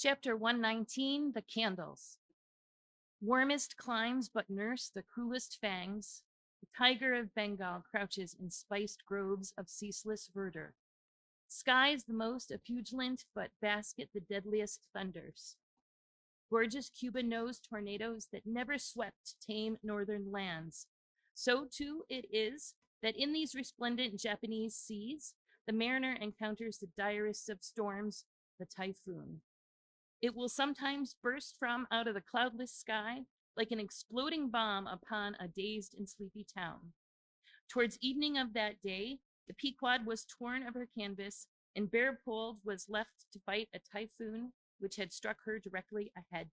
Chapter 119, The Candles. Warmest climes but nurse the cruelest fangs. The tiger of Bengal crouches in spiced groves of ceaseless verdure. Skies the most effugilant but basket the deadliest thunders. Gorgeous Cuban-nosed tornadoes that never swept tame northern lands. So too it is that in these resplendent Japanese seas, the mariner encounters the direst of storms, the typhoon. It will sometimes burst from out of the cloudless sky like an exploding bomb upon a dazed and sleepy town. Towards evening of that day, the Pequod was torn of her canvas, and bare-poled was left to fight a typhoon which had struck her directly ahead.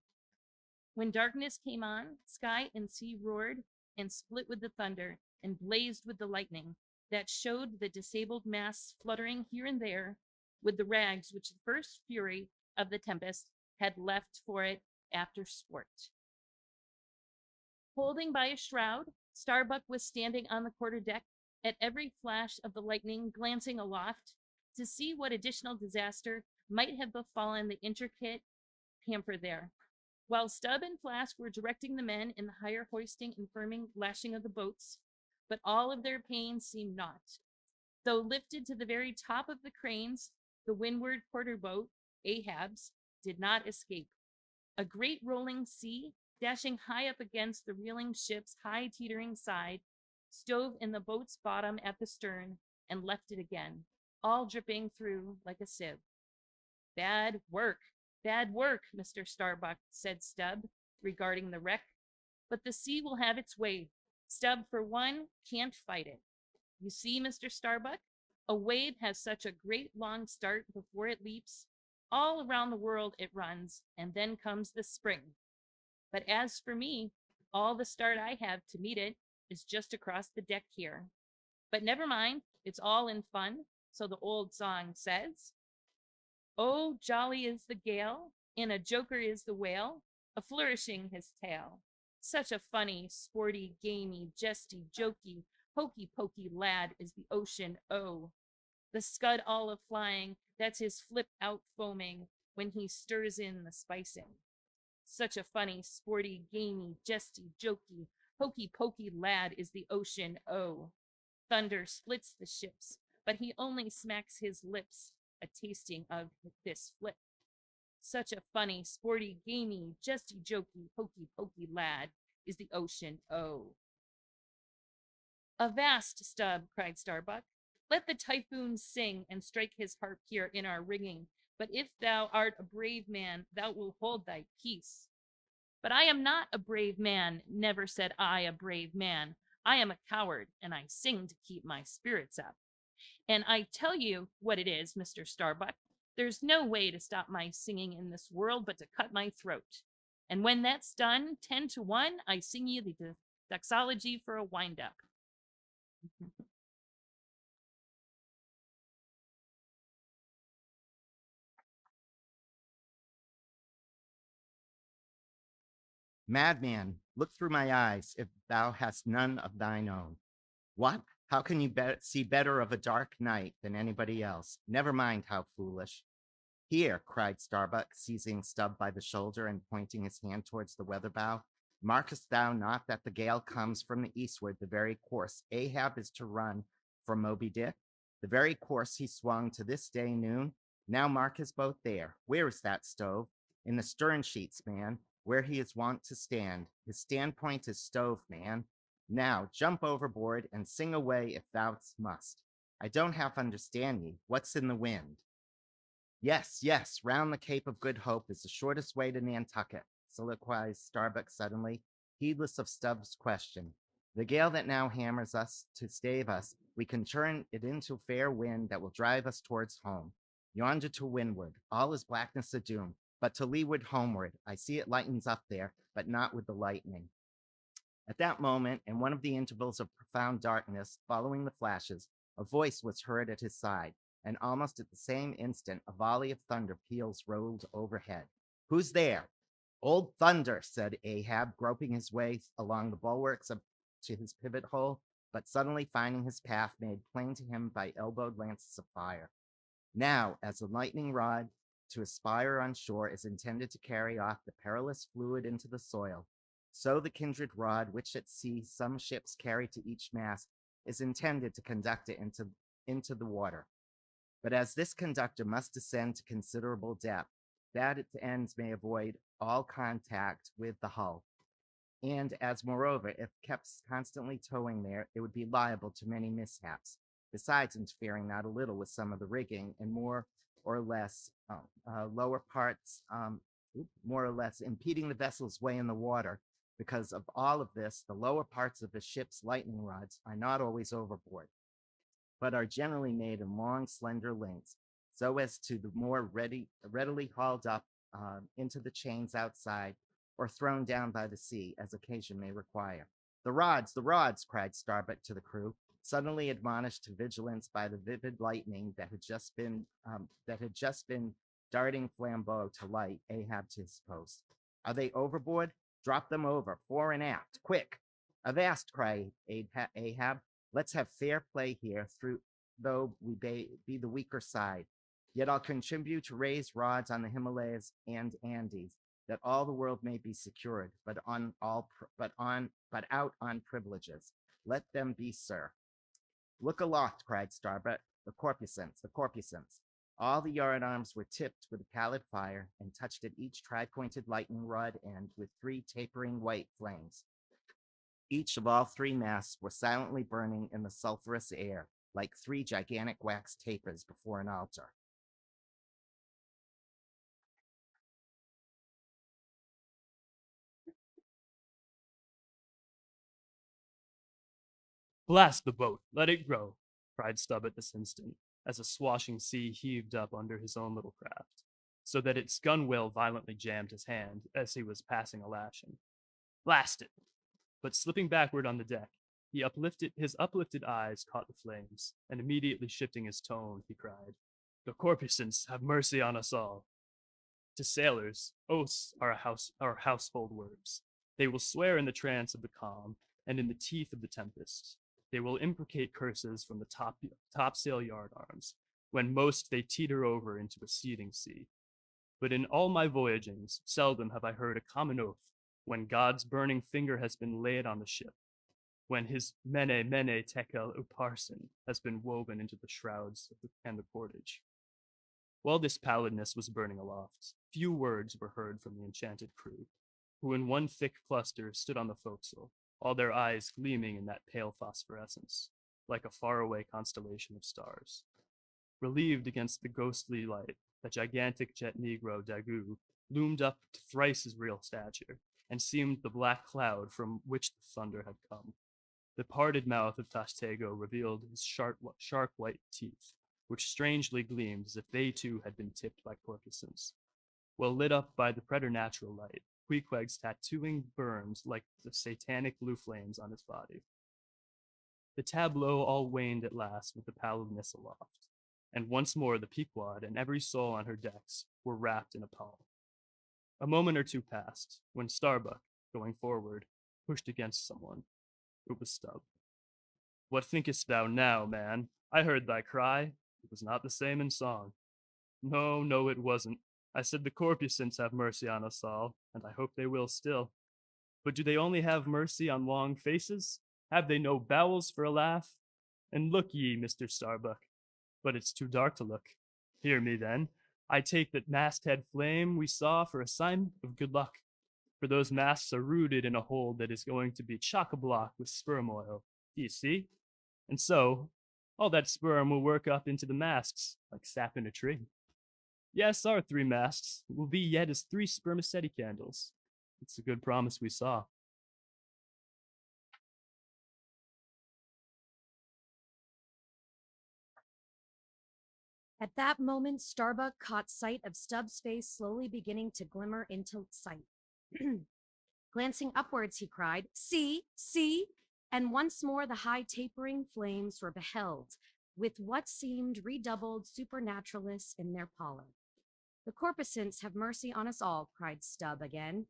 When darkness came on, sky and sea roared and split with the thunder and blazed with the lightning that showed the disabled masts fluttering here and there with the rags which the first fury of the tempest had left for it after sport. Holding by a shroud, Starbuck was standing on the quarterdeck at every flash of the lightning, glancing aloft to see what additional disaster might have befallen the intricate hamper there. While Stubb and Flask were directing the men in the higher hoisting and firming lashing of the boats, but all of their pains seemed naught. Though lifted to the very top of the cranes, the windward quarter boat, Ahab's, did not escape. A great rolling sea, dashing high up against the reeling ship's high teetering side, stove in the boat's bottom at the stern and left it again, all dripping through like a sieve. Bad work, Mr. Starbuck, said Stubb, regarding the wreck. But the sea will have its way. Stubb, for one, can't fight it. You see, Mr. Starbuck, a wave has such a great long start before it leaps. All around the world it runs, and then comes the spring. But as for me, all the start I have to meet it is just across the deck here. But never mind, it's all in fun, so the old song says. Oh, jolly is the gale, and a joker is the whale, a flourishing his tail. Such a funny, sporty, gamey, jesty, jokey, hokey-pokey lad is the ocean, oh. The scud all a-flying, that's his flip out foaming when he stirs in the spicing. Such a funny, sporty, gamey, jesty, jokey, hokey-pokey lad is the ocean, oh. Thunder splits the ships, but he only smacks his lips, a tasting of this flip. Such a funny, sporty, gamey, jesty, jokey, hokey-pokey lad is the ocean, oh. Avast, Stubb, cried Starbuck. Let the typhoon sing and strike his harp here in our ringing. But if thou art a brave man, thou wilt hold thy peace. But I am not a brave man, never said I a brave man. I am a coward, and I sing to keep my spirits up. And I tell you what it is, Mr. Starbuck, there's no way to stop my singing in this world but to cut my throat. And when that's done, 10 to 1, I sing you the doxology for a wind-up. Madman, look through my eyes if thou hast none of thine own. What? How can you see better of a dark night than anybody else? Never mind how foolish. Here, cried Starbuck, seizing Stubb by the shoulder and pointing his hand towards the weather bow. Markest thou not that the gale comes from the eastward, the very course Ahab is to run from Moby-Dick? The very course he swung to this day noon? Now mark his boat there. Where is that stove? In the stern sheets, man, where he is wont to stand. His standpoint is stove, man. Now jump overboard and sing away if thou must. I don't half understand ye. What's in the wind? Yes, round the Cape of Good Hope is the shortest way to Nantucket, soliloquized Starbuck suddenly, heedless of Stubb's question. The gale that now hammers us to stave us, we can turn it into fair wind that will drive us towards home. Yonder to windward, all is blackness of doom, but to leeward homeward, I see it lightens up there, but not with the lightning. At that moment, in one of the intervals of profound darkness following the flashes, a voice was heard at his side, and almost at the same instant, a volley of thunder peals rolled overhead. Who's there? Old Thunder, said Ahab, groping his way along the bulwarks to his pivot hole, but suddenly finding his path made plain to him by elbowed lances of fire. Now, as the lightning rod to aspire on shore is intended to carry off the perilous fluid into the soil. So the kindred rod, which at sea some ships carry to each mast, is intended to conduct it into the water. But as this conductor must descend to considerable depth, that its ends may avoid all contact with the hull. And as moreover, if kept constantly towing there, it would be liable to many mishaps, besides interfering not a little with some of the rigging and more or less lower parts, more or less impeding the vessel's way in the water. Because of all of this, the lower parts of the ship's lightning rods are not always overboard, but are generally made in long, slender links, so as to the more readily hauled up into the chains outside or thrown down by the sea, as occasion may require. The rods, cried Starbuck to the crew, suddenly admonished to vigilance by the vivid lightning that had just been darting flambeaux to light Ahab to his post. Are they overboard? Drop them over, fore and aft, quick! Avast, cried Ahab. Let's have fair play here, though we be the weaker side. Yet I'll contribute to raise rods on the Himalayas and Andes, that all the world may be secured, but out on privileges. Let them be, sir. Look aloft, cried Starbuck. The corpusants. All the yard arms were tipped with a pallid fire and touched at each tri-pointed lightning rod end with 3 tapering white flames. Each of all 3 masts were silently burning in the sulphurous air, like 3 gigantic wax tapers before an altar. Blast the boat, let it go, cried Stubb at this instant, as a swashing sea heaved up under his own little craft, so that its gunwale violently jammed his hand as he was passing a lashing. Blast it! But slipping backward on the deck, his uplifted eyes caught the flames, and immediately shifting his tone, he cried, "The corpusants have mercy on us all." To sailors, oaths are household words. They will swear in the trance of the calm and in the teeth of the tempest. They will imprecate curses from the topsail yard arms, when most they teeter over into a seething sea. But in all my voyagings, seldom have I heard a common oath when God's burning finger has been laid on the ship, when his mene mene tekel upharsin has been woven into the shrouds and the cordage. While this pallidness was burning aloft, few words were heard from the enchanted crew, who in one thick cluster stood on the forecastle, all their eyes gleaming in that pale phosphorescence, like a faraway constellation of stars. Relieved against the ghostly light, the gigantic jet negro Dagu loomed up to thrice his real stature, and seemed the black cloud from which the thunder had come. The parted mouth of Tashtego revealed his sharp white teeth, which strangely gleamed as if they too had been tipped by corpusants. Well lit up by the preternatural light, Queequeg's tattooing burned like the satanic blue flames on his body. The tableau all waned at last with the pallidness aloft, and once more the Pequod and every soul on her decks were wrapped in a pall. A moment or two passed, when Starbuck, going forward, pushed against someone. It was Stubb. "What thinkest thou now, man? I heard thy cry. It was not the same in song." No, it wasn't. I said the corpusants have mercy on us all, and I hope they will still. But do they only have mercy on long faces? Have they no bowels for a laugh? And look ye, Mr. Starbuck, but it's too dark to look. Hear me, then. I take that masthead flame we saw for a sign of good luck, for those masts are rooted in a hold that is going to be chock-a-block with sperm oil. Do you see? And so, all that sperm will work up into the masts, like sap in a tree. Yes, our 3 masts will be yet as 3 spermaceti candles. It's a good promise we saw. At that moment, Starbuck caught sight of Stubb's face slowly beginning to glimmer into sight. Glancing upwards, he cried, "See, see!" And once more the high tapering flames were beheld, with what seemed redoubled supernaturalness in their pallor. "The corpusants have mercy on us all," cried Stubb again.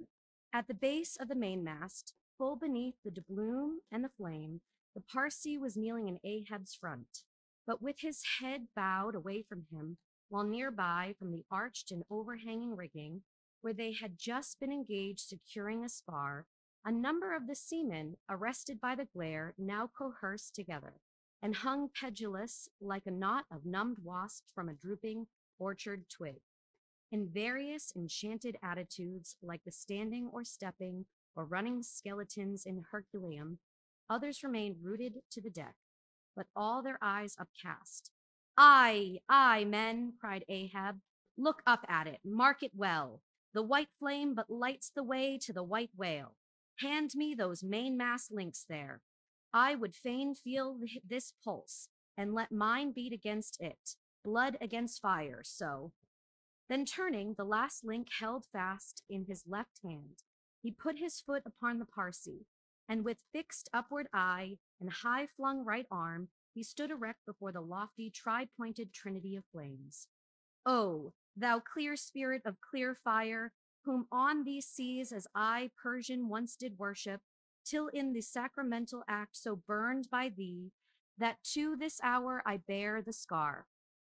At the base of the mainmast, full beneath the doubloon and the flame, the Parsee was kneeling in Ahab's front, but with his head bowed away from him, while nearby, from the arched and overhanging rigging, where they had just been engaged securing a spar, a number of the seamen, arrested by the glare, now coerced together and hung pendulous like a knot of numbed wasps from a drooping orchard twig. In various enchanted attitudes, like the standing or stepping or running skeletons in Herculeum, others remained rooted to the deck, but all their eyes upcast. Aye, aye, men, cried Ahab. Look up at it, mark it well. The white flame but lights the way to the white whale. Hand me those mainmast links there. I would fain feel this pulse, and let mine beat against it, blood against fire, so. Then turning, the last link held fast in his left hand, he put his foot upon the Parsi, and with fixed upward eye and high-flung right arm, he stood erect before the lofty tri-pointed trinity of flames. O, thou clear spirit of clear fire, whom on these seas as I, Persian, once did worship, till in the sacramental act so burned by thee, that to this hour I bear the scar.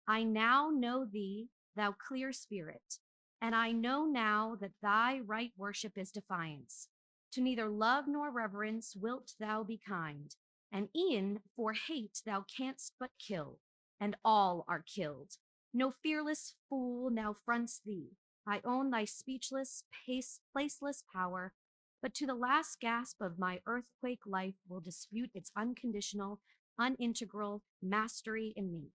I now know thee, thou clear spirit, and I know now that thy right worship is defiance. To neither love nor reverence wilt thou be kind, and e'en for hate thou canst but kill, and all are killed. No fearless fool now fronts thee. I own thy speechless, placeless power, but to the last gasp of my earthquake life will dispute its unconditional, unintegral mastery in me.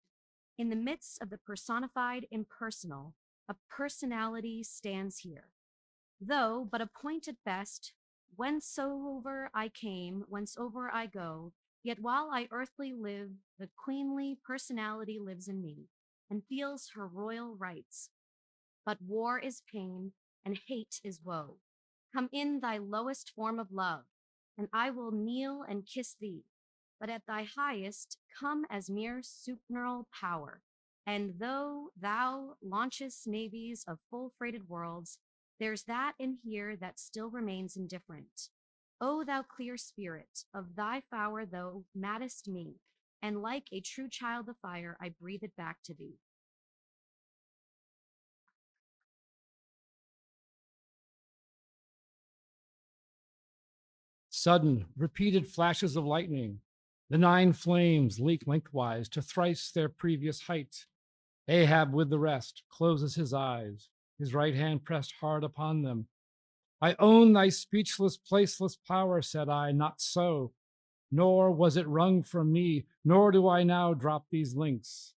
In the midst of the personified impersonal, a personality stands here. Though but a point at best, whencesoever I came, whencesoever I go, yet while I earthly live, the queenly personality lives in me, and feels her royal rights. But war is pain, and hate is woe. Come in thy lowest form of love, and I will kneel and kiss thee. But at thy highest, come as mere supernal power. And though thou launchest navies of full-freighted worlds, there's that in here that still remains indifferent. O thou clear spirit, of thy power thou maddest me, and like a true child of fire, I breathe it back to thee. Sudden, repeated flashes of lightning. The 9 flames leap lengthwise to thrice their previous height. Ahab, with the rest, closes his eyes, his right hand pressed hard upon them. I own thy speechless, placeless power, said I, not so. Nor was it wrung from me, nor do I now drop these links.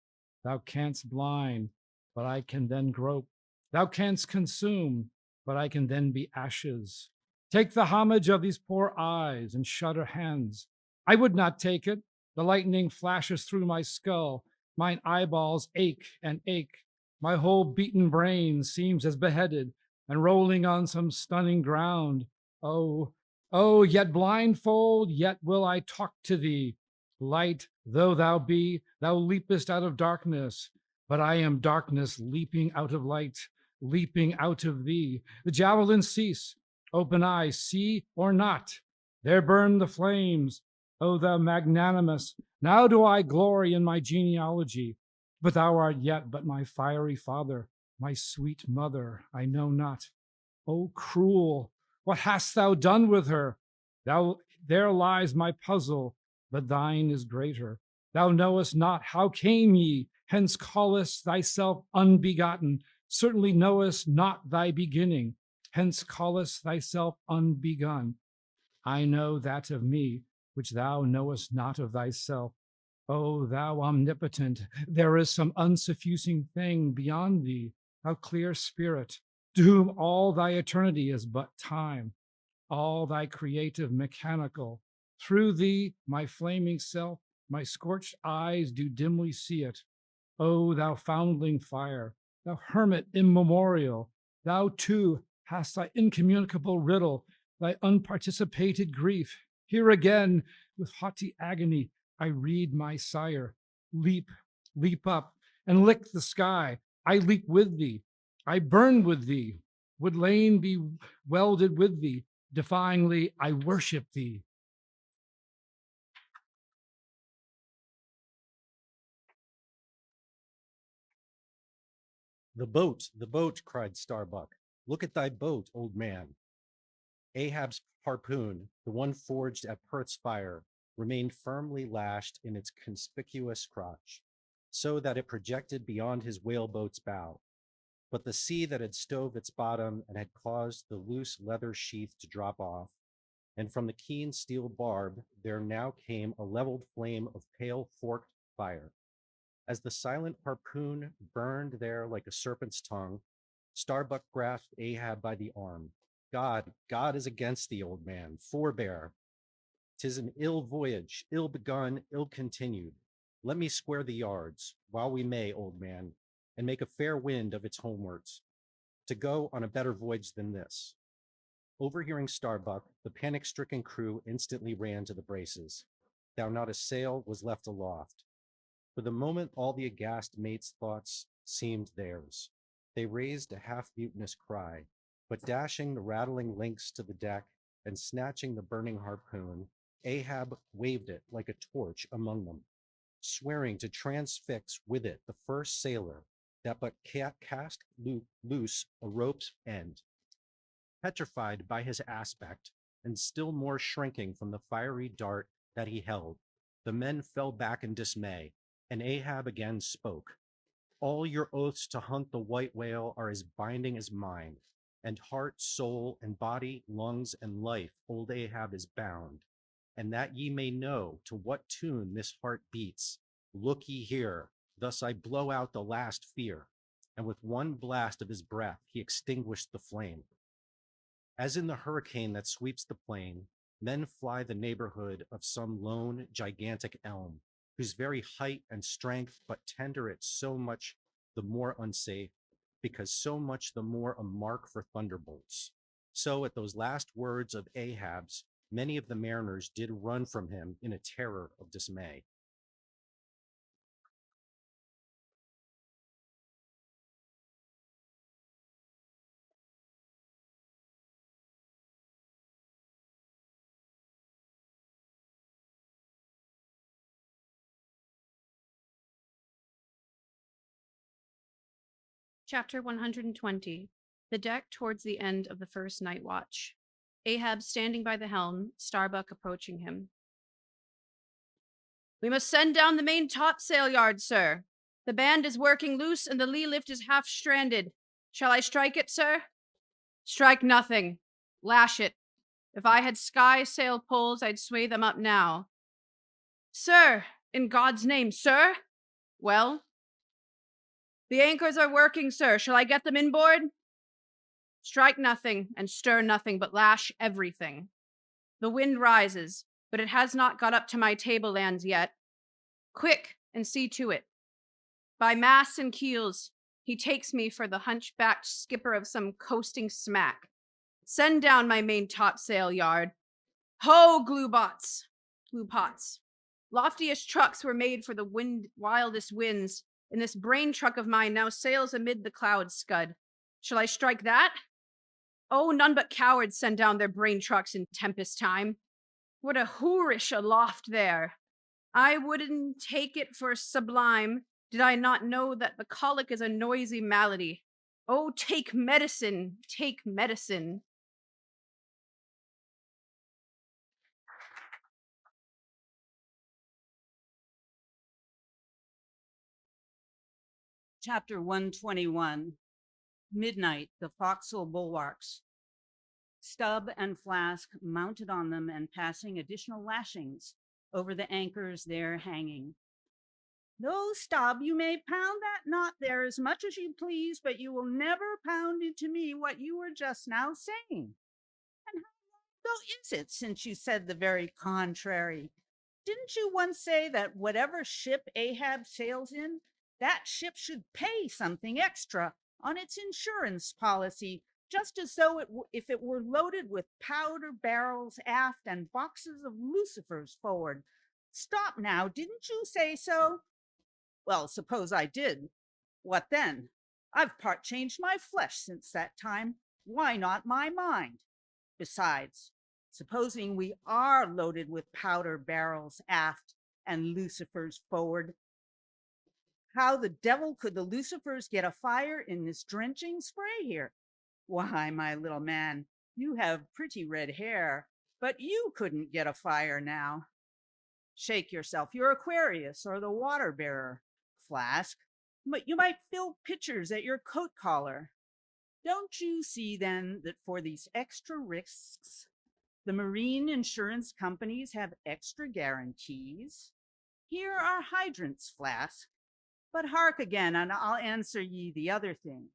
Thou canst blind, but I can then grope. Thou canst consume, but I can then be ashes. Take the homage of these poor eyes and shudder hands. I would not take it. The lightning flashes through my skull. Mine eyeballs ache and ache. My whole beaten brain seems as beheaded and rolling on some stunning ground. Oh, oh, yet blindfold, yet will I talk to thee. Light though thou be, thou leapest out of darkness, but I am darkness leaping out of light, leaping out of thee. The javelins cease. Open eyes, see or not. There burn the flames. O thou magnanimous, now do I glory in my genealogy, but thou art yet but my fiery father, my sweet mother, I know not. O cruel, what hast thou done with her? There lies my puzzle, but thine is greater. Thou knowest not how came ye, hence callest thyself unbegotten, certainly knowest not thy beginning, hence callest thyself unbegun. I know that of me, which thou knowest not of thyself. O thou omnipotent, there is some unsuffusing thing beyond thee, thou clear spirit, to whom all thy eternity is but time, all thy creative mechanical. Through thee, my flaming self, my scorched eyes do dimly see it. O thou foundling fire, thou hermit immemorial, thou too hast thy incommunicable riddle, thy unparticipated grief. Here again, with haughty agony, I read my sire. Leap, leap up, and lick the sky. I leap with thee. I burn with thee. Would Lane be welded with thee. Defyingly, I worship thee. The boat, cried Starbuck. Look at thy boat, old man. Ahab's harpoon, the one forged at Perth's fire, remained firmly lashed in its conspicuous crotch, so that it projected beyond his whaleboat's bow. But the sea that had stove its bottom and had caused the loose leather sheath to drop off, and from the keen steel barb there now came a leveled flame of pale forked fire. As the silent harpoon burned there like a serpent's tongue, Starbuck grasped Ahab by the arm. God is against thee, old man. Forbear. 'Tis an ill voyage, ill begun, ill continued. Let me square the yards, while we may, old man, and make a fair wind of its homewards, to go on a better voyage than this. Overhearing Starbuck, the panic-stricken crew instantly ran to the braces. Now not a sail was left aloft. For the moment, all the aghast mates' thoughts seemed theirs. They raised a half-mutinous cry, but dashing the rattling links to the deck and snatching the burning harpoon, Ahab waved it like a torch among them, swearing to transfix with it the first sailor that but cast loose a rope's end. Petrified by his aspect, and still more shrinking from the fiery dart that he held, the men fell back in dismay, and Ahab again spoke. All your oaths to hunt the white whale are as binding as mine, and heart, soul, and body, lungs, and life old Ahab is bound. And that ye may know to what tune this heart beats, look ye here, thus I blow out the last fear. And with one blast of his breath, he extinguished the flame. As in the hurricane that sweeps the plain, men fly the neighborhood of some lone, gigantic elm, whose very height and strength but tender it so much the more unsafe, because so much the more a mark for thunderbolts. So at those last words of Ahab's, many of the mariners did run from him in a terror of dismay. Chapter 120. The deck towards the end of the first night watch. Ahab standing by the helm, Starbuck approaching him. We must send down the main topsail yard, sir. The band is working loose and the lee lift is half stranded. Shall I strike it, sir? Strike nothing. Lash it. If I had sky sail poles, I'd sway them up now. Sir, in God's name, sir? Well? The anchors are working, sir. Shall I get them inboard? Strike nothing and stir nothing, but lash everything. The wind rises, but it has not got up to my tablelands yet. Quick, and see to it. By masts and keels, he takes me for the hunchbacked skipper of some coasting smack. Send down my main topsail yard. Ho, glue-pots! Loftiest trucks were made for the wildest winds, and this brain truck of mine now sails amid the clouds, scud. Shall I strike that? Oh, none but cowards send down their brain trucks in tempest time. What a whorish aloft there! I wouldn't take it for sublime, did I not know that the colic is a noisy malady. Oh, take medicine, take medicine. Chapter 121. Midnight, the forecastle bulwarks. Stub and Flask mounted on them and passing additional lashings over the anchors there hanging. No, Stub, you may pound that knot there as much as you please, but you will never pound into me what you were just now saying. And how long ago is it since you said the very contrary? Didn't you once say that whatever ship Ahab sails in, that ship should pay something extra on its insurance policy, just as though if it were loaded with powder barrels aft and boxes of lucifers forward? Stop now, didn't you say so? Well, suppose I did. What then? I've part changed my flesh since that time. Why not my mind? Besides, supposing we are loaded with powder barrels aft and lucifers forward, How the devil could the Lucifers get a fire in this drenching spray here? Why, my little man, you have pretty red hair, but you couldn't get a fire now. Shake yourself. You're Aquarius or the water bearer, Flask. But you might fill pitchers at your coat collar. Don't you see then that for these extra risks, the marine insurance companies have extra guarantees? Here are hydrants, Flask. But hark again, and I'll answer ye the other thing.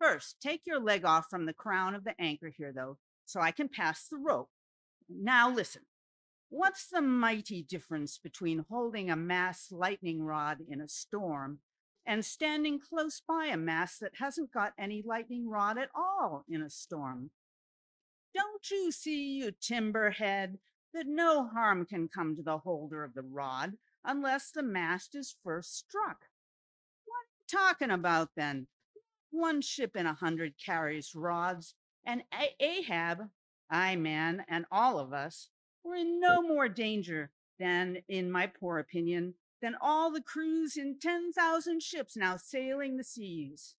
First, take your leg off from the crown of the anchor here, though, so I can pass the rope. Now listen. What's the mighty difference between holding a mast lightning rod in a storm and standing close by a mast that hasn't got any lightning rod at all in a storm? Don't you see, you timberhead, that no harm can come to the holder of the rod unless the mast is first struck? What are you talking about then? One ship in 100 carries rods, and Ahab, I man, and all of us, were in no more danger than, in my poor opinion, than all the crews in 10,000 ships now sailing the seas.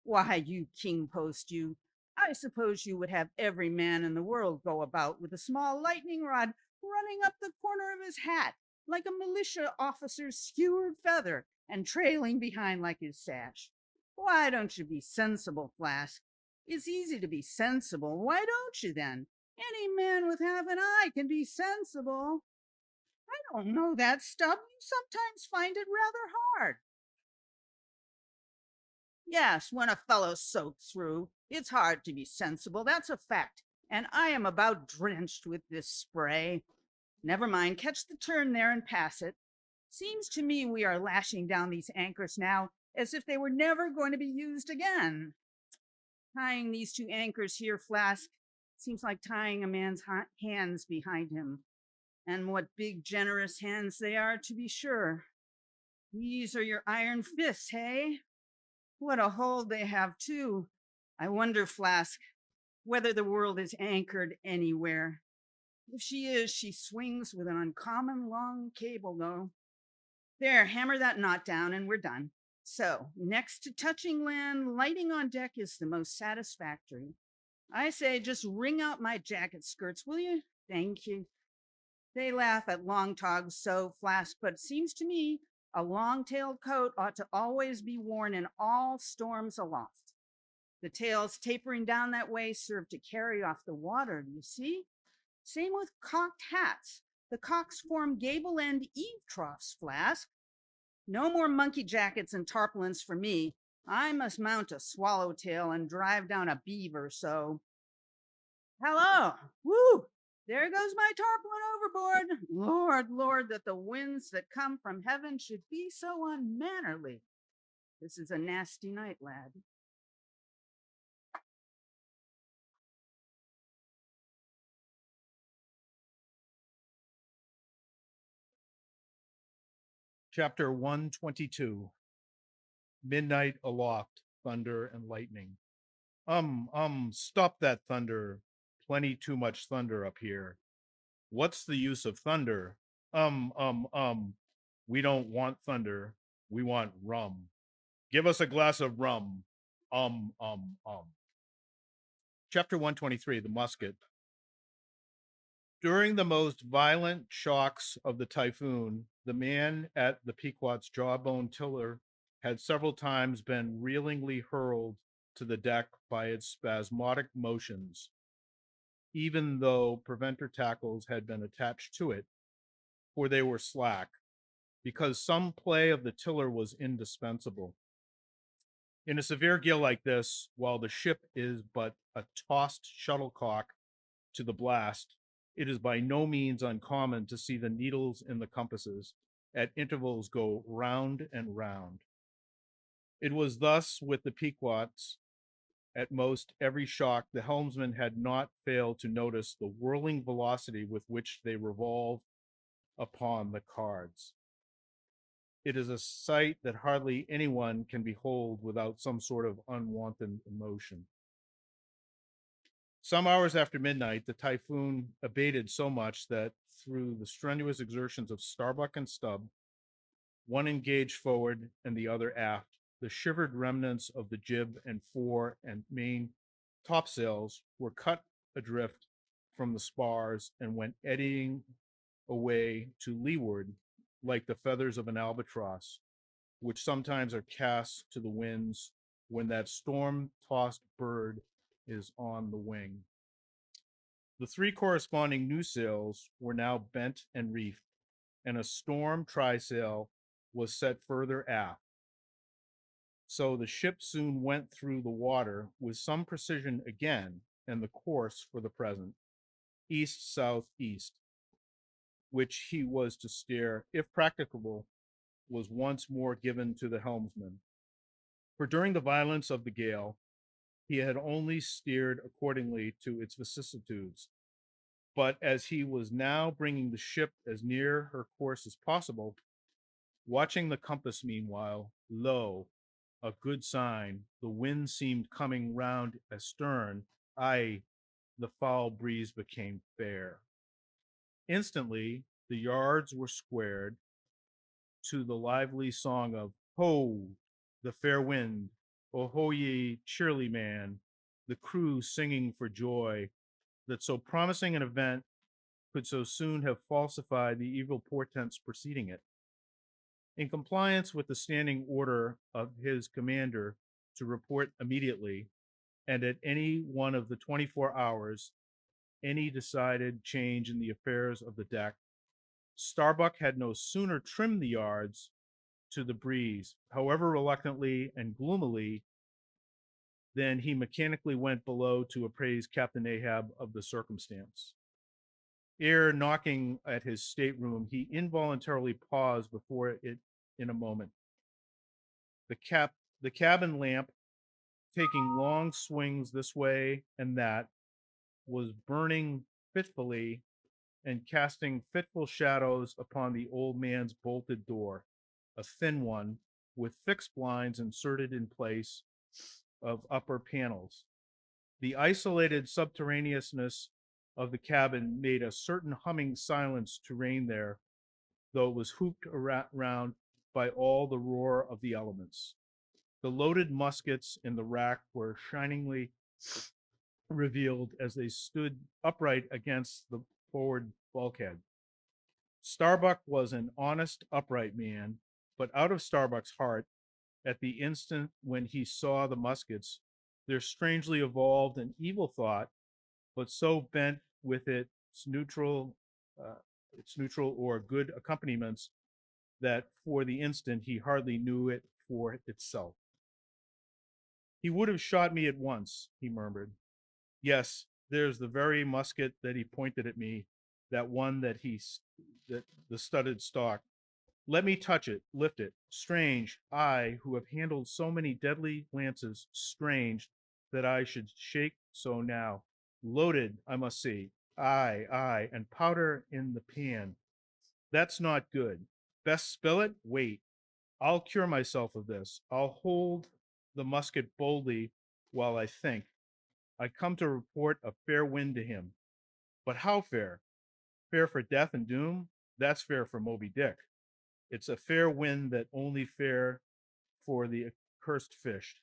Why, you king post, you, I suppose you would have every man in the world go about with a small lightning rod running up the corner of his hat like a militia officer's skewered feather and trailing behind like his sash. Why don't you be sensible, Flask? It's easy to be sensible. Why don't you then? Any man with half an eye can be sensible. I don't know that, Stubb. You sometimes find it rather hard. Yes, when a fellow's soaked through, it's hard to be sensible. That's a fact. And I am about drenched with this spray. Never mind, catch the turn there and pass it. Seems to me we are lashing down these anchors now as if they were never going to be used again. Tying these two anchors here, Flask, seems like tying a man's hands behind him. And what big, generous hands they are, to be sure. These are your iron fists, hey? What a hold they have, too. I wonder, Flask, whether the world is anchored anywhere. If she is, she swings with an uncommon long cable, though. There, hammer that knot down and we're done. So, next to touching land, lighting on deck is the most satisfactory. I say, just wring out my jacket skirts, will you? Thank you. They laugh at long togs so, Flask, but it seems to me a long-tailed coat ought to always be worn in all storms aloft. The tails tapering down that way serve to carry off the water, do you see? Same with cocked hats. The cocks form gable-end eave troughs, Flask. No more monkey jackets and tarpaulins for me. I must mount a swallowtail and drive down a beaver, so. Hello! Woo! There goes my tarpaulin overboard. Lord, Lord, that the winds that come from heaven should be so unmannerly. This is a nasty night, lad. Chapter 122. Midnight aloft, thunder and lightning. Stop that thunder. Plenty too much thunder up here. What's the use of thunder? We don't want thunder. We want rum. Give us a glass of rum. Chapter 123, The Musket. During the most violent shocks of the typhoon, the man at the Pequot's jawbone tiller had several times been reelingly hurled to the deck by its spasmodic motions, even though preventer tackles had been attached to it, for they were slack, because some play of the tiller was indispensable. In a severe gale like this, while the ship is but a tossed shuttlecock to the blast, it is by no means uncommon to see the needles in the compasses at intervals go round and round. It was thus with the Pequots. At most every shock, the helmsman had not failed to notice the whirling velocity with which they revolve upon the cards. It is a sight that hardly anyone can behold without some sort of unwanted emotion. Some hours after midnight, the typhoon abated so much that through the strenuous exertions of Starbuck and Stubb, one engaged forward and the other aft. The shivered remnants of the jib and fore and main topsails were cut adrift from the spars and went eddying away to leeward like the feathers of an albatross, which sometimes are cast to the winds when that storm-tossed bird is on the wing. The three corresponding new sails were now bent and reefed, and a storm trysail was set further aft. So the ship soon went through the water with some precision again, and the course for the present, east-southeast, which he was to steer, if practicable, was once more given to the helmsman. For during the violence of the gale, he had only steered accordingly to its vicissitudes. But as he was now bringing the ship as near her course as possible, watching the compass meanwhile, lo, a good sign, the wind seemed coming round astern, aye, the foul breeze became fair. Instantly, the yards were squared to the lively song of Ho, the fair wind, O ho ye cheerly man, the crew singing for joy that so promising an event could so soon have falsified the evil portents preceding it. In compliance with the standing order of his commander to report immediately, and at any one of the 24 hours, any decided change in the affairs of the deck, Starbuck had no sooner trimmed the yards to the breeze, however reluctantly and gloomily, than he mechanically went below to appraise Captain Ahab of the circumstance. Ere knocking at his stateroom, he involuntarily paused before it in a moment. The cabin lamp, taking long swings this way and that, was burning fitfully and casting fitful shadows upon the old man's bolted door, a thin one with fixed blinds inserted in place of upper panels. The isolated subterraneousness of the cabin made a certain humming silence to reign there, though it was hooped around by all the roar of the elements. The loaded muskets in the rack were shiningly revealed as they stood upright against the forward bulkhead. Starbuck was an honest, upright man, but out of Starbuck's heart, at the instant when he saw the muskets, there strangely evolved an evil thought, but so bent with its neutral or good accompaniments that for the instant he hardly knew it for itself. He would have shot me at once, he murmured. Yes, there's the very musket that he pointed at me, that one that the studded stock. Let me touch it, lift it. Strange, I, who have handled so many deadly lances, strange that I should shake so now. Loaded, I must see. Aye, and powder in the pan. That's not good. Best spill it? Wait. I'll cure myself of this. I'll hold the musket boldly while I think. I come to report a fair wind to him. But how fair? Fair for death and doom? That's fair for Moby-Dick. It's a fair wind that only fair for the accursed fish.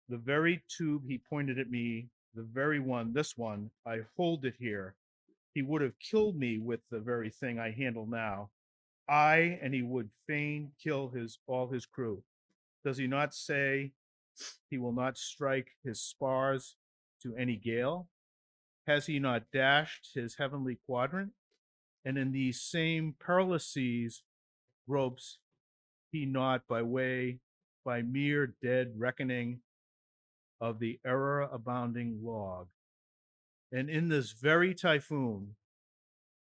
The very tube he pointed at me, the very one, this one, I hold it here. He would have killed me with the very thing I handle now. Aye, and he would fain kill all his crew. Does he not say he will not strike his spars to any gale? Has he not dashed his heavenly quadrant? And in these same perilous seas ropes he not by mere dead reckoning of the error abounding log? And in this very typhoon,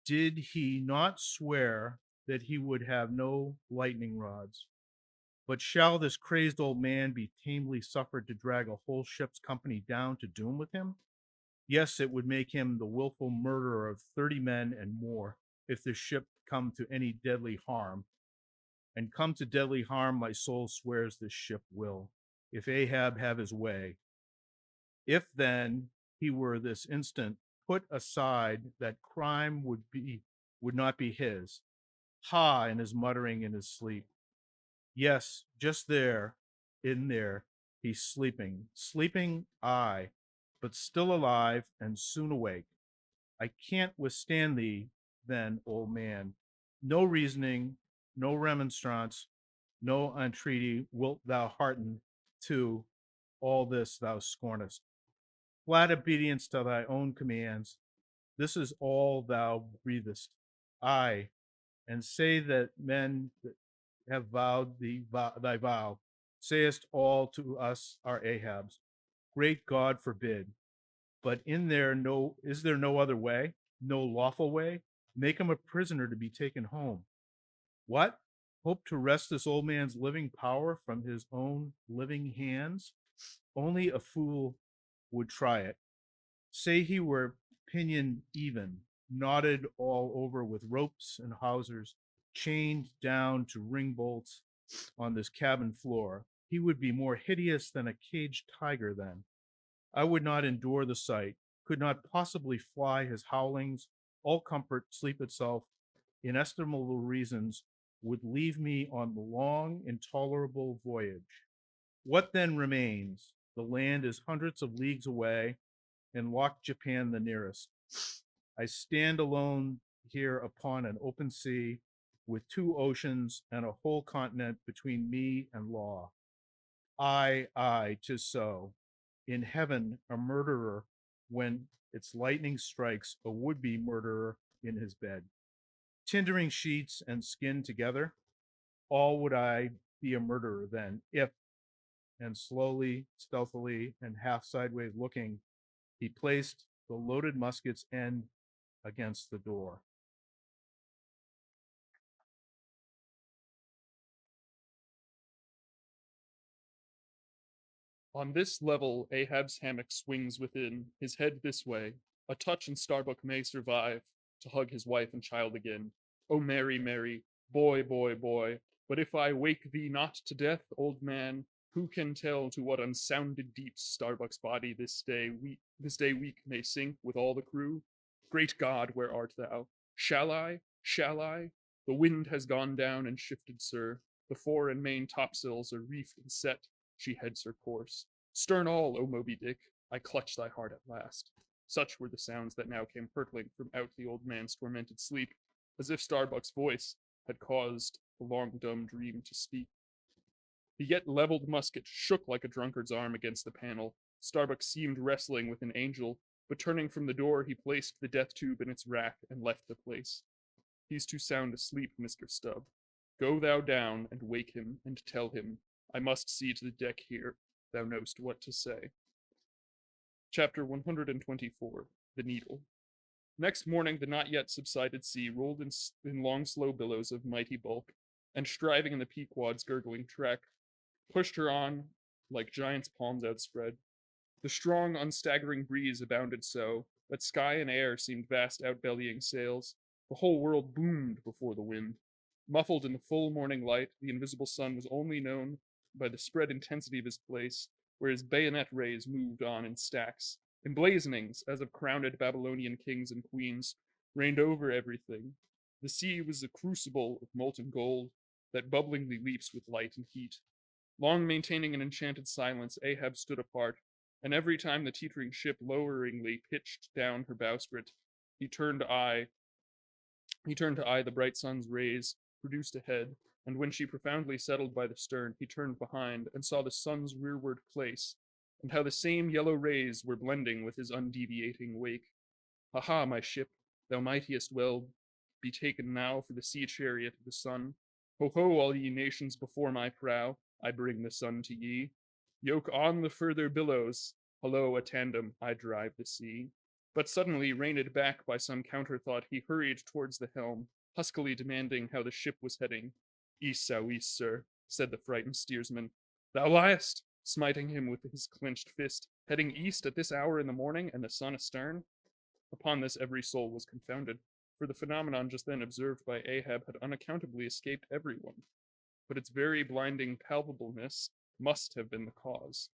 did he not swear that he would have no lightning rods? But shall this crazed old man be tamely suffered to drag a whole ship's company down to doom with him? Yes, it would make him the willful murderer of 30 men and more, if the ship come to any deadly harm. And come to deadly harm, my soul swears this ship will, if Ahab have his way. If then he were this instant put aside, that crime would not be his. Ha, and is muttering in his sleep. Yes, just there, in there, he's sleeping. Sleeping, aye, but still alive and soon awake. I can't withstand thee, then, old man. No reasoning, no remonstrance, no entreaty wilt thou hearten to all this thou scornest. Flat obedience to thy own commands. This is all thou breathest. Aye, and say that men that have vowed thy vow, sayest all to us our Ahabs. Great God forbid. But is there no other way? No lawful way? Make him a prisoner to be taken home. What? Hope to wrest this old man's living power from his own living hands? Only a fool would try it. Say he were pinioned even, knotted all over with ropes and hawsers, chained down to ring bolts on this cabin floor. He would be more hideous than a caged tiger then. I would not endure the sight, could not possibly fly his howlings. All comfort, sleep itself, inestimable reasons would leave me on the long, intolerable voyage. What then remains? The land is hundreds of leagues away, and Loch Japan the nearest. I stand alone here upon an open sea, with two oceans and a whole continent between me and law. Aye, 'tis so. In heaven, a murderer, when its lightning strikes, a would-be murderer in his bed. Tindering sheets and skin together, all would I be a murderer then, if, and slowly, stealthily, and half sideways looking, he placed the loaded musket's end against the door. On this level, Ahab's hammock swings within, his head this way. A touch and Starbuck may survive to hug his wife and child again. Oh, Mary, Mary, boy, boy, boy. But if I wake thee not to death, old man, who can tell to what unsounded deeps Starbuck's body this day week may sink with all the crew? Great God, where art thou? Shall I? Shall I? The wind has gone down and shifted, sir. The fore and main topsails are reefed and set. She heads her course. Stern all, O Moby-Dick, I clutch thy heart at last. Such were the sounds that now came hurtling from out the old man's tormented sleep, as if Starbuck's voice had caused the long dumb dream to speak. The yet leveled musket shook like a drunkard's arm against the panel. Starbuck seemed wrestling with an angel, but turning from the door, he placed the death tube in its rack and left the place. He's too sound asleep, Mr. Stubb. Go thou down and wake him and tell him, I must see to the deck here. Thou knowst what to say. Chapter 124, The Needle. Next morning, the not yet subsided sea rolled in long, slow billows of mighty bulk, and striving in the Pequod's gurgling track, pushed her on like giants' palms outspread. The strong, unstaggering breeze abounded so that sky and air seemed vast outbellying sails. The whole world boomed before the wind. Muffled in the full morning light, the invisible sun was only known by the spread intensity of his place, where his bayonet rays moved on in stacks. Emblazonings, as of crowned Babylonian kings and queens, reigned over everything. The sea was a crucible of molten gold that bubblingly leaps with light and heat. Long maintaining an enchanted silence, Ahab stood apart, and every time the teetering ship loweringly pitched down her bowsprit, he turned to eye the bright sun's rays produced ahead, and when she profoundly settled by the stern, he turned behind and saw the sun's rearward place, and how the same yellow rays were blending with his undeviating wake. Ha, my ship, thou mightiest well be taken now for the sea chariot of the sun. Ho, all ye nations before my prow, I bring the sun to ye. Yoke on the further billows, hullo, a tandem, I drive the sea. But suddenly, reined back by some counterthought, he hurried towards the helm, huskily demanding how the ship was heading. East sou'east, sir, said the frightened steersman. Thou liest, smiting him with his clenched fist. Heading east at this hour in the morning, and the sun astern? Upon this every soul was confounded, for the phenomenon just then observed by Ahab had unaccountably escaped everyone. But its very blinding palpableness must have been the cause.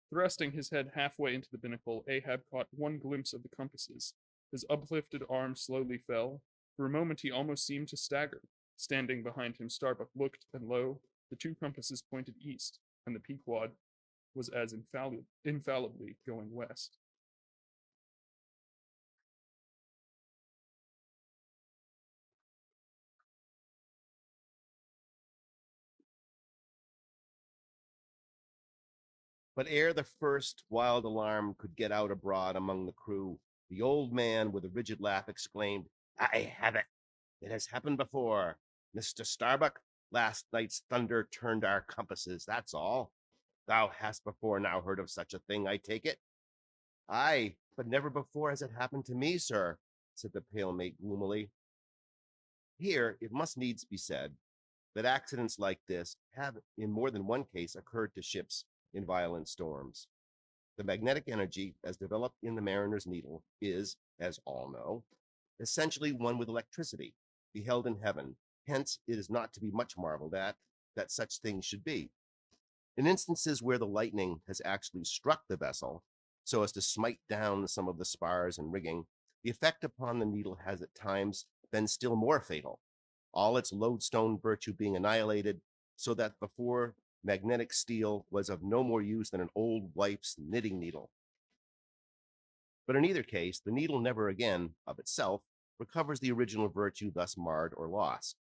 Thrusting his head halfway into the binnacle, Ahab caught one glimpse of the compasses. His uplifted arm slowly fell. For a moment he almost seemed to stagger. Standing behind him, Starbuck looked, and lo, the two compasses pointed east, and the Pequod was as infallibly going west. But ere the first wild alarm could get out abroad among the crew, the old man with a rigid laugh exclaimed, "I have it! It has happened before. Mr. Starbuck, last night's thunder turned our compasses, that's all. Thou hast before now heard of such a thing, I take it?" "Aye, but never before has it happened to me, sir," said the pale mate gloomily. Here it must needs be said that accidents like this have in more than one case occurred to ships in violent storms. The magnetic energy, as developed in the mariner's needle, is, as all know, essentially one with electricity, beheld in heaven. Hence, it is not to be much marveled at that such things should be. In instances where the lightning has actually struck the vessel, so as to smite down some of the spars and rigging, the effect upon the needle has at times been still more fatal, all its lodestone virtue being annihilated, so that before magnetic steel was of no more use than an old wife's knitting needle. But in either case, the needle never again, of itself, recovers the original virtue thus marred or lost.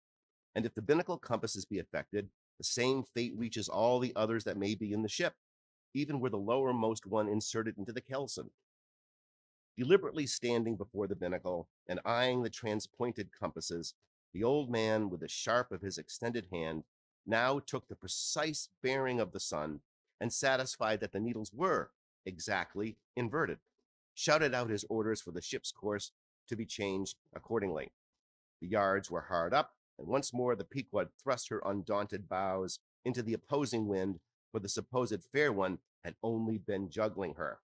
And if the binnacle compasses be affected, the same fate reaches all the others that may be in the ship, even were the lowermost one inserted into the kelson. Deliberately standing before the binnacle and eyeing the transpointed compasses, the old man, with the sharp of his extended hand, now took the precise bearing of the sun, and satisfied that the needles were exactly inverted, shouted out his orders for the ship's course to be changed accordingly. The yards were hard up, and once more the Pequod thrust her undaunted bows into the opposing wind, for the supposed fair one had only been juggling her.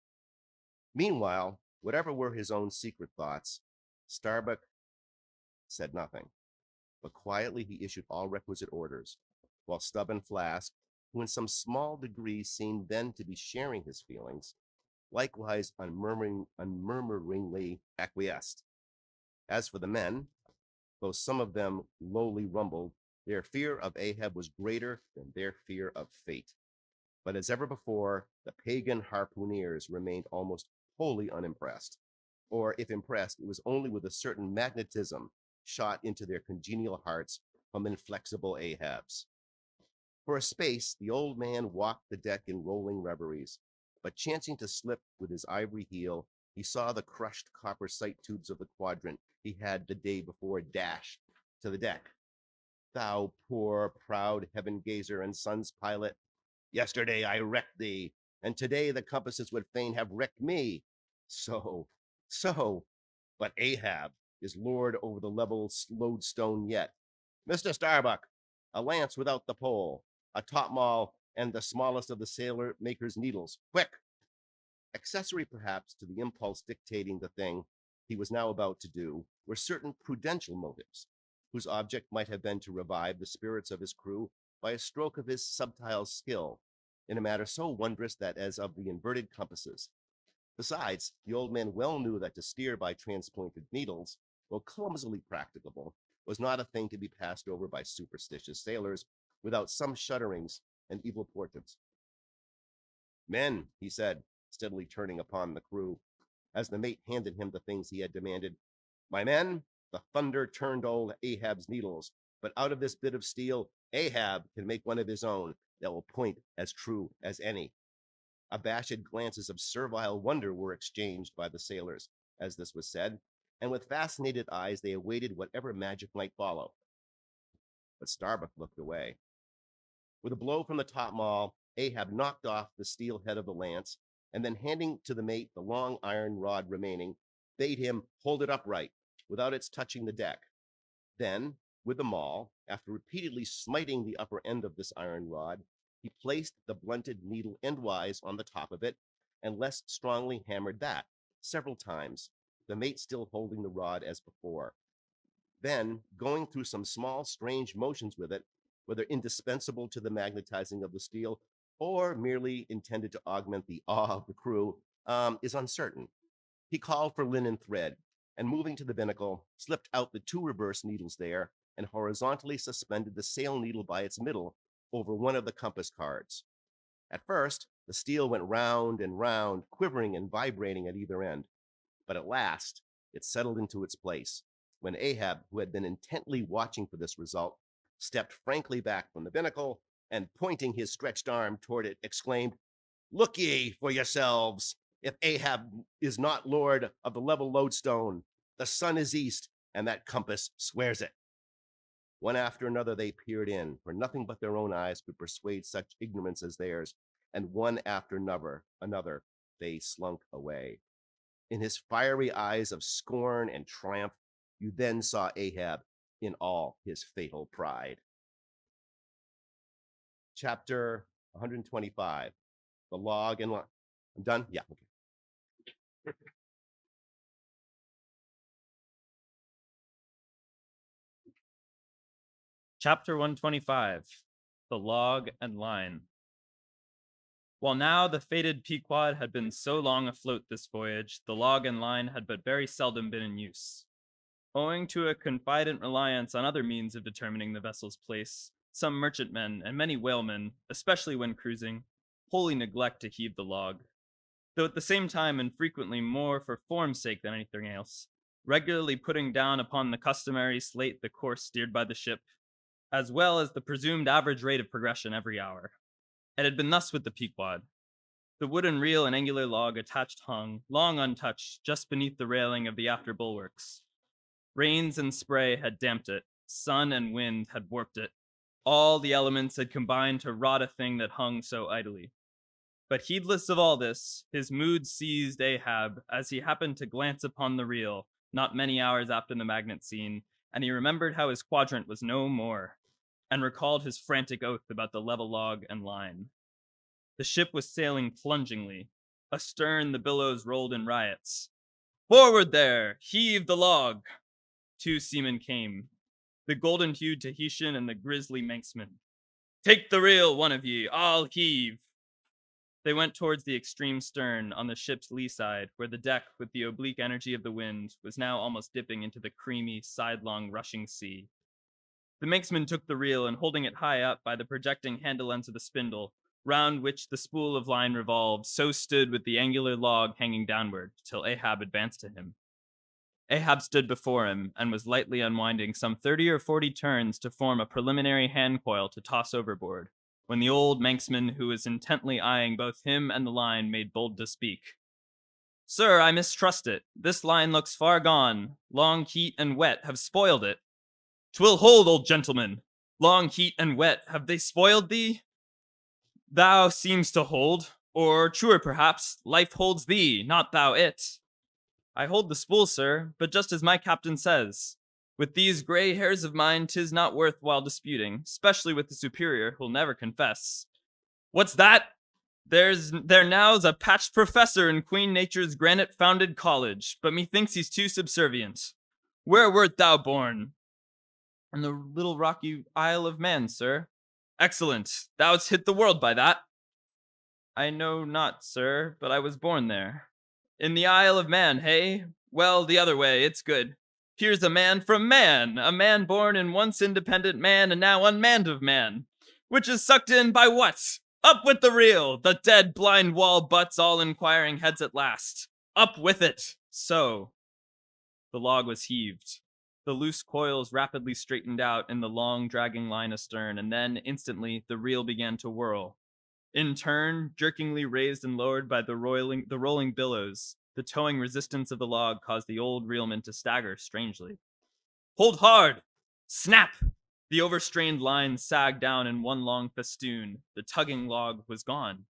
Meanwhile, whatever were his own secret thoughts, Starbuck said nothing, but quietly he issued all requisite orders, while Stubb and Flask, who in some small degree seemed then to be sharing his feelings, likewise unmurmuringly acquiesced. As for the men, though some of them lowly rumbled, their fear of Ahab was greater than their fear of fate. But as ever before, the pagan harpooneers remained almost wholly unimpressed, or if impressed, it was only with a certain magnetism shot into their congenial hearts from inflexible Ahabs. For a space, the old man walked the deck in rolling reveries, but chancing to slip with his ivory heel, he saw the crushed copper sight tubes of the quadrant he had the day before dashed to the deck. "Thou poor, proud heaven-gazer and sun's pilot, yesterday I wrecked thee, and today the compasses would fain have wrecked me. So, but Ahab is lord over the level lodestone yet. Mr. Starbuck, a lance without the pole, a topmaul, and the smallest of the sailor maker's needles. Quick!" Accessory perhaps to the impulse dictating the thing he was now about to do were certain prudential motives, whose object might have been to revive the spirits of his crew by a stroke of his subtile skill in a matter so wondrous that as of the inverted compasses. Besides, the old man well knew that to steer by transpointed needles, though clumsily practicable, was not a thing to be passed over by superstitious sailors without some shudderings and evil portents. "Men," he said, steadily turning upon the crew, as the mate handed him the things he had demanded, "my men, the thunder turned old Ahab's needles, but out of this bit of steel, Ahab can make one of his own that will point as true as any." Abashed glances of servile wonder were exchanged by the sailors as this was said, and with fascinated eyes they awaited whatever magic might follow. But Starbuck looked away. With a blow from the topmaul, Ahab knocked off the steel head of the lance, and then handing to the mate the long iron rod remaining, bade him hold it upright, without its touching the deck. Then, with the maul, after repeatedly smiting the upper end of this iron rod, he placed the blunted needle endwise on the top of it, and less strongly hammered that, several times, the mate still holding the rod as before. Then, going through some small strange motions with it, whether indispensable to the magnetizing of the steel or merely intended to augment the awe of the crew, is uncertain. He called for linen thread, and moving to the binnacle, slipped out the two reverse needles there, and horizontally suspended the sail needle by its middle over one of the compass cards. At first, the steel went round and round, quivering and vibrating at either end. But at last, it settled into its place, when Ahab, who had been intently watching for this result, stepped frankly back from the binnacle and, pointing his stretched arm toward it, exclaimed, "Look ye for yourselves. If Ahab is not lord of the level lodestone, the sun is east, and that compass swears it." One after another they peered in, for nothing but their own eyes could persuade such ignorance as theirs, and one after another they slunk away. In his fiery eyes of scorn and triumph, you then saw Ahab in all his fatal pride. Chapter 125, The Log and Line. I'm done? Yeah, okay. Chapter 125, The Log and Line. While now the fated Pequod had been so long afloat this voyage, the log and line had but very seldom been in use. Owing to a confident reliance on other means of determining the vessel's place, some merchantmen and many whalemen, especially when cruising, wholly neglect to heave the log, though at the same time, and frequently more for form's sake than anything else, regularly putting down upon the customary slate the course steered by the ship, as well as the presumed average rate of progression every hour. It had been thus with the Pequod. The wooden reel and angular log attached hung, long untouched, just beneath the railing of the after bulwarks. Rains and spray had damped it, sun and wind had warped it. All the elements had combined to rot a thing that hung so idly. But heedless of all this, his mood seized Ahab as he happened to glance upon the reel, not many hours after the magnet scene, and he remembered how his quadrant was no more, and recalled his frantic oath about the level log and line. The ship was sailing plungingly. Astern the billows rolled in riots. "Forward there! Heave the log!" Two seamen came, the golden-hued Tahitian and the grisly Manxman. "Take the reel, one of ye, I'll heave." They went towards the extreme stern on the ship's lee side, where the deck, with the oblique energy of the wind, was now almost dipping into the creamy, sidelong, rushing sea. The Manxman took the reel, and holding it high up by the projecting handle ends of the spindle, round which the spool of line revolved, so stood with the angular log hanging downward, till Ahab advanced to him. Ahab stood before him, and was lightly unwinding some 30 or 40 turns to form a preliminary hand coil to toss overboard, when the old Manxman, who was intently eyeing both him and the line, made bold to speak. "Sir, I mistrust it. This line looks far gone. Long heat and wet have spoiled it." "'Twill hold, old gentleman. Long heat and wet, have they spoiled thee?" "Thou seems to hold, or truer perhaps, life holds thee, not thou it." "I hold the spool, sir, but just as my captain says. With these gray hairs of mine, 'tis not worth while disputing, especially with the superior, who'll never confess." "What's that? There now's a patched professor in Queen Nature's granite-founded college, but methinks he's too subservient. Where wert thou born?" "In the little rocky Isle of Man, sir." "Excellent. Thou'st hit the world by that." "I know not, sir, but I was born there." "In the Isle of Man, hey? Well, the other way, it's good. Here's a man from man, a man born in once independent man and now unmanned of man. Which is sucked in by what? Up with the reel, the dead blind wall butts all inquiring heads at last. Up with it. So. The log was heaved. The loose coils rapidly straightened out in the long dragging line astern, and then, instantly, the reel began to whirl. In turn, jerkingly raised and lowered by the rolling billows, the towing resistance of the log caused the old reelman to stagger strangely. "Hold hard! Snap!" The overstrained line sagged down in one long festoon. The tugging log was gone.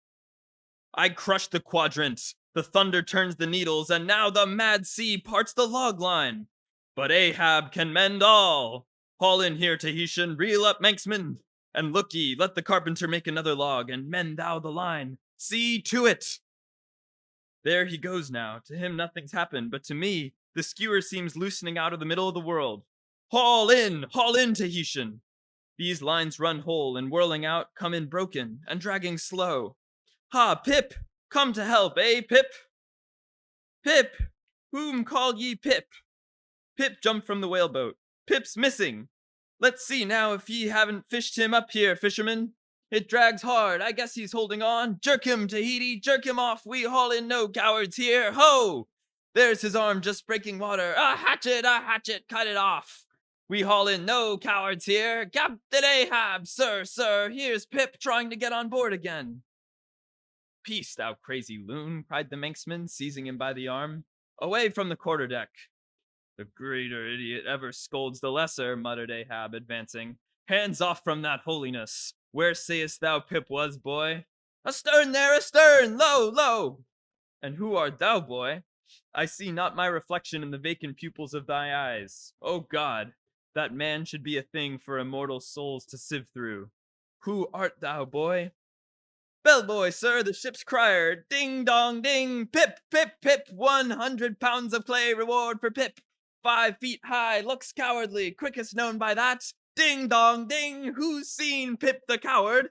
"I crushed the quadrant! The thunder turns the needles, and now the mad sea parts the log line! But Ahab can mend all! Haul in here, Tahitian, reel up, Manxman! And look ye, let the carpenter make another log, and mend thou the line. See to it!" There he goes now. To him nothing's happened, but to me, the skewer seems loosening out of the middle of the world. Haul in, Tahitian! These lines run whole, and whirling out, come in broken, and dragging slow. Ha, Pip! Come to help, eh, Pip? Pip! Whom call ye Pip? Pip jumped from the whaleboat. Pip's missing! Let's see now if ye haven't fished him up here, fisherman. It drags hard. I guess he's holding on. Jerk him, Tahiti. Jerk him off. We haul in no cowards here. Ho! There's his arm just breaking water. A hatchet, a hatchet. Cut it off. We haul in no cowards here. Captain Ahab, sir, sir. Here's Pip trying to get on board again. Peace, thou crazy loon, cried the Manxman, seizing him by the arm. Away from the quarterdeck. The greater idiot ever scolds the lesser, muttered Ahab, advancing. Hands off from that holiness. Where sayest thou Pip was, boy? Astern there, astern! Lo, lo! And who art thou, boy? I see not my reflection in the vacant pupils of thy eyes. O God, that man should be a thing for immortal souls to sieve through. Who art thou, boy? Bellboy, sir, the ship's crier. Ding dong ding, Pip, Pip, Pip. 100 pounds of clay reward for Pip. 5 feet high, looks cowardly, quickest known by that. Ding dong ding, who's seen Pip the coward?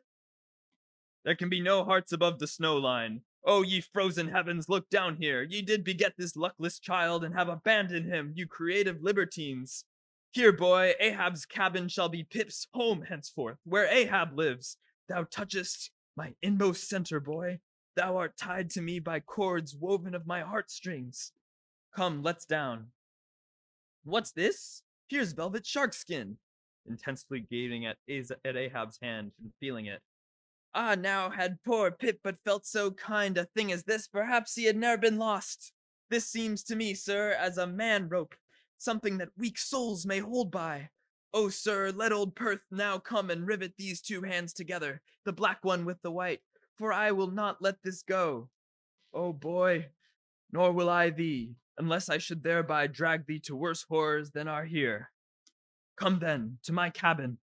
There can be no hearts above the snow line. Oh, ye frozen heavens, look down here. Ye did beget this luckless child and have abandoned him, you creative libertines. Here, boy, Ahab's cabin shall be Pip's home henceforth, where Ahab lives. Thou touchest my inmost center, boy. Thou art tied to me by cords woven of my heartstrings. Come, let's down. What's this? Here's velvet shark skin. Intensely gazing at Ahab's hand and feeling it. Ah, now had poor Pip but felt so kind a thing as this, perhaps he had ne'er been lost. This seems to me, sir, as a man-rope, something that weak souls may hold by. Oh, sir, let old Perth now come and rivet these two hands together, the black one with the white, for I will not let this go. Oh, boy, nor will I thee, unless I should thereby drag thee to worse horrors than are here. Come then, to my cabin.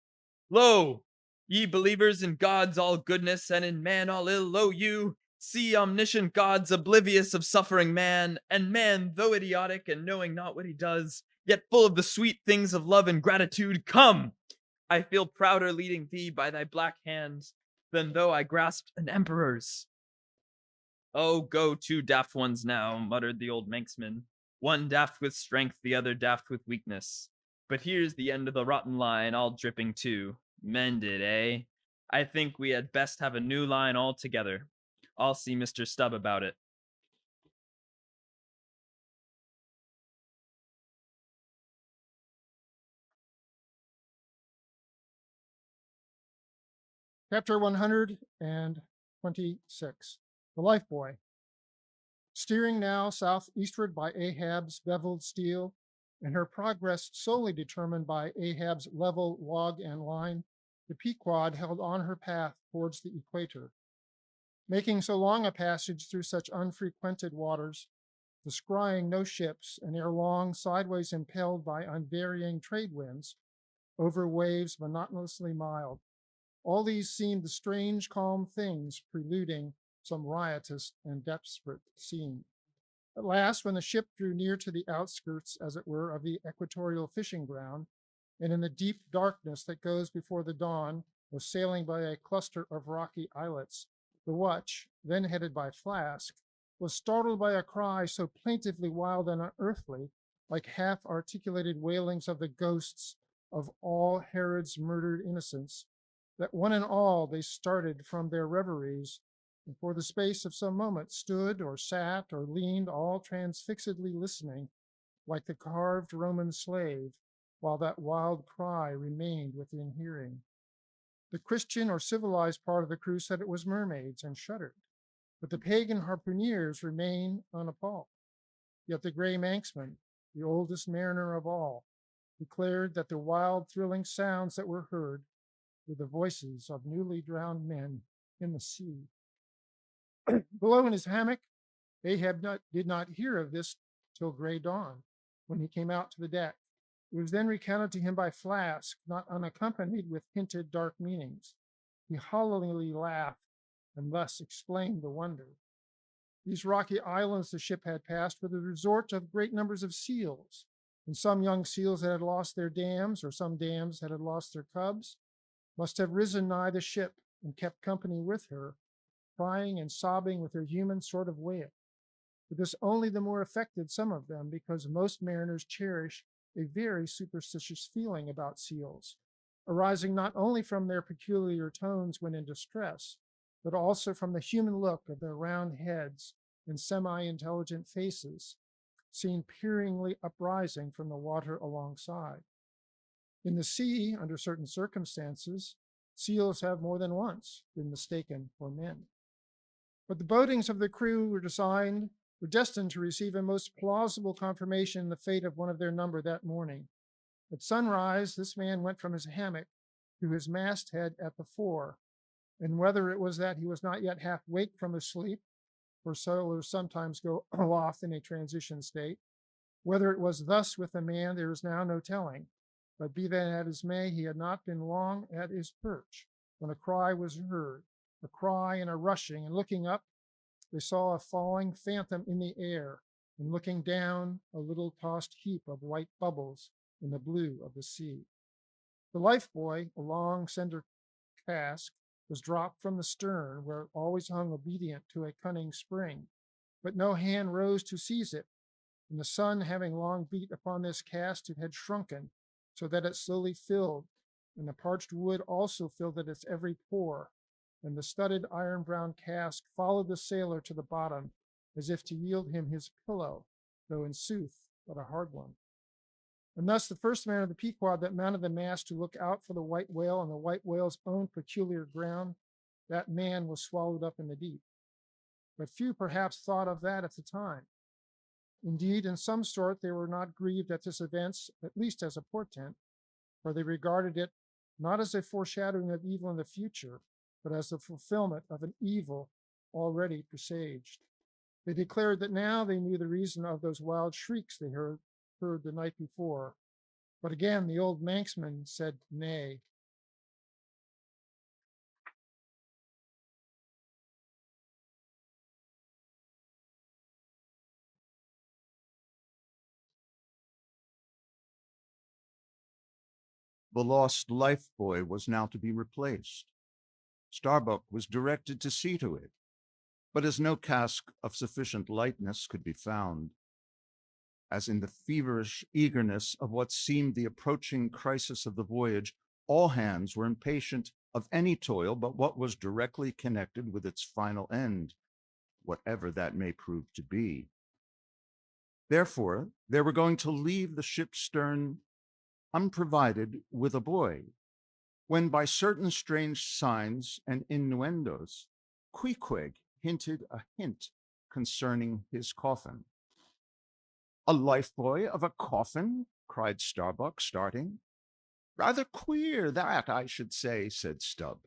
Lo! Ye believers in God's all goodness and in man all ill, lo you, see omniscient God's oblivious of suffering man, and man, though idiotic and knowing not what he does, yet full of the sweet things of love and gratitude, come! I feel prouder leading thee by thy black hand than though I grasped an emperor's. Oh, go, two daft ones now, muttered the old Manxman. One daft with strength, the other daft with weakness. But here's the end of the rotten line, all dripping too. Mended, eh? I think we had best have a new line altogether. I'll see Mr. Stubb about it. Chapter 126, The Lifebuoy. Steering now southeastward by Ahab's beveled steel, and her progress solely determined by Ahab's level log and line, the Pequod held on her path towards the equator. Making so long a passage through such unfrequented waters, descrying no ships, and ere long sideways impelled by unvarying trade winds over waves monotonously mild. All these seemed the strange, calm things preluding some riotous and desperate scene. At last, when the ship drew near to the outskirts, as it were, of the equatorial fishing ground, and in the deep darkness that goes before the dawn was sailing by a cluster of rocky islets, the watch, then headed by Flask, was startled by a cry so plaintively wild and unearthly, like half-articulated wailings of the ghosts of all Herod's murdered innocents, that one and all they started from their reveries, and for the space of some moments stood or sat or leaned, all transfixedly listening, like the carved Roman slave, while that wild cry remained within hearing. The Christian or civilized part of the crew said it was mermaids and shuddered, but the pagan harpooneers remained unappalled. Yet the gray Manxman, the oldest mariner of all, declared that the wild, thrilling sounds that were heard were the voices of newly drowned men in the sea. Below in his hammock, Ahab did not hear of this till gray dawn, when he came out to the deck. It was then recounted to him by Flask, not unaccompanied with hinted dark meanings. He hollowly laughed and thus explained the wonder. These rocky islands the ship had passed were the resort of great numbers of seals, and some young seals that had lost their dams, or some dams that had lost their cubs, must have risen nigh the ship and kept company with her, crying and sobbing with their human sort of wail. But this only the more affected some of them, because most mariners cherish a very superstitious feeling about seals, arising not only from their peculiar tones when in distress, but also from the human look of their round heads and semi-intelligent faces, seen peeringly uprising from the water alongside. In the sea, under certain circumstances, seals have more than once been mistaken for men. But the boatings of the crew were destined to receive a most plausible confirmation in the fate of one of their number that morning. At sunrise, this man went from his hammock to his masthead at the fore, and whether it was that he was not yet half waked from his sleep, for sailors sometimes go aloft in a transition state, whether it was thus with the man, there is now no telling. But be that as may, he had not been long at his perch when a cry was heard, a cry and a rushing, and looking up, they saw a falling phantom in the air, and looking down, a little tossed heap of white bubbles in the blue of the sea. The lifebuoy, a long center cask, was dropped from the stern, where it always hung obedient to a cunning spring, but no hand rose to seize it, and the sun having long beat upon this cask, it had shrunken, so that it slowly filled, and the parched wood also filled at its every pore, and the studded iron-brown cask followed the sailor to the bottom, as if to yield him his pillow, though in sooth but a hard one. And thus the first man of the Pequod that mounted the mast to look out for the white whale on the white whale's own peculiar ground, that man was swallowed up in the deep. But few perhaps thought of that at the time. Indeed, in some sort, they were not grieved at this event, at least as a portent, for they regarded it not as a foreshadowing of evil in the future, but as the fulfillment of an evil already presaged. They declared that now they knew the reason of those wild shrieks they heard the night before. But again, the old Manxman said nay. The lost lifebuoy was now to be replaced. Starbuck was directed to see to it, but as no cask of sufficient lightness could be found, as in the feverish eagerness of what seemed the approaching crisis of the voyage, all hands were impatient of any toil but what was directly connected with its final end, whatever that may prove to be. Therefore, they were going to leave the ship's stern unprovided with a buoy, when by certain strange signs and innuendos, Queequeg hinted a hint concerning his coffin. "A lifebuoy of a coffin?" cried Starbuck, starting. "Rather queer, that, I should say," said Stubb.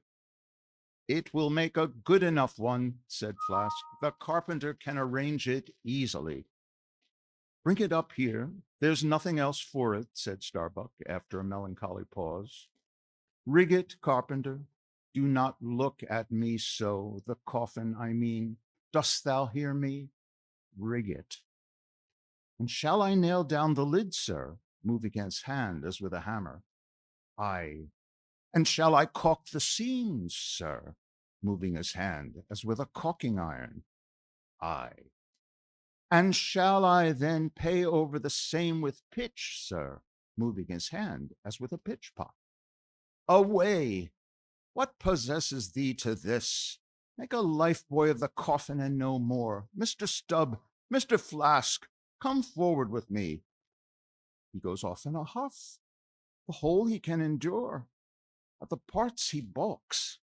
"It will make a good enough one," said Flask. "The carpenter can arrange it easily." "Bring it up here. There's nothing else for it," said Starbuck, after a melancholy pause. "Rig it, carpenter. Do not look at me so, the coffin, I mean. Dost thou hear me? Rig it." "And shall I nail down the lid, sir?" moving his hand as with a hammer. "Aye." "And shall I caulk the seams, sir?" moving his hand as with a caulking iron. "Aye." "And shall I then pay over the same with pitch, sir?" moving his hand as with a pitch pot. "Away! What possesses thee to this? Make a lifebuoy of the coffin and no more. Mr. Stubb, Mr. Flask, come forward with me." He goes off in a huff. The whole he can endure, but the parts he balks.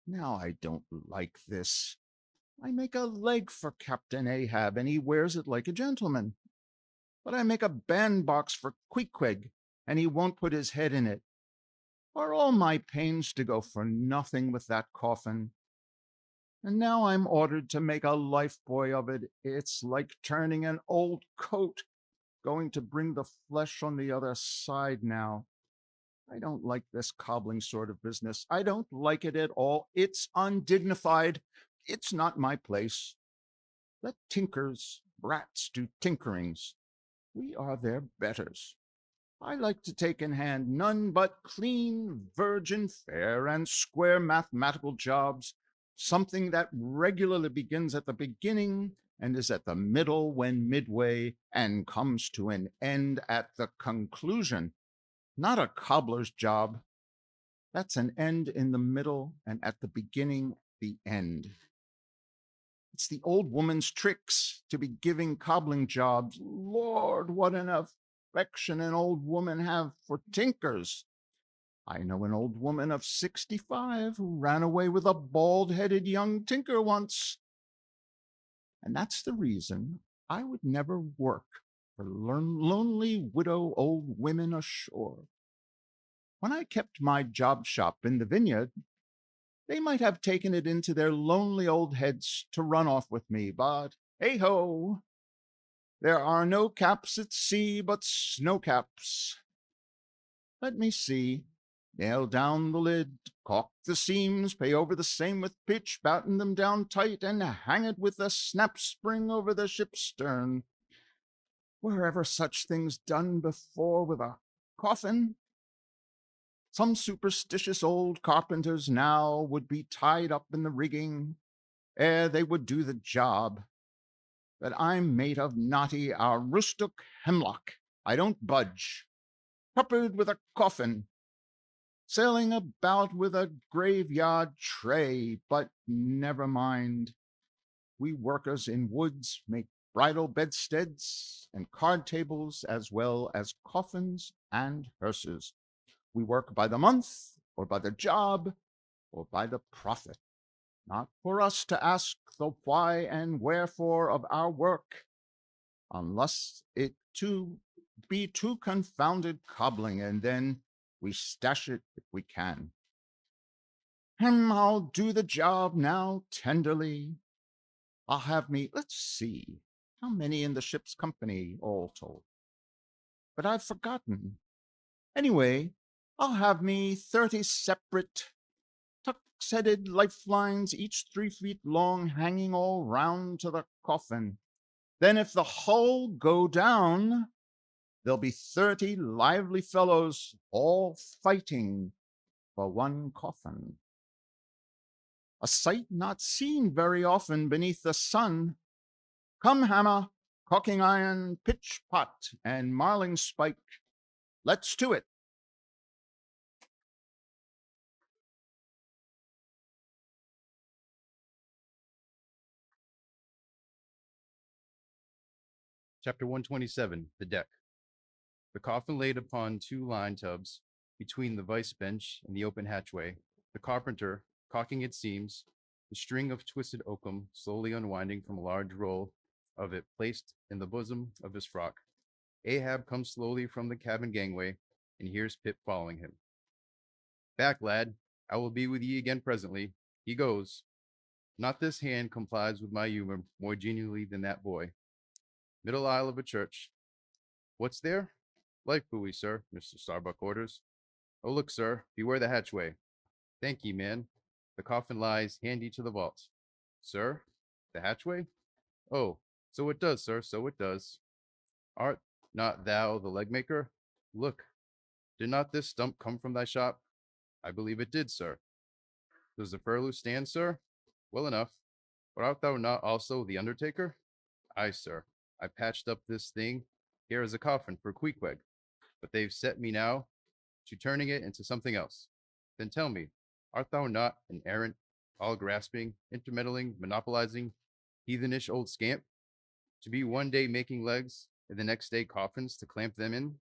Now I don't like this. I make a leg for Captain Ahab, and he wears it like a gentleman. But I make a bandbox for Queequeg, and he won't put his head in it. Are all my pains to go for nothing with that coffin? And now I'm ordered to make a lifebuoy of it. It's like turning an old coat, going to bring the flesh on the other side now. I don't like this cobbling sort of business. I don't like it at all. It's undignified. It's not my place. Let tinkers, brats, do tinkerings. We are their betters. I like to take in hand none but clean, virgin, fair, and square mathematical jobs, something that regularly begins at the beginning and is at the middle when midway and comes to an end at the conclusion. Not a cobbler's job. That's an end in the middle, and at the beginning, the end. It's the old woman's tricks to be giving cobbling jobs. Lord, what an affection an old woman have for tinkers. I know an old woman of 65 who ran away with a bald-headed young tinker once. And that's the reason I would never work for lonely widow old women ashore. When I kept my job shop in the vineyard, they might have taken it into their lonely old heads to run off with me, but hey-ho, there are no caps at sea but snow caps. Let me see. Nail down the lid, caulk the seams, pay over the same with pitch, batten them down tight, and hang it with a snap spring over the ship's stern. Were ever such things done before with a coffin? Some superstitious old carpenters now would be tied up in the rigging ere they would do the job. But I'm made of knotty aroostook hemlock. I don't budge. Peppered with a coffin, sailing about with a graveyard tray, but never mind. We workers in woods make bridal bedsteads and card tables as well as coffins and hearses. We work by the month, or by the job, or by the profit. Not for us to ask the why and wherefore of our work, unless it too be too confounded cobbling, and then we stash it if we can. I'll do the job now tenderly. I'll have me, let's see, how many in the ship's company all told? But I've forgotten. Anyway, I'll have me 30 separate tuck-headed lifelines, each 3 feet long, hanging all round to the coffin. Then if the hull go down, there'll be 30 lively fellows all fighting for one coffin. A sight not seen very often beneath the sun. Come, hammer, caulking iron, pitch pot, and marling spike. Let's to it. Chapter 127, The Deck. The coffin laid upon 2 line tubs between the vice bench and the open hatchway, the carpenter caulking its seams, the string of twisted oakum slowly unwinding from a large roll of it placed in the bosom of his frock. Ahab comes slowly from the cabin gangway and hears Pip following him. Back, lad, I will be with ye again presently. He goes. Not this hand complies with my humor more genially than that boy. Middle aisle of a church. What's there? Life buoy, sir, Mr. Starbuck orders. Oh, look, sir, beware the hatchway. Thank ye, man. The coffin lies handy to the vault. Sir, the hatchway? Oh, so it does, sir, so it does. Art not thou the leg maker? Look, did not this stump come from thy shop? I believe it did, sir. Does the furlough stand, sir? Well enough. But art thou not also the undertaker? Aye, sir. I patched up this thing here as a coffin for Queequeg, but they've set me now to turning it into something else. Then tell me, art thou not an errant, all-grasping, intermeddling, monopolizing, heathenish old scamp, to be one day making legs and the next day coffins to clamp them in,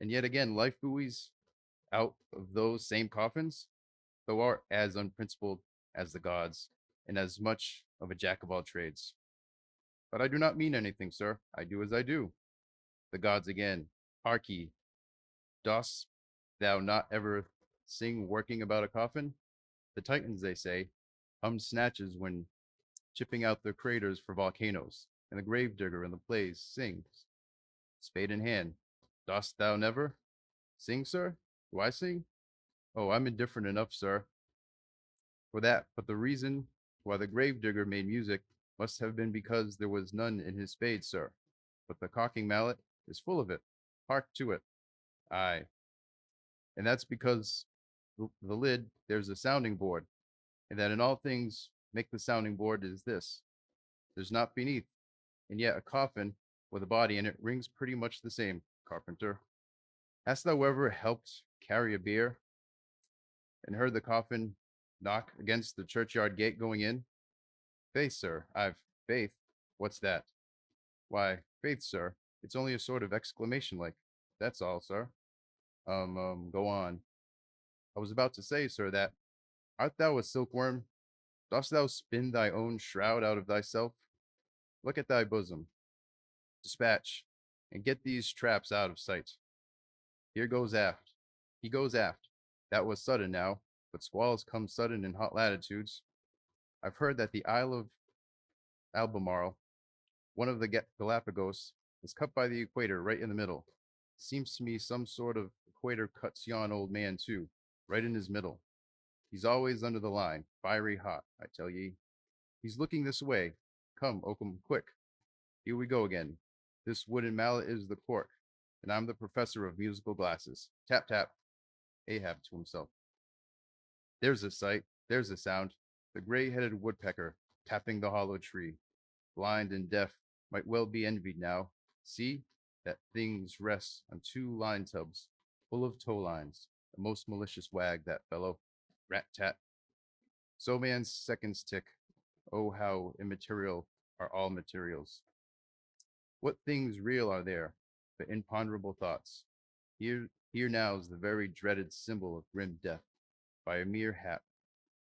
and yet again life buoys out of those same coffins? Thou art as unprincipled as the gods, and as much of a jack of all trades. But I do not mean anything, sir. I do as I do. The gods again. Hark ye. Dost thou not ever sing working about a coffin? The Titans, they say, hum snatches when chipping out their craters for volcanoes, and the gravedigger in the plays sings, spade in hand. Dost thou never sing, sir? Do I sing? Oh, I'm indifferent enough, sir, for that. But the reason why the gravedigger made music must have been because there was none in his spade, sir. But the caulking mallet is full of it. Hark to it. Aye. And that's because the lid, there's a sounding board, and that in all things make the sounding board is this. There's not beneath, and yet a coffin with a body in it rings pretty much the same, carpenter. Hast thou ever helped carry a bier? and heard the coffin knock against the churchyard gate going in? Faith, sir, faith. What's that? Why, faith, sir. It's only a sort of exclamation like, that's all, sir. Go on. I was about to say, sir, that art thou a silkworm? Dost thou spin thy own shroud out of thyself? Look at thy bosom. Dispatch, and get these traps out of sight. Here goes aft. He goes aft. That was sudden now, but squalls come sudden in hot latitudes. I've heard that the Isle of Albemarle, one of the Galapagos, is cut by the equator right in the middle. Seems to me some sort of equator cuts yon old man too, right in his middle. He's always under the line, fiery hot, I tell ye. He's looking this way. Come, Oakham, quick. Here we go again. This wooden mallet is the cork, and I'm the professor of musical glasses. Tap, tap. Ahab to himself. There's a sight. There's a sound. The gray-headed woodpecker tapping the hollow tree. Blind and deaf, might well be envied now. See, that thing's rests on 2 line tubs, full of tow lines. A most malicious wag, that fellow. Rat-tat. So man's seconds tick. Oh, how immaterial are all materials. What things real are there, but imponderable thoughts? Here now is the very dreaded symbol of grim death, by a mere hap,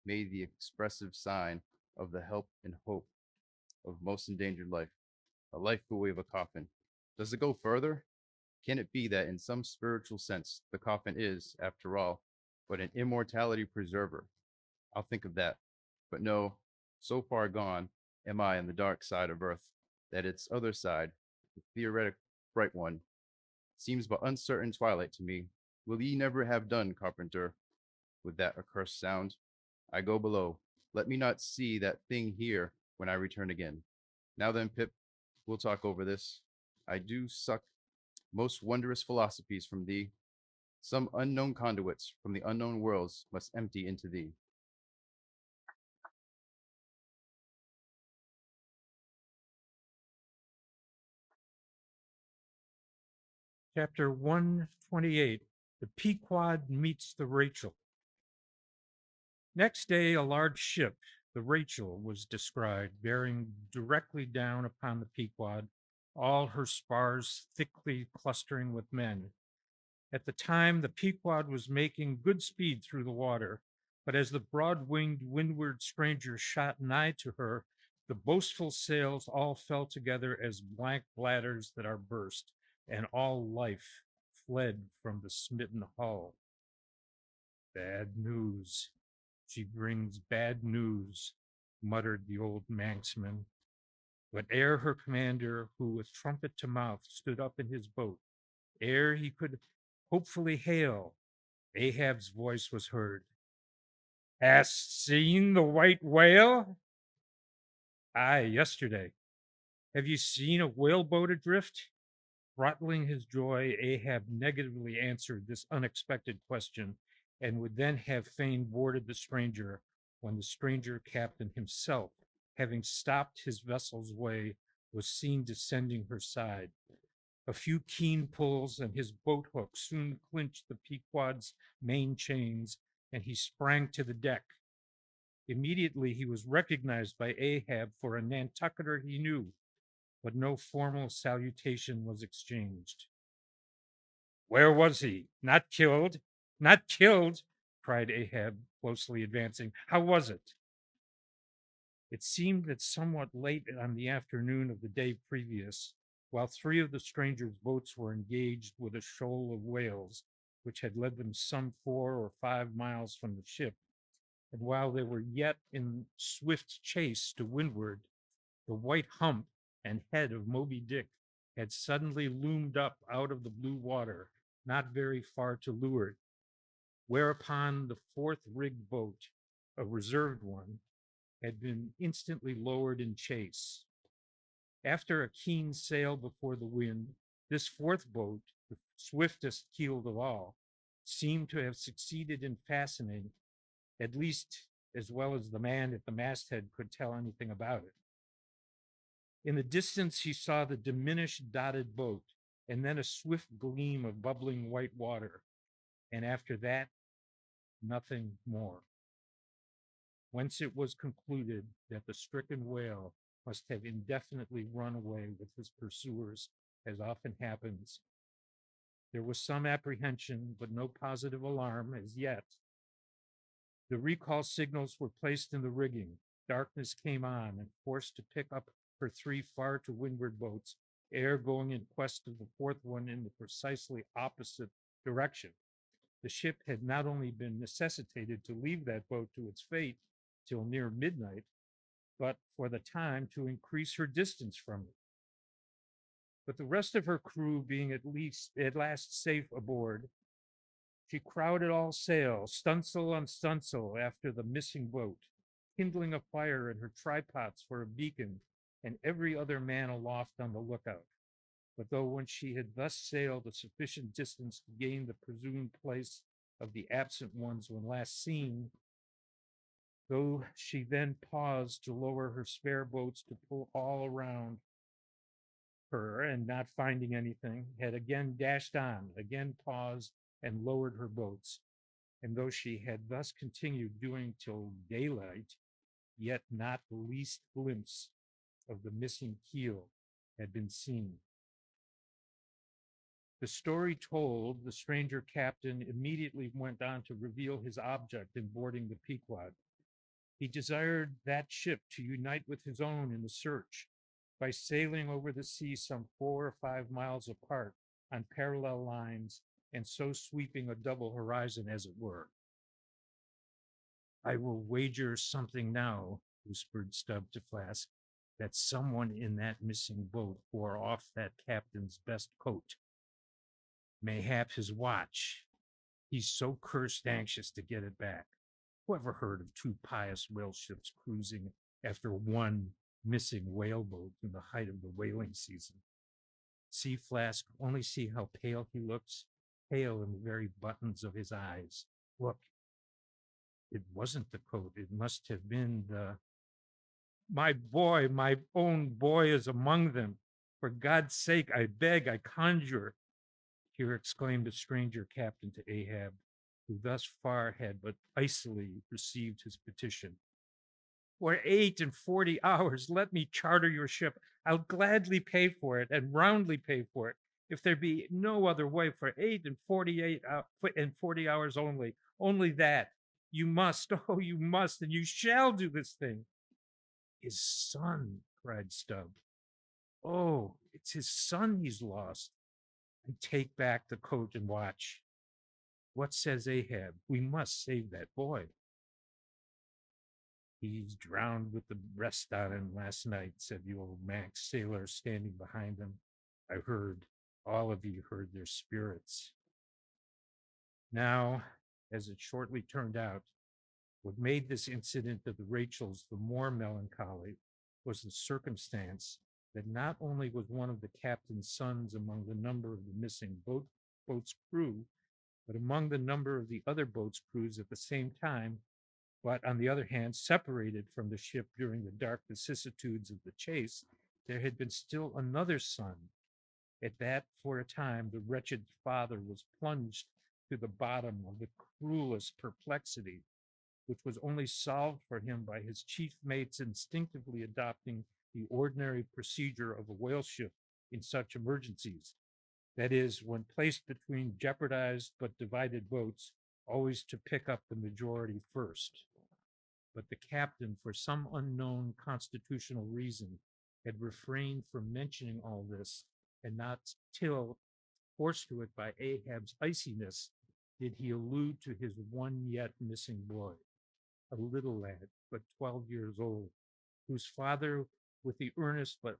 made the expressive sign of the help and hope of most endangered life, a life buoy of a coffin. Does it go further? Can it be that in some spiritual sense, the coffin is, after all, but an immortality preserver? I'll think of that. But no, so far gone am I on the dark side of earth, that its other side, the theoretic bright one, seems but uncertain twilight to me. Will ye never have done, carpenter, with that accursed sound? I go below. Let me not see that thing here when I return again. Now then, Pip, we'll talk over this. I do suck most wondrous philosophies from thee. Some unknown conduits from the unknown worlds must empty into thee. Chapter 128, The Pequod Meets the Rachel. Next day, a large ship, the Rachel, was descried, bearing directly down upon the Pequod, all her spars thickly clustering with men. At the time, the Pequod was making good speed through the water, but as the broad-winged windward stranger shot nigh to her, the boastful sails all fell together as blank bladders that are burst, and all life fled from the smitten hull. Bad news. She brings bad news, muttered the old manxman. But ere her commander, who with trumpet to mouth stood up in his boat, ere he could hopefully hail, Ahab's voice was heard. Hast seen the white whale? Aye, yesterday. Have you seen a whaleboat adrift? Throttling his joy, Ahab negatively answered this unexpected question, and would then have fain boarded the stranger, when the stranger captain himself, having stopped his vessel's way, was seen descending her side. A few keen pulls, and his boat hook soon clinched the Pequod's main chains, and he sprang to the deck. Immediately he was recognized by Ahab for a Nantucketer he knew, but no formal salutation was exchanged. Where was he? Not killed? Not killed, cried Ahab, closely advancing. How was it? It seemed that somewhat late on the afternoon of the day previous, while 3 of the strangers' boats were engaged with a shoal of whales, which had led them some 4 or 5 miles from the ship, and while they were yet in swift chase to windward, the white hump and head of Moby-Dick had suddenly loomed up out of the blue water, not very far to leeward, whereupon the 4th rigged boat, a reserved one, had been instantly lowered in chase. After a keen sail before the wind, this 4th boat, the swiftest keeled of all, seemed to have succeeded in fastening, at least as well as the man at the masthead could tell anything about it. In the distance, he saw the diminished dotted boat, and then a swift gleam of bubbling white water, and after that, nothing more. Whence it was concluded that the stricken whale must have indefinitely run away with his pursuers, as often happens. There was some apprehension, but no positive alarm as yet. The recall signals were placed in the rigging. Darkness came on, and forced to pick up her three far to windward boats, ere going in quest of the fourth one in the precisely opposite direction. The ship had not only been necessitated to leave that boat to its fate till near midnight, but for the time to increase her distance from it. But the rest of her crew being at last safe aboard, she crowded all sail, stunsail on stunsail, after the missing boat, kindling a fire in her tripods for a beacon, and every other man aloft on the lookout. But though when she had thus sailed a sufficient distance to gain the presumed place of the absent ones when last seen, though she then paused to lower her spare boats to pull all around her, and not finding anything, had again dashed on, again paused, and lowered her boats. And though she had thus continued doing till daylight, yet not the least glimpse of the missing keel had been seen. The story told, the stranger captain immediately went on to reveal his object in boarding the Pequod. He desired that ship to unite with his own in the search by sailing over the sea some 4 or 5 miles apart on parallel lines, and so sweeping a double horizon, as it were. "I will wager something now," whispered Stubb to Flask, "that someone in that missing boat wore off that captain's best coat. Mayhap his watch. He's so cursed anxious to get it back. Whoever heard of 2 pious whale ships cruising after one missing whaleboat in the height of the whaling season? See, Flask, only see how pale he looks, pale in the very buttons of his eyes. Look, it wasn't the coat. It must have been the... My boy, my own boy is among them. For God's sake, I beg, I conjure," here exclaimed a stranger captain to Ahab, who thus far had but icily received his petition. "For 48 hours, let me charter your ship. I'll gladly pay for it, and roundly pay for it, if there be no other way. For 40 hours only, only that. You must, oh, you must, and you shall do this thing." "His son," cried Stubb. "Oh, it's his son he's lost. I take back the coat and watch. What says Ahab? We must save that boy." "He's drowned with the rest on him last night," said the old Manx sailor standing behind them. "I heard, all of you heard their spirits." Now, as it shortly turned out, what made this incident of the Rachels the more melancholy was the circumstance that not only was one of the captain's sons among the number of the missing boat's crew, but among the number of the other boat's crews at the same time, but on the other hand, separated from the ship during the dark vicissitudes of the chase, there had been still another son. At that, for a time, the wretched father was plunged to the bottom of the cruelest perplexity, which was only solved for him by his chief mates instinctively adopting the ordinary procedure of a whale ship in such emergencies. That is, when placed between jeopardized but divided boats, always to pick up the majority first. But the captain, for some unknown constitutional reason, had refrained from mentioning all this, and not till, forced to it by Ahab's iciness, did he allude to his one yet missing boy, a little lad, but 12 years old, whose father, with the earnest but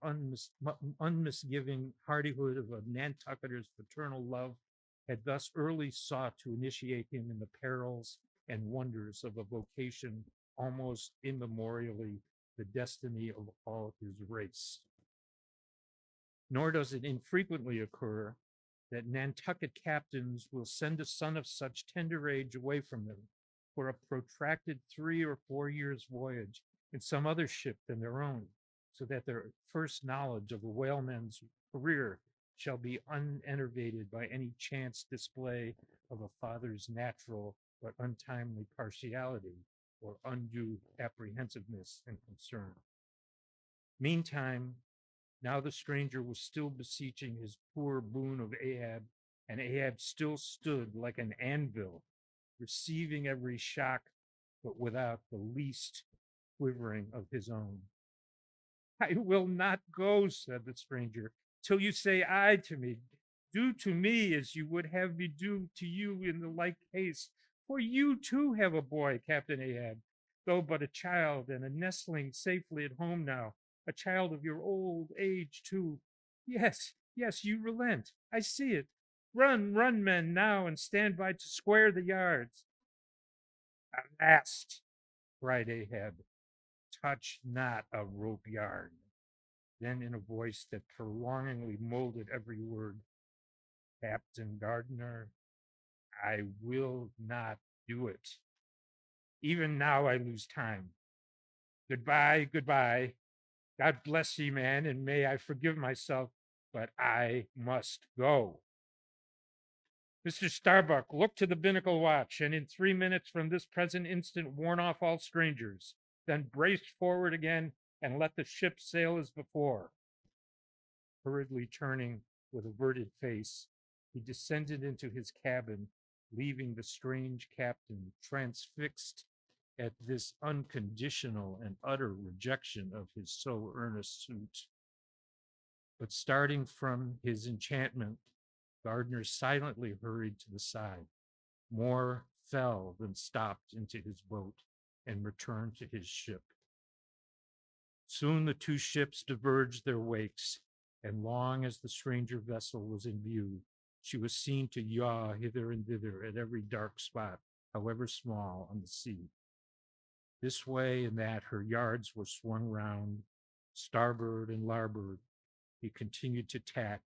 unmisgiving hardihood of a Nantucketer's paternal love, had thus early sought to initiate him in the perils and wonders of a vocation almost immemorially the destiny of all his race. Nor does it infrequently occur that Nantucket captains will send a son of such tender age away from them for a protracted 3 or 4 years' voyage in some other ship than their own, so that their first knowledge of a whaleman's career shall be unenervated by any chance display of a father's natural but untimely partiality or undue apprehensiveness and concern. Meantime, now the stranger was still beseeching his poor boon of Ahab, and Ahab still stood like an anvil, receiving every shock, but without the least quivering of his own. I will not go, said the stranger, till you say aye to me. Do to me as you would have me do to you in the like case. For you too have a boy, Captain Ahab, though but a child and a nestling safely at home now, a child of your old age too. Yes, yes, you relent. I see it. Run, run, men, now, and stand by to square the yards. Avast, cried Ahab. Touch not a rope yard. Then in a voice that prolongingly molded every word, Captain Gardner, I will not do it. Even now I lose time. Goodbye, goodbye. God bless ye, man, and may I forgive myself, but I must go. Mr. Starbuck, look to the binnacle watch, and in 3 minutes from this present instant warn off all strangers. Then brace forward again and let the ship sail as before. Hurriedly turning with averted face, he descended into his cabin, leaving the strange captain transfixed at this unconditional and utter rejection of his so earnest suit. But starting from his enchantment, Gardner silently hurried to the side. More fell than stopped into his boat and returned to his ship. Soon the two ships diverged their wakes, and long as the stranger vessel was in view, she was seen to yaw hither and thither at every dark spot, however small, on the sea. This way and that her yards were swung round, starboard and larboard. He continued to tack.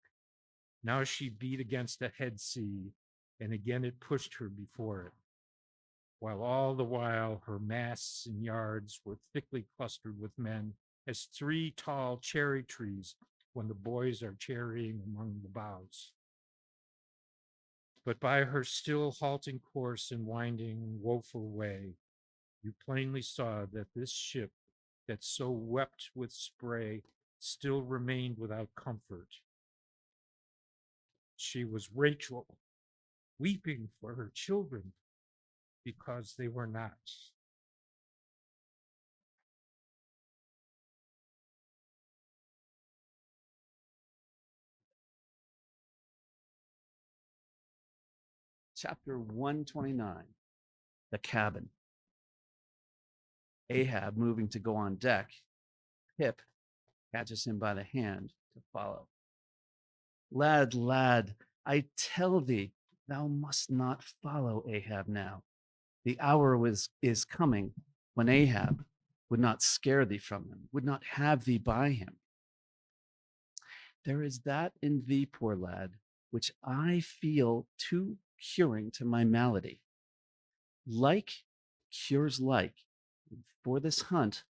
Now she beat against a head sea, and again it pushed her before it, while all the while her masts and yards were thickly clustered with men, as 3 tall cherry trees when the boys are cherrying among the boughs. But by her still halting course and winding, woeful way, you plainly saw that this ship that so wept with spray still remained without comfort. She was Rachel, weeping for her children because they were not. Chapter 129, The Cabin. Ahab moving to go on deck, Pip catches him by the hand to follow. Lad, lad, I tell thee, thou must not follow Ahab now. The hour is coming when Ahab would not scare thee from him, would not have thee by him. There is that in thee, poor lad, which I feel too curing to my malady. Like cures like. For this hunt,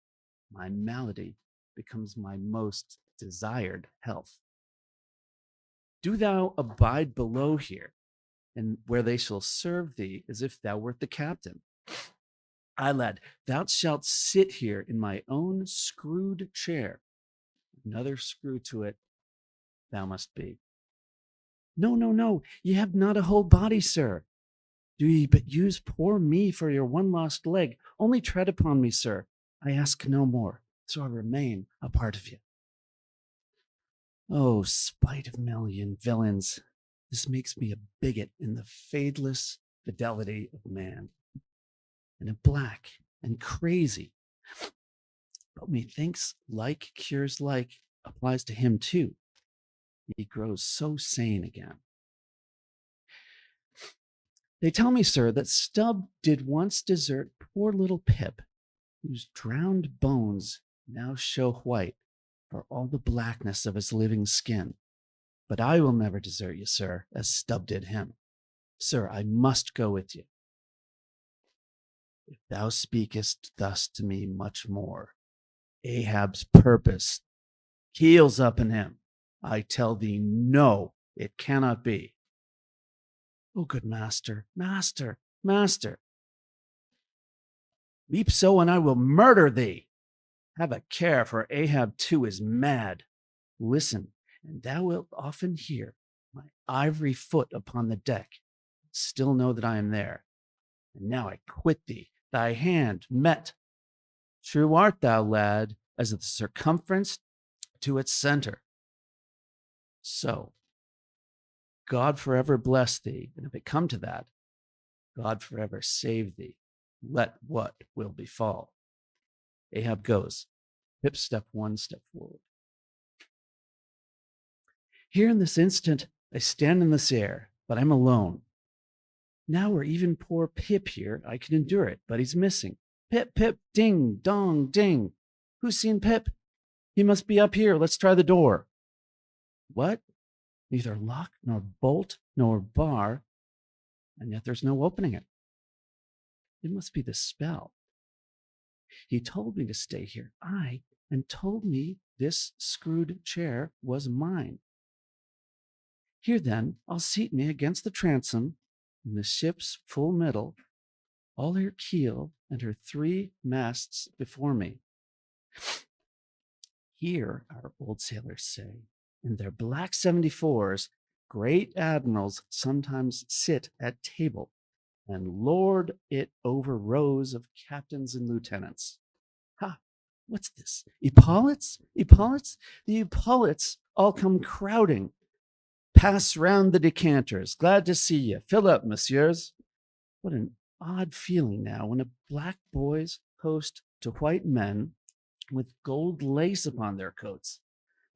my malady becomes my most desired health. Do thou abide below here, and where they shall serve thee as if thou wert the captain. Aye, lad, thou shalt sit here in my own screwed chair. Another screw to it thou must be. No, no, no, ye have not a whole body, sir. Do ye but use poor me for your one lost leg? Only tread upon me, sir. I ask no more, so I remain a part of you. Oh, spite of million villains, this makes me a bigot in the fadeless fidelity of man, and a black and crazy. But methinks like cures like applies to him too. He grows so sane again. They tell me, sir, that Stubb did once desert poor little Pip, whose drowned bones now show white for all the blackness of his living skin. But I will never desert you, sir, as Stubb did him. Sir, I must go with you. If thou speakest thus to me much more, Ahab's purpose keels up in him. I tell thee, no, it cannot be. Oh, good master, master, master, Weep so, and I will murder thee. Have a care, for Ahab too is mad. Listen, and thou wilt often hear my ivory foot upon the deck. Still know that I am there. And now I quit thee, thy hand met. True art thou, lad, as the circumference to its center. So, God forever bless thee, and if it come to that, God forever save thee, let what will befall. Ahab goes. Pip step one step forward. Here in this instant, I stand in this air, but I'm alone. Now were even poor Pip here, I can endure it, but he's missing. Pip, Pip, ding, dong, ding. Who's seen Pip? He must be up here. Let's try the door. What? Neither lock, nor bolt, nor bar, and yet there's no opening it. It must be the spell. He told me to stay here, and told me this screwed chair was mine. Here then, I'll seat me against the transom in the ship's full middle, all her keel and her 3 masts before me. Here, our old sailors say, in their black 74s, great admirals sometimes sit at table and lord it over rows of captains and lieutenants. Ha! What's this? Epaulets? Epaulets? The epaulets all come crowding. Pass round the decanters. Glad to see you. Fill up, messieurs. What an odd feeling now when a black boys host to white men with gold lace upon their coats.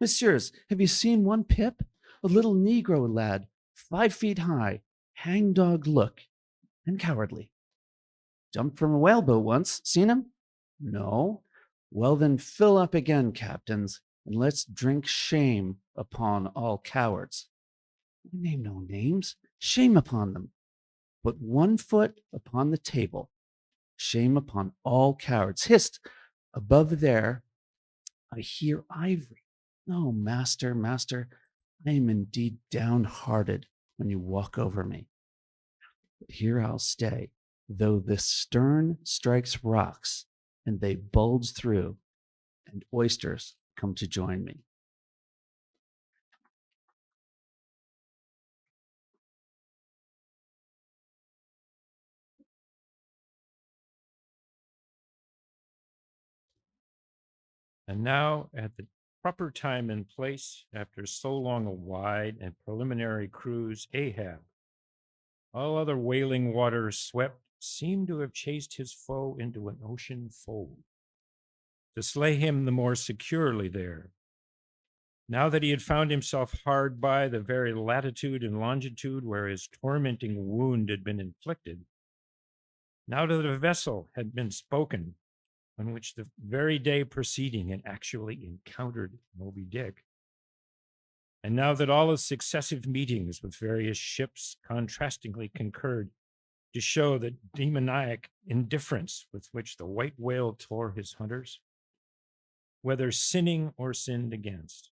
Messieurs, have you seen one Pip? A little Negro lad, 5 feet high, hangdog look, and cowardly. Jumped from a whaleboat once. Seen him? No. Well then, fill up again, captains, and let's drink shame upon all cowards. I name no names. Shame upon them. Put 1 foot upon the table. Shame upon all cowards. Hist! Above there, I hear ivory. Oh, master, master, I am indeed downhearted when you walk over me. But here I'll stay, though this stern strikes rocks, and they bulge through, and oysters come to join me. And now, at the proper time and place, after so long a wide and preliminary cruise, Ahab, all other wailing waters swept, seemed to have chased his foe into an ocean fold, to slay him the more securely there. Now that he had found himself hard by the very latitude and longitude where his tormenting wound had been inflicted, now that a vessel had been spoken on which the very day preceding had actually encountered Moby-Dick, and now that all his successive meetings with various ships contrastingly concurred to show the demoniac indifference with which the white whale tore his hunters, whether sinning or sinned against.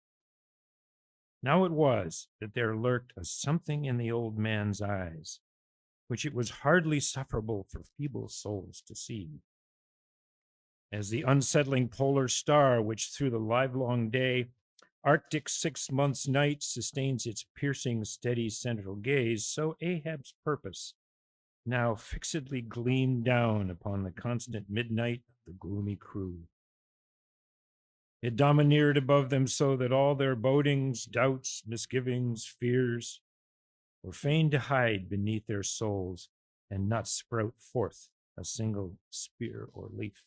Now it was that there lurked a something in the old man's eyes, which it was hardly sufferable for feeble souls to see. As the unsettling polar star, which through the livelong day, Arctic 6 months night sustains its piercing, steady central gaze, so Ahab's purpose now fixedly gleamed down upon the constant midnight of the gloomy crew. It domineered above them so that all their bodings, doubts, misgivings, fears were fain to hide beneath their souls and not sprout forth a single spear or leaf.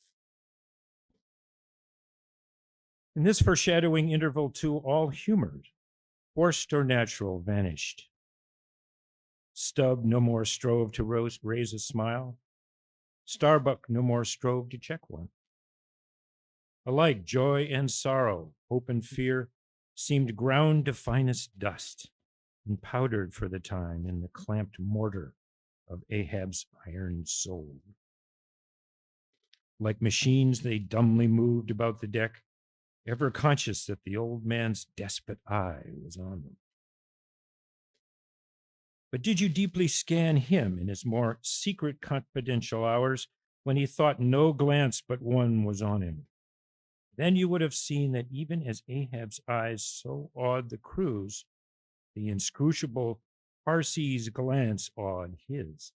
In this foreshadowing interval, too, all humored, forced or natural, vanished. Stubb no more strove to raise a smile. Starbuck no more strove to check one. Alike joy and sorrow, hope and fear, seemed ground to finest dust and powdered for the time in the clamped mortar of Ahab's iron soul. Like machines, they dumbly moved about the deck, ever conscious that the old man's despot eye was on them. But did you deeply scan him in his more secret confidential hours, when he thought no glance but one was on him. Then you would have seen that even as Ahab's eyes so awed the crew's, the inscrutable Parsee's glance awed his,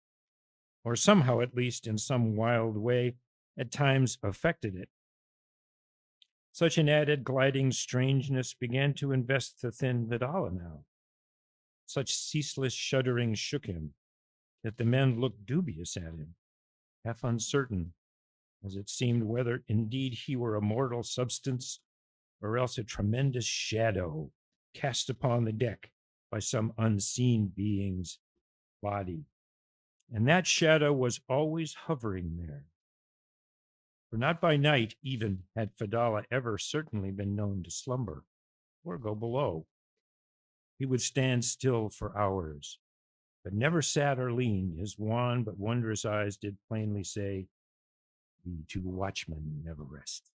or somehow, at least in some wild way, at times affected it. Such an added gliding strangeness began to invest the thin Vidala now. Such ceaseless shuddering shook him that the men looked dubious at him, half uncertain, as it seemed whether indeed he were a mortal substance or else a tremendous shadow cast upon the deck by some unseen being's body. And that shadow was always hovering there. For not by night even had Fedallah ever certainly been known to slumber or go below. He would stand still for hours, but never sat or leaned. His wan but wondrous eyes did plainly say, "We two watchmen never rest."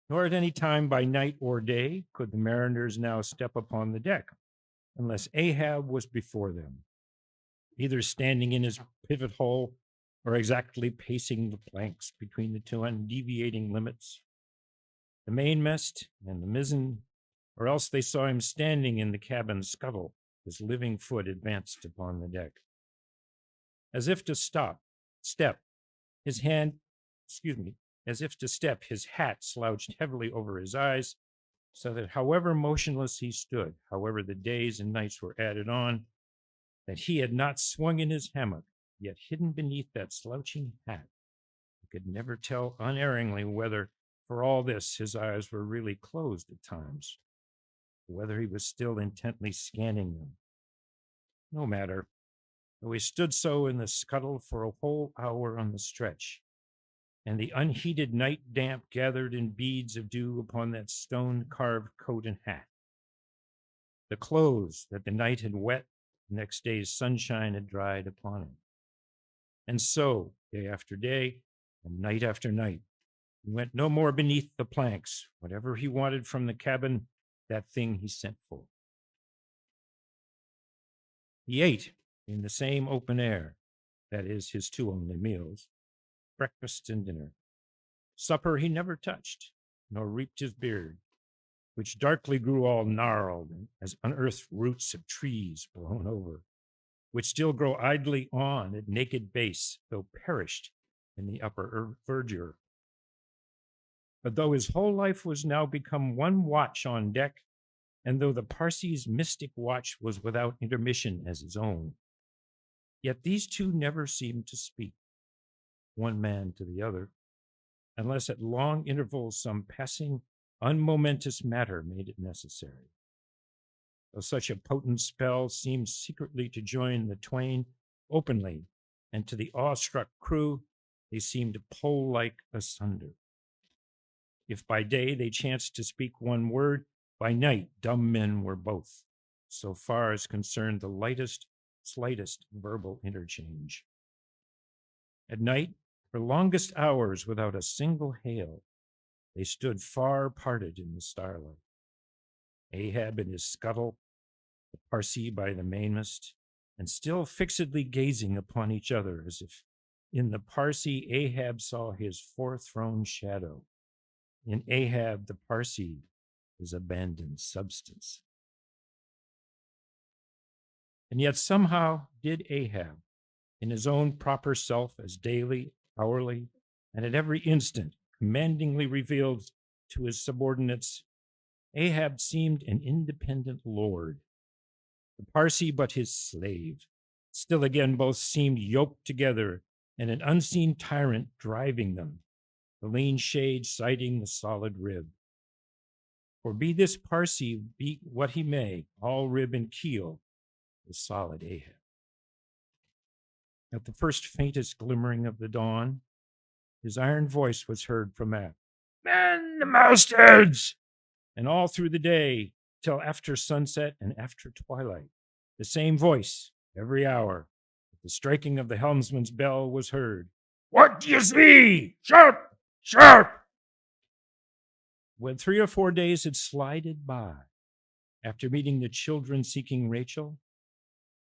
Nor at any time by night or day could the mariners now step upon the deck, unless Ahab was before them, either standing in his pivot hole or exactly pacing the planks between the two undeviating limits, the mainmast and the mizzen, or else they saw him standing in the cabin scuttle, his living foot advanced upon the deck. As if to step, his hat slouched heavily over his eyes, so that however motionless he stood, however the days and nights were added on, that he had not swung in his hammock, yet hidden beneath that slouching hat, he could never tell unerringly whether, for all this, his eyes were really closed at times, or whether he was still intently scanning them. No matter, though he stood so in the scuttle for a whole hour on the stretch, and the unheated night damp gathered in beads of dew upon that stone-carved coat and hat. The clothes that the night had wet, the next day's sunshine had dried upon him. And so, day after day, and night after night, he went no more beneath the planks. Whatever he wanted from the cabin, that thing he sent for. He ate in the same open air, that is, his two only meals, breakfast and dinner. Supper he never touched, nor reaped his beard, which darkly grew all gnarled as unearthed roots of trees blown over, which still grow idly on at naked base, though perished in the upper verdure. But though his whole life was now become one watch on deck, and though the Parsee's mystic watch was without intermission as his own, yet these two never seemed to speak, one man to the other, unless at long intervals some passing, unmomentous matter made it necessary. Though such a potent spell seemed secretly to join the twain openly, and to the awestruck crew they seemed pole-like asunder. If by day they chanced to speak one word, by night dumb men were both, so far as concerned the slightest verbal interchange. At night, for longest hours without a single hail, they stood far parted in the starlight. Ahab in his scuttle, the Parsee by the mainmast, and still fixedly gazing upon each other, as if in the Parsee Ahab saw his forethrown shadow. In Ahab the Parsee, his abandoned substance. And yet somehow did Ahab, in his own proper self as daily, hourly, and at every instant commandingly revealed to his subordinates, Ahab seemed an independent lord, the Parsee but his slave. Still again both seemed yoked together, and an unseen tyrant driving them, the lean shade sighting the solid rib. For be this Parsee be what he may, all rib and keel is solid Ahab. At the first faintest glimmering of the dawn, his iron voice was heard from aft. "Man the mastheads!" And all through the day, till after sunset and after twilight, the same voice every hour, at the striking of the helmsman's bell, was heard. "What do you see? Sharp! Sharp!" When 3 or 4 days had slided by, after meeting the children seeking Rachel,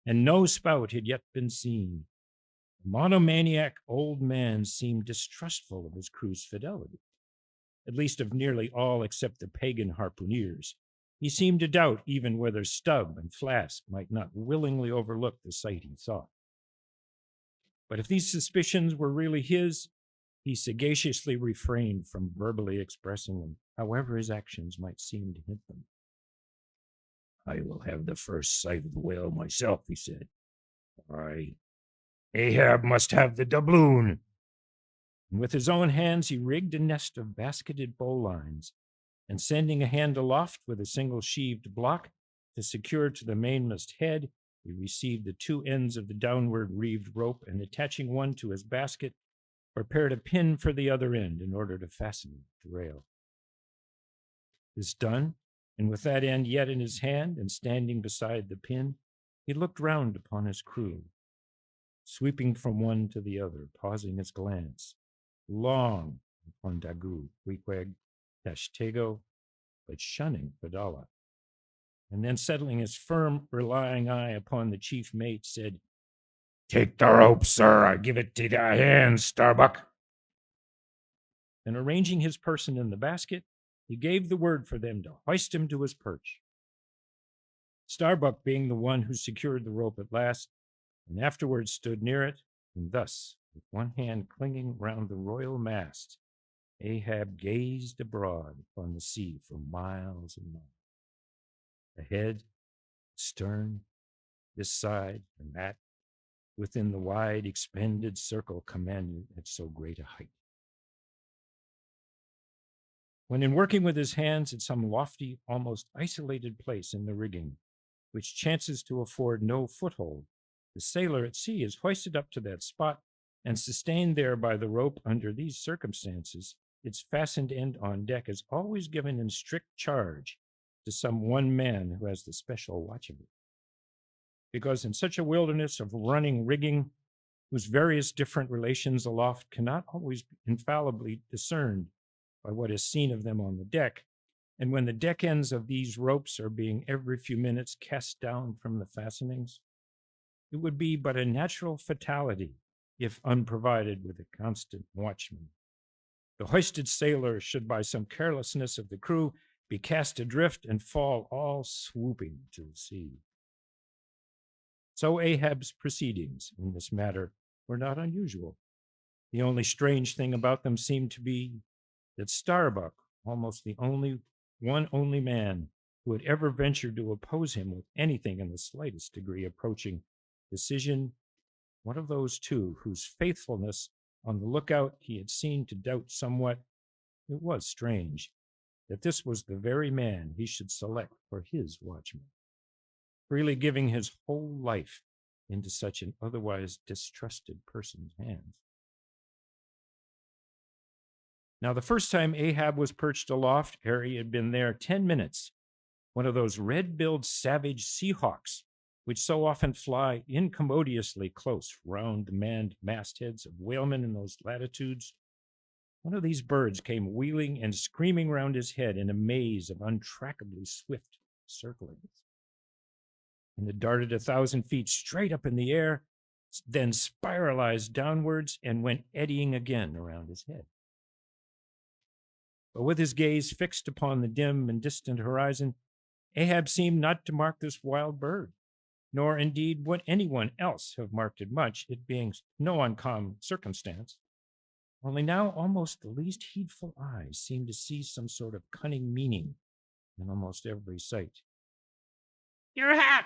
and no spout had yet been seen, The monomaniac old man seemed distrustful of his crew's fidelity, at least of nearly all except the pagan harpooneers. He seemed to doubt even whether Stubb and Flask might not willingly overlook the sight he saw. But if these suspicions were really his, he sagaciously refrained from verbally expressing them, however his actions might seem to hint them. I will have the first sight of the whale myself, he said. Ahab must have the doubloon. And with his own hands he rigged a nest of basketed bowlines, and sending a hand aloft with a single sheaved block to secure to the mainmast head, he received the two ends of the downward reeved rope, and attaching one to his basket, prepared a pin for the other end in order to fasten the rail. This done, and with that end yet in his hand and standing beside the pin, he looked round upon his crew, sweeping from one to the other, pausing his glance long upon Daggoo, Queequeg, Tashtego, but shunning Fadalla, and then settling his firm, relying eye upon the chief mate, said, Take the rope, sir. I give it to thy hands, Starbuck. And arranging his person in the basket, he gave the word for them to hoist him to his perch. Starbuck being the one who secured the rope at last, and afterwards stood near it, and thus, with one hand clinging round the royal mast, Ahab gazed abroad upon the sea for miles and miles. Ahead, astern, this side and that, within the wide expanded circle commanded at so great a height. When in working with his hands at some lofty, almost isolated place in the rigging, which chances to afford no foothold, the sailor at sea is hoisted up to that spot and sustained there by the rope. Under these circumstances, its fastened end on deck is always given in strict charge to some one man who has the special watch of it. Because in such a wilderness of running rigging, whose various different relations aloft cannot always be infallibly discerned by what is seen of them on the deck, and when the deck ends of these ropes are being every few minutes cast down from the fastenings, it would be but a natural fatality if unprovided with a constant watchman. The hoisted sailor should by some carelessness of the crew be cast adrift and fall all swooping to the sea. So Ahab's proceedings in this matter were not unusual. The only strange thing about them seemed to be that Starbuck, almost the only man who had ever ventured to oppose him with anything in the slightest degree approaching decision, one of those two whose faithfulness on the lookout he had seen to doubt somewhat, it was strange that this was the very man he should select for his watchman, freely giving his whole life into such an otherwise distrusted person's hands. Now, the first time Ahab was perched aloft, ere he had been there 10 minutes, one of those red-billed savage seahawks, which so often fly incommodiously close round the manned mastheads of whalemen in those latitudes, one of these birds came wheeling and screaming round his head in a maze of untrackably swift circlings. And it darted 1,000 feet straight up in the air, then spiralized downwards and went eddying again around his head. But with his gaze fixed upon the dim and distant horizon, Ahab seemed not to mark this wild bird, nor indeed would anyone else have marked it much, it being no uncommon circumstance. Only now almost the least heedful eyes seemed to see some sort of cunning meaning in almost every sight. Your hat,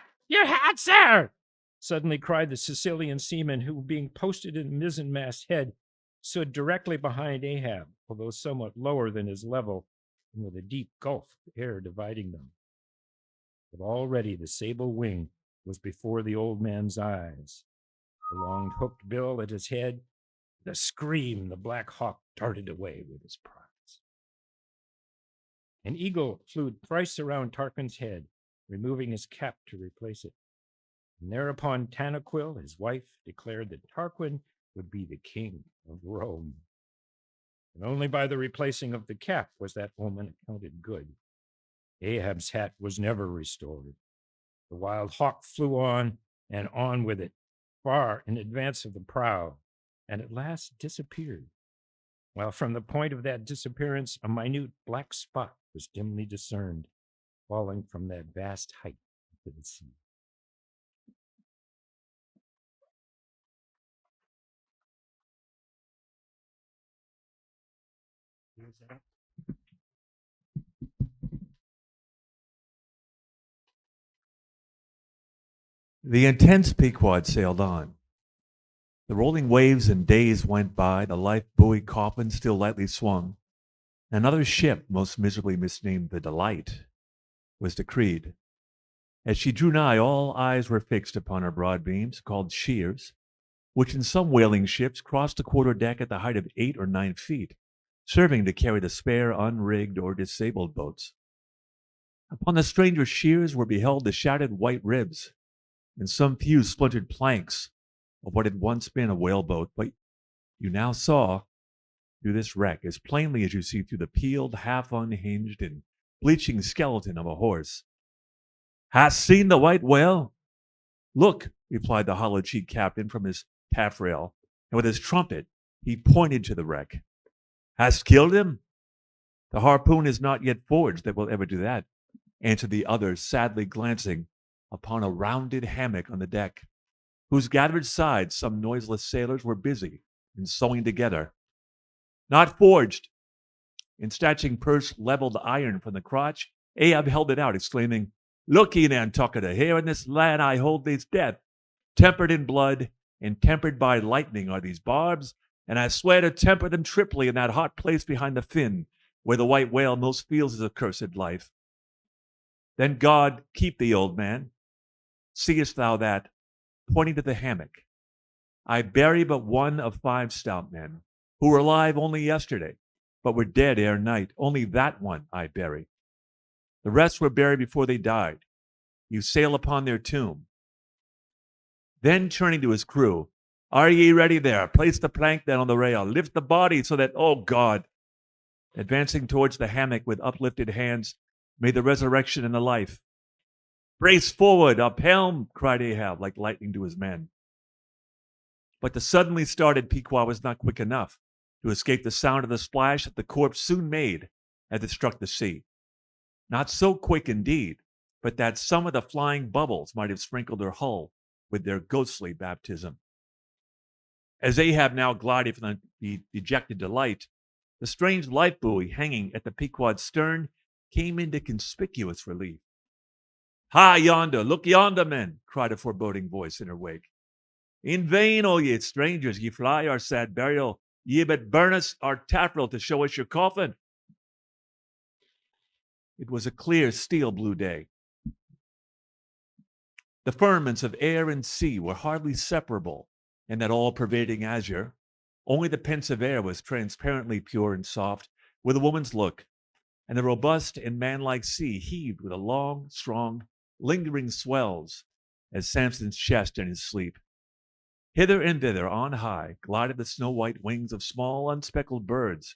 sir! Suddenly cried the Sicilian seaman who, being posted in the mizzenmast head, stood directly behind Ahab, although somewhat lower than his level, and with a deep gulf of air dividing them. But already the sable wing was before the old man's eyes. The long hooked bill at his head, with a scream, the black hawk darted away with his prize. An eagle flew thrice around Tarquin's head, removing his cap to replace it. And thereupon Tanaquil, his wife, declared that Tarquin would be the king of Rome. And only by the replacing of the cap was that omen accounted good. Ahab's hat was never restored. The wild hawk flew on, and on with it, far in advance of the prow, and at last disappeared, while from the point of that disappearance a minute black spot was dimly discerned, falling from that vast height into the sea. The intense Pequod sailed on. The rolling waves and days went by, the life buoy coffin still lightly swung. Another ship, most miserably misnamed the Delight, was decreed. As she drew nigh, all eyes were fixed upon her broad beams, called sheers, which in some whaling ships crossed the quarter deck at the height of 8 or 9 feet, serving to carry the spare, unrigged, or disabled boats. Upon the stranger sheers were beheld the shattered white ribs, and some few splintered planks of what had once been a whaleboat, but you now saw through this wreck as plainly as you see through the peeled, half unhinged, and bleaching skeleton of a horse. "Hast seen the white whale?" "Look," replied the hollow-cheeked captain from his taffrail, and with his trumpet he pointed to the wreck. "Hast killed him?" "The harpoon is not yet forged that will ever do that," answered the other, sadly glancing upon a rounded hammock on the deck, whose gathered sides some noiseless sailors were busy in sewing together. "Not forged." And snatching Pearse leveled iron from the crotch, Ahab held it out, exclaiming, "Look ye, Nantucket, here in this land I hold these death. Tempered in blood and tempered by lightning are these barbs, and I swear to temper them triply in that hot place behind the fin, where the white whale most feels his accursed life. Then God keep thee, old man. Seest thou that?" Pointing to the hammock. "I bury but one of 5 stout men, who were alive only yesterday, but were dead ere night. Only that one I bury. The rest were buried before they died. You sail upon their tomb." Then turning to his crew, "Are ye ready there? Place the plank then on the rail. Lift the body so that, oh God!" Advancing towards the hammock with uplifted hands, "May the resurrection and the life." "Brace forward, up helm!" cried Ahab like lightning to his men. But the suddenly started Pequod was not quick enough to escape the sound of the splash that the corpse soon made as it struck the sea. Not so quick indeed, but that some of the flying bubbles might have sprinkled her hull with their ghostly baptism. As Ahab now glided from the dejected Delight, the strange life buoy hanging at the Pequod's stern came into conspicuous relief. "Ha, yonder! Look yonder, men!" cried a foreboding voice in her wake. "In vain, O ye strangers, ye fly our sad burial. Ye but burn us our taffrail to show us your coffin." It was a clear steel blue day. The firmaments of air and sea were hardly separable in that all-pervading azure. Only the pensive air was transparently pure and soft, with a woman's look, and the robust and manlike sea heaved with a long, strong, lingering swells as Samson's chest in his sleep. Hither and thither on high glided the snow-white wings of small, unspeckled birds.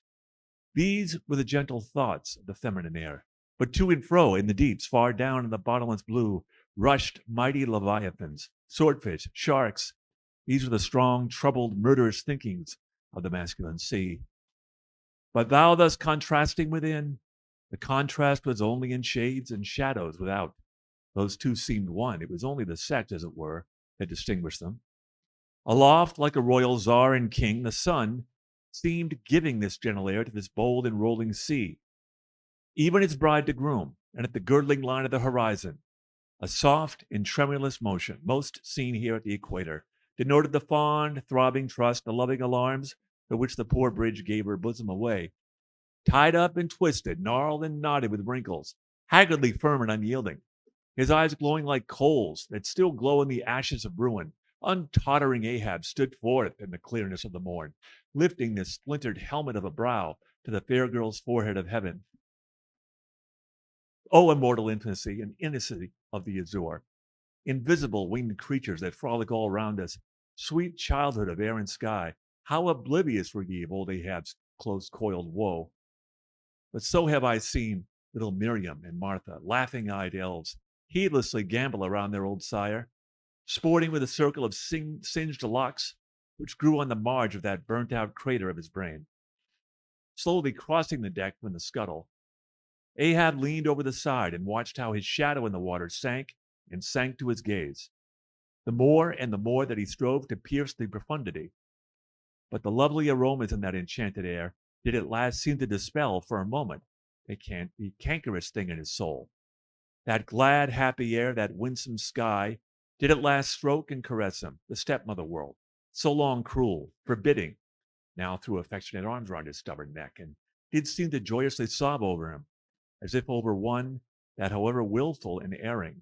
These were the gentle thoughts of the feminine air. But to and fro in the deeps, far down in the bottomless blue, rushed mighty leviathans, swordfish, sharks. These were the strong, troubled, murderous thinkings of the masculine sea. But thou thus contrasting within, the contrast was only in shades and shadows without. Those two seemed one. It was only the sex, as it were, that distinguished them. Aloft, like a royal czar and king, the sun seemed giving this gentle air to this bold and rolling sea. Even its bride to groom, and at the girdling line of the horizon, a soft and tremulous motion, most seen here at the equator, denoted the fond, throbbing trust, the loving alarms for which the poor bridge gave her bosom away. Tied up and twisted, gnarled and knotted with wrinkles, haggardly firm and unyielding, his eyes glowing like coals that still glow in the ashes of ruin, untottering Ahab stood forth in the clearness of the morn, lifting this splintered helmet of a brow to the fair girl's forehead of heaven. O immortal infancy and innocency of the azure, invisible winged creatures that frolic all round us, sweet childhood of air and sky, how oblivious were ye of old Ahab's close-coiled woe. But so have I seen little Miriam and Martha, laughing-eyed elves, heedlessly gambol around their old sire, sporting with a circle of singed locks which grew on the marge of that burnt-out crater of his brain. Slowly crossing the deck from the scuttle, Ahab leaned over the side and watched how his shadow in the water sank and sank to his gaze, the more and the more that he strove to pierce the profundity. But the lovely aromas in that enchanted air did at last seem to dispel for a moment the cankerous thing in his soul. That glad, happy air, that winsome sky, did at last stroke and caress him, the stepmother world, so long cruel, forbidding, now threw affectionate arms round his stubborn neck, and did seem to joyously sob over him, as if over one that, however wilful and erring,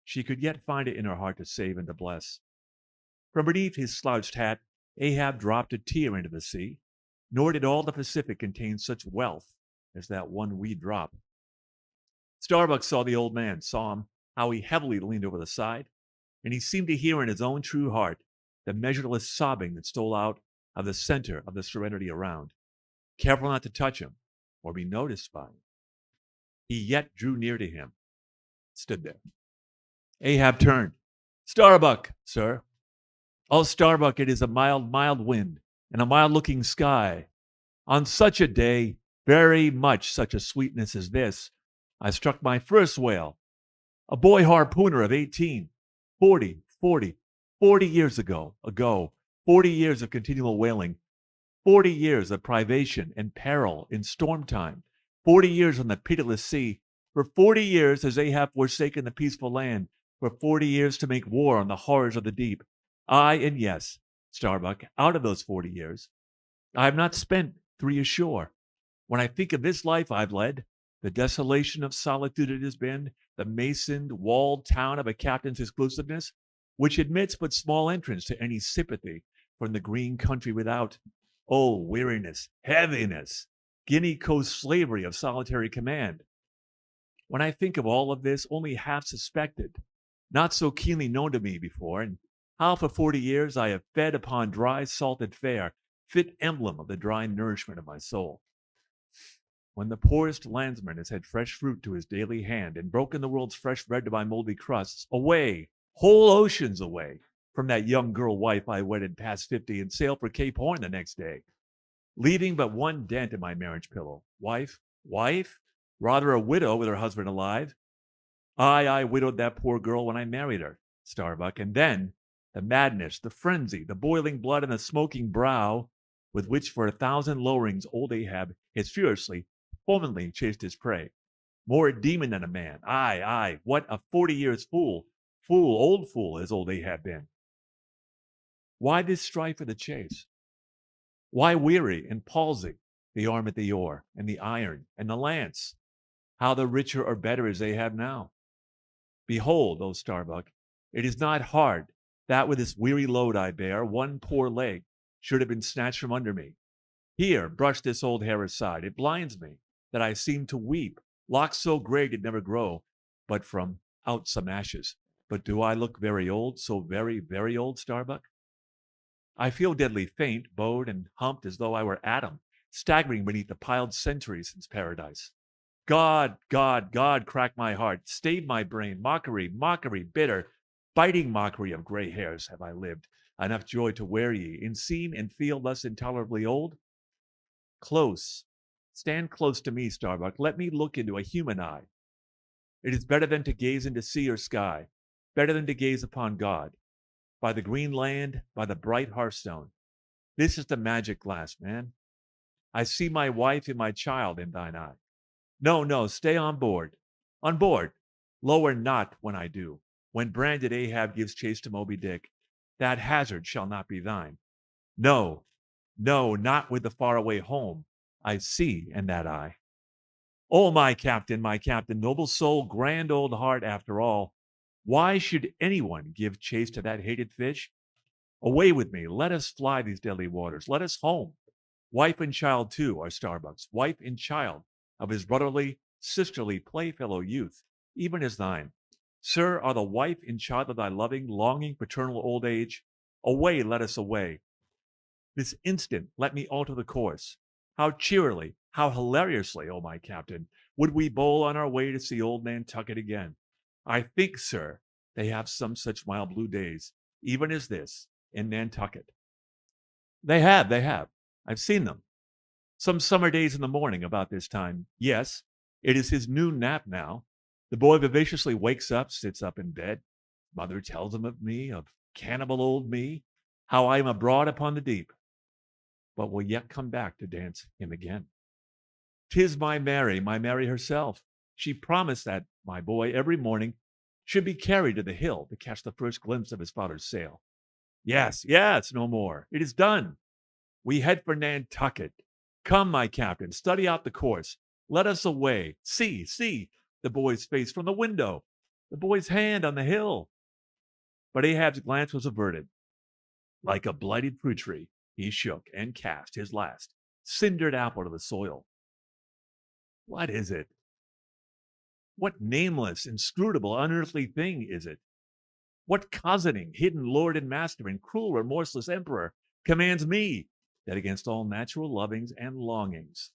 she could yet find it in her heart to save and to bless. From beneath his slouched hat, Ahab dropped a tear into the sea, nor did all the Pacific contain such wealth as that one wee drop. Starbuck saw the old man, saw him, how he heavily leaned over the side, and he seemed to hear in his own true heart the measureless sobbing that stole out of the center of the serenity around, careful not to touch him or be noticed by him. He yet drew near to him, stood there. Ahab turned. Starbuck, sir. Oh, Starbuck, it is a mild, mild wind and a mild-looking sky. On such a day, very much such a sweetness as this, I struck my first whale, a boy harpooner of 18, 40 years ago, 40 years of continual whaling, 40 years of privation and peril in storm time, 40 years on the pitiless sea. For 40 years has Ahab forsaken the peaceful land, for 40 years to make war on the horrors of the deep. Aye, and yes, Starbuck, out of those 40 years, I have not spent 3 ashore. When I think of this life I've led, the desolation of solitude it has been, the masoned, walled town of a captain's exclusiveness, which admits but small entrance to any sympathy from the green country without. Oh, weariness, heaviness, Guinea Coast slavery of solitary command. When I think of all of this, only half suspected, not so keenly known to me before, and how for 40 years I have fed upon dry salted fare, fit emblem of the dry nourishment of my soul. When the poorest landsman has had fresh fruit to his daily hand and broken the world's fresh bread to my moldy crusts, away, whole oceans away, from that young girl wife I wedded past 50 and sailed for Cape Horn the next day, leaving but one dent in my marriage pillow. Wife? Rather a widow with her husband alive. I widowed that poor girl when I married her, Starbuck, and then the madness, the frenzy, the boiling blood, and the smoking brow with which for 1,000 lowerings old Ahab has furiously, foamingly chased his prey. More a demon than a man. Aye, what a 40 years fool, old fool has old Ahab been. Why this strife for the chase? Why weary and palsy the arm at the oar, and the iron, and the lance? How the richer or better is Ahab now? Behold, O Starbuck, it is not hard that with this weary load I bear, one poor leg should have been snatched from under me. Here, brush this old hair aside. It blinds me, that I seem to weep. Locks so gray did never grow, but from out some ashes. But do I look very old, so very, very old, Starbuck? I feel deadly faint, bowed and humped as though I were Adam, staggering beneath the piled centuries since paradise. God, crack my heart, stave my brain, mockery, bitter, biting mockery of gray hairs have I lived, enough joy to wear ye, in seem and feel thus intolerably old? Close, stand close to me, Starbuck, let me look into a human eye. It is better than to gaze into sea or sky, better than to gaze upon God. By the green land, by the bright hearthstone. This is the magic glass, man. I see my wife and my child in thine eye. No, stay on board. On board. Lower not when I do. When branded Ahab gives chase to Moby-Dick, that hazard shall not be thine. No, not with the faraway home I see in that eye. Oh, my captain, noble soul, grand old heart after all, why should anyone give chase to that hated fish? Away with me, let us fly these deadly waters, let us home. Wife and child too are Starbuck's, wife and child of his brotherly, sisterly, playfellow youth, even as thine. Sir, are the wife and child of thy loving, longing, paternal old age. Away, let us away. This instant let me alter the course. How cheerily, how hilariously, O my captain, would we bowl on our way to see old Nantucket again. I think, sir, They have some such mild blue days, even as this, in Nantucket. They have. I've seen them. Some summer days in the morning about this time. Yes, it is his noon nap now. The boy vivaciously wakes up, sits up in bed. Mother tells him of me, of cannibal old me, how I am abroad upon the deep, but will yet come back to dance him again. 'Tis my Mary herself. She promised that my boy every morning should be carried to the hill to catch the first glimpse of his father's sail. Yes, no more. It is done. We head for Nantucket. Come, my captain, study out the course. Let us away. See, the boy's face from the window, the boy's hand on the hill. But Ahab's glance was averted. Like a blighted fruit tree, he shook and cast his last cindered apple to the soil. What is it? What nameless, inscrutable, unearthly thing is it? What cozening, hidden lord and master and cruel, remorseless emperor commands me that against all natural lovings and longings,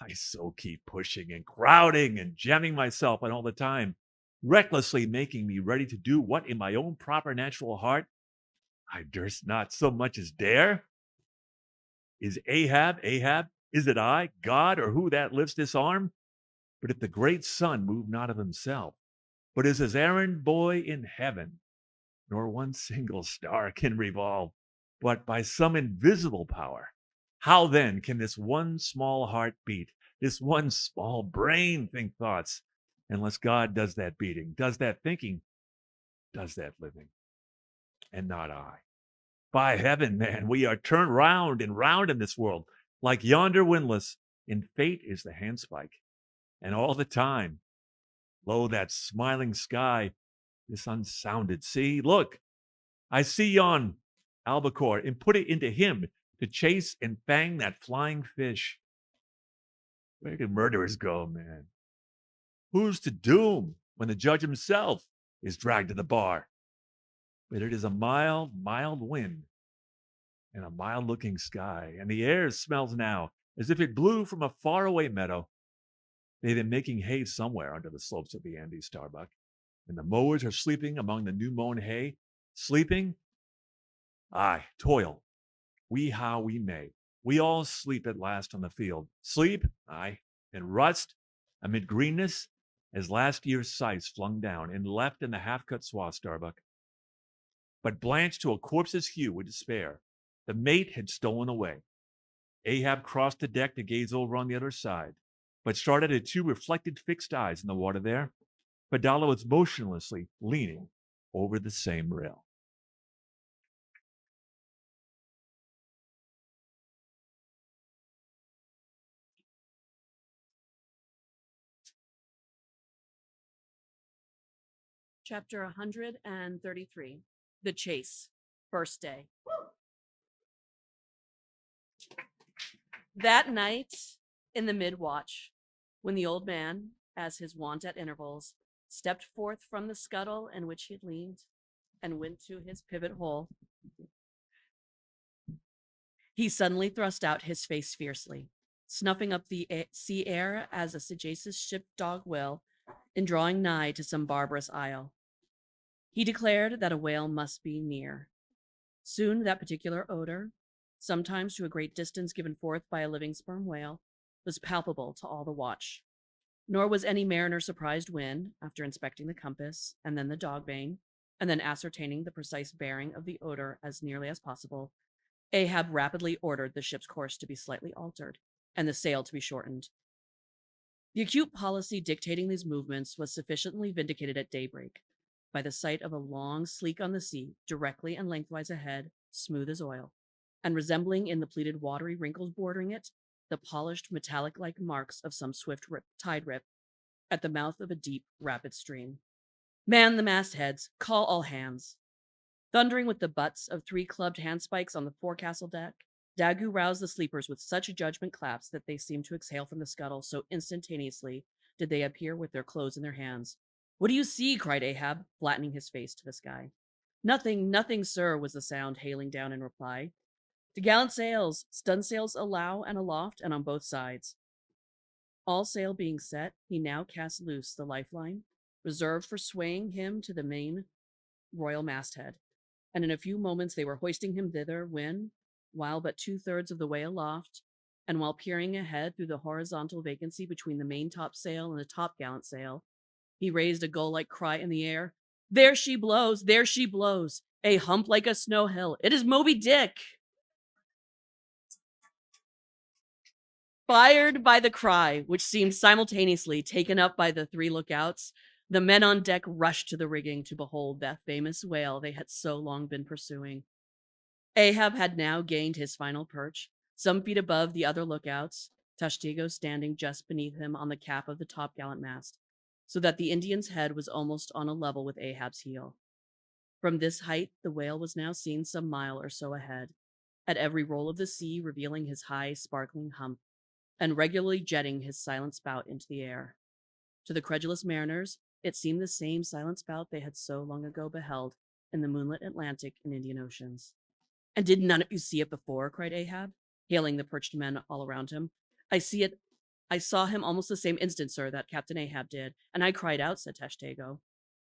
I so keep pushing and crowding and jamming myself on all the time, recklessly making me ready to do what in my own proper natural heart I durst not so much as dare? Is Ahab? Is it I, God, or who that lifts this arm? But if the great sun move not of himself, but is his errand boy in heaven, nor one single star can revolve, but by some invisible power, how then can this one small heart beat, this one small brain think thoughts, unless God does that beating, does that thinking, does that living, and not I? By heaven, man, we are turned round and round in this world, like yonder windlass, and fate is the handspike. And all the time, lo, that smiling sky, this unsounded sea. Look, I see yon albacore, and put it into him to chase and fang that flying fish. Where do murderers go, man? Who's to doom when the judge himself is dragged to the bar? But it is a mild, mild wind and a mild-looking sky, and the air smells now as if it blew from a faraway meadow. They've been making hay somewhere under the slopes of the Andes, Starbuck, and the mowers are sleeping among the new-mown hay. Sleeping? Aye, toil. We how we may. We all sleep at last on the field. Sleep? Aye, and rust amid greenness as last year's scythes flung down and left in the half-cut swath, Starbuck. But blanched to a corpse's hue with despair, the mate had stolen away. Ahab crossed the deck to gaze over on the other side, but started at two reflected fixed eyes in the water there. Fadala was motionlessly leaning over the same rail. Chapter 133. The Chase. First day. That night, in the mid-watch, when the old man, as his wont at intervals, stepped forth from the scuttle in which he had leaned and went to his pivot hole, he suddenly thrust out his face fiercely, snuffing up the sea air as a sagacious ship-dog will in drawing nigh to some barbarous isle. He declared that a whale must be near. Soon that particular odor, sometimes to a great distance given forth by a living sperm whale, was palpable to all the watch. Nor was any mariner surprised when, after inspecting the compass, and then the dog vane, and then ascertaining the precise bearing of the odor as nearly as possible, Ahab rapidly ordered the ship's course to be slightly altered, and the sail to be shortened. The acute policy dictating these movements was sufficiently vindicated at daybreak by the sight of a long sleek on the sea, directly and lengthwise ahead, smooth as oil, and resembling in the pleated watery wrinkles bordering it, the polished metallic-like marks of some swift tide rip at the mouth of a deep, rapid stream. Man the mastheads, call all hands. Thundering with the butts of 3 clubbed handspikes on the forecastle deck, Dagu roused the sleepers with such judgment claps that they seemed to exhale from the scuttle, so instantaneously did they appear with their clothes in their hands. "What do you see?" cried Ahab, flattening his face to the sky. Nothing, sir," was the sound hailing down in reply. "To gallant sails, stun sails alow and aloft and on both sides." All sail being set, he now cast loose the lifeline, reserved for swaying him to the main royal masthead, and in a few moments they were hoisting him thither when, while but 2/3 of the way aloft, and while peering ahead through the horizontal vacancy between the main topsail and the topgallant sail, he raised a gull-like cry in the air. There she blows! There she blows! A hump like a snow hill! It is Moby-Dick! Fired by the cry, which seemed simultaneously taken up by the 3 lookouts, the men on deck rushed to the rigging to behold that famous whale they had so long been pursuing. Ahab had now gained his final perch, some feet above the other lookouts, Tashtego standing just beneath him on the cap of the topgallant mast, so that the Indian's head was almost on a level with Ahab's heel. From this height, the whale was now seen some mile or so ahead, at every roll of the sea revealing his high, sparkling hump, and regularly jetting his silent spout into the air. To the credulous mariners, it seemed the same silent spout they had so long ago beheld in the moonlit Atlantic and Indian Oceans. And did none of you see it before? Cried Ahab, hailing the perched men all around him. I see it. I saw him almost the same instant, sir, that Captain Ahab did, and I cried out, said Tashtego.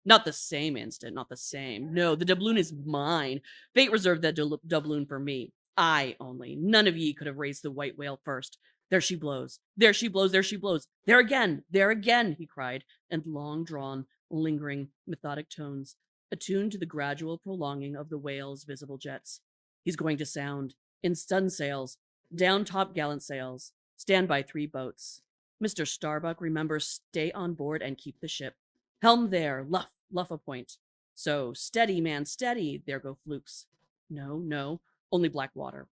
Not the same instant, not the same. No, the doubloon is mine. Fate reserved that doubloon for me. I only. None of ye could have raised the white whale first. There she blows. There she blows. There she blows. There again. There again, he cried, in long-drawn, lingering, methodic tones, attuned to the gradual prolonging of the whale's visible jets. He's going to sound. In stun sails. Down topgallant sails. Stand by 3 boats. Mr. Starbuck, remember, stay on board and keep the ship. Helm there. Luff a point. So, steady, man, steady. There go flukes. No, only black water.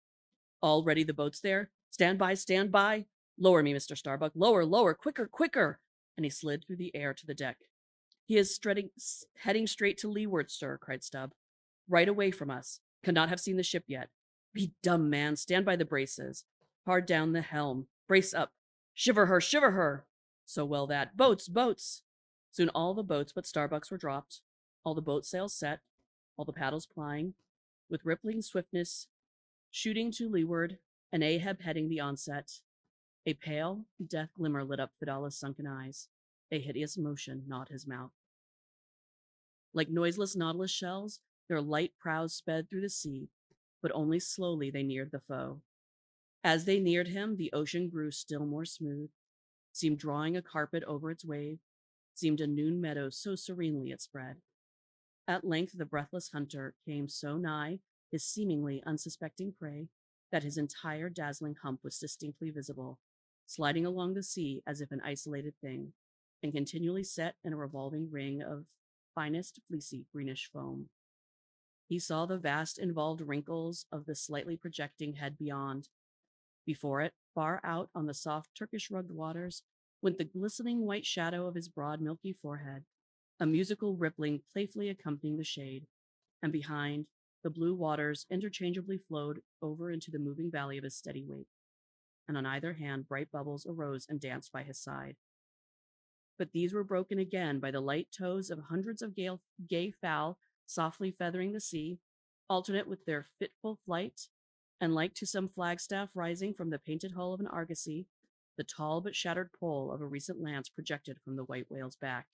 All ready the boats there? Stand by, stand by. Lower me, Mr. Starbuck. Lower, quicker. And he slid through the air to the deck. He is heading straight to leeward, sir, cried Stubb. Right away from us. Cannot have seen the ship yet. Be dumb, man. Stand by the braces. Hard down the helm. Brace up. Shiver her. So well that. Boats. Soon all the boats but Starbuck's were dropped, all the boat sails set, all the paddles plying, with rippling swiftness, shooting to leeward, and Ahab heading the onset. A pale, death glimmer lit up Fidala's sunken eyes. A hideous motion gnawed his mouth. Like noiseless nautilus shells, their light prows sped through the sea, but only slowly they neared the foe. As they neared him, the ocean grew still more smooth, seemed drawing a carpet over its wave, seemed a noon meadow so serenely it spread. At length the breathless hunter came so nigh his seemingly unsuspecting prey that his entire dazzling hump was distinctly visible, sliding along the sea as if an isolated thing, and continually set in a revolving ring of finest fleecy greenish foam. He saw the vast involved wrinkles of the slightly projecting head beyond. Before it, far out on the soft Turkish-rugged waters, went the glistening white shadow of his broad milky forehead, a musical rippling playfully accompanying the shade, and behind, the blue waters interchangeably flowed over into the moving valley of his steady wake, and on either hand bright bubbles arose and danced by his side. But these were broken again by the light toes of hundreds of gay fowl softly feathering the sea, alternate with their fitful flight, and like to some flagstaff rising from the painted hull of an argosy, the tall but shattered pole of a recent lance projected from the white whale's back.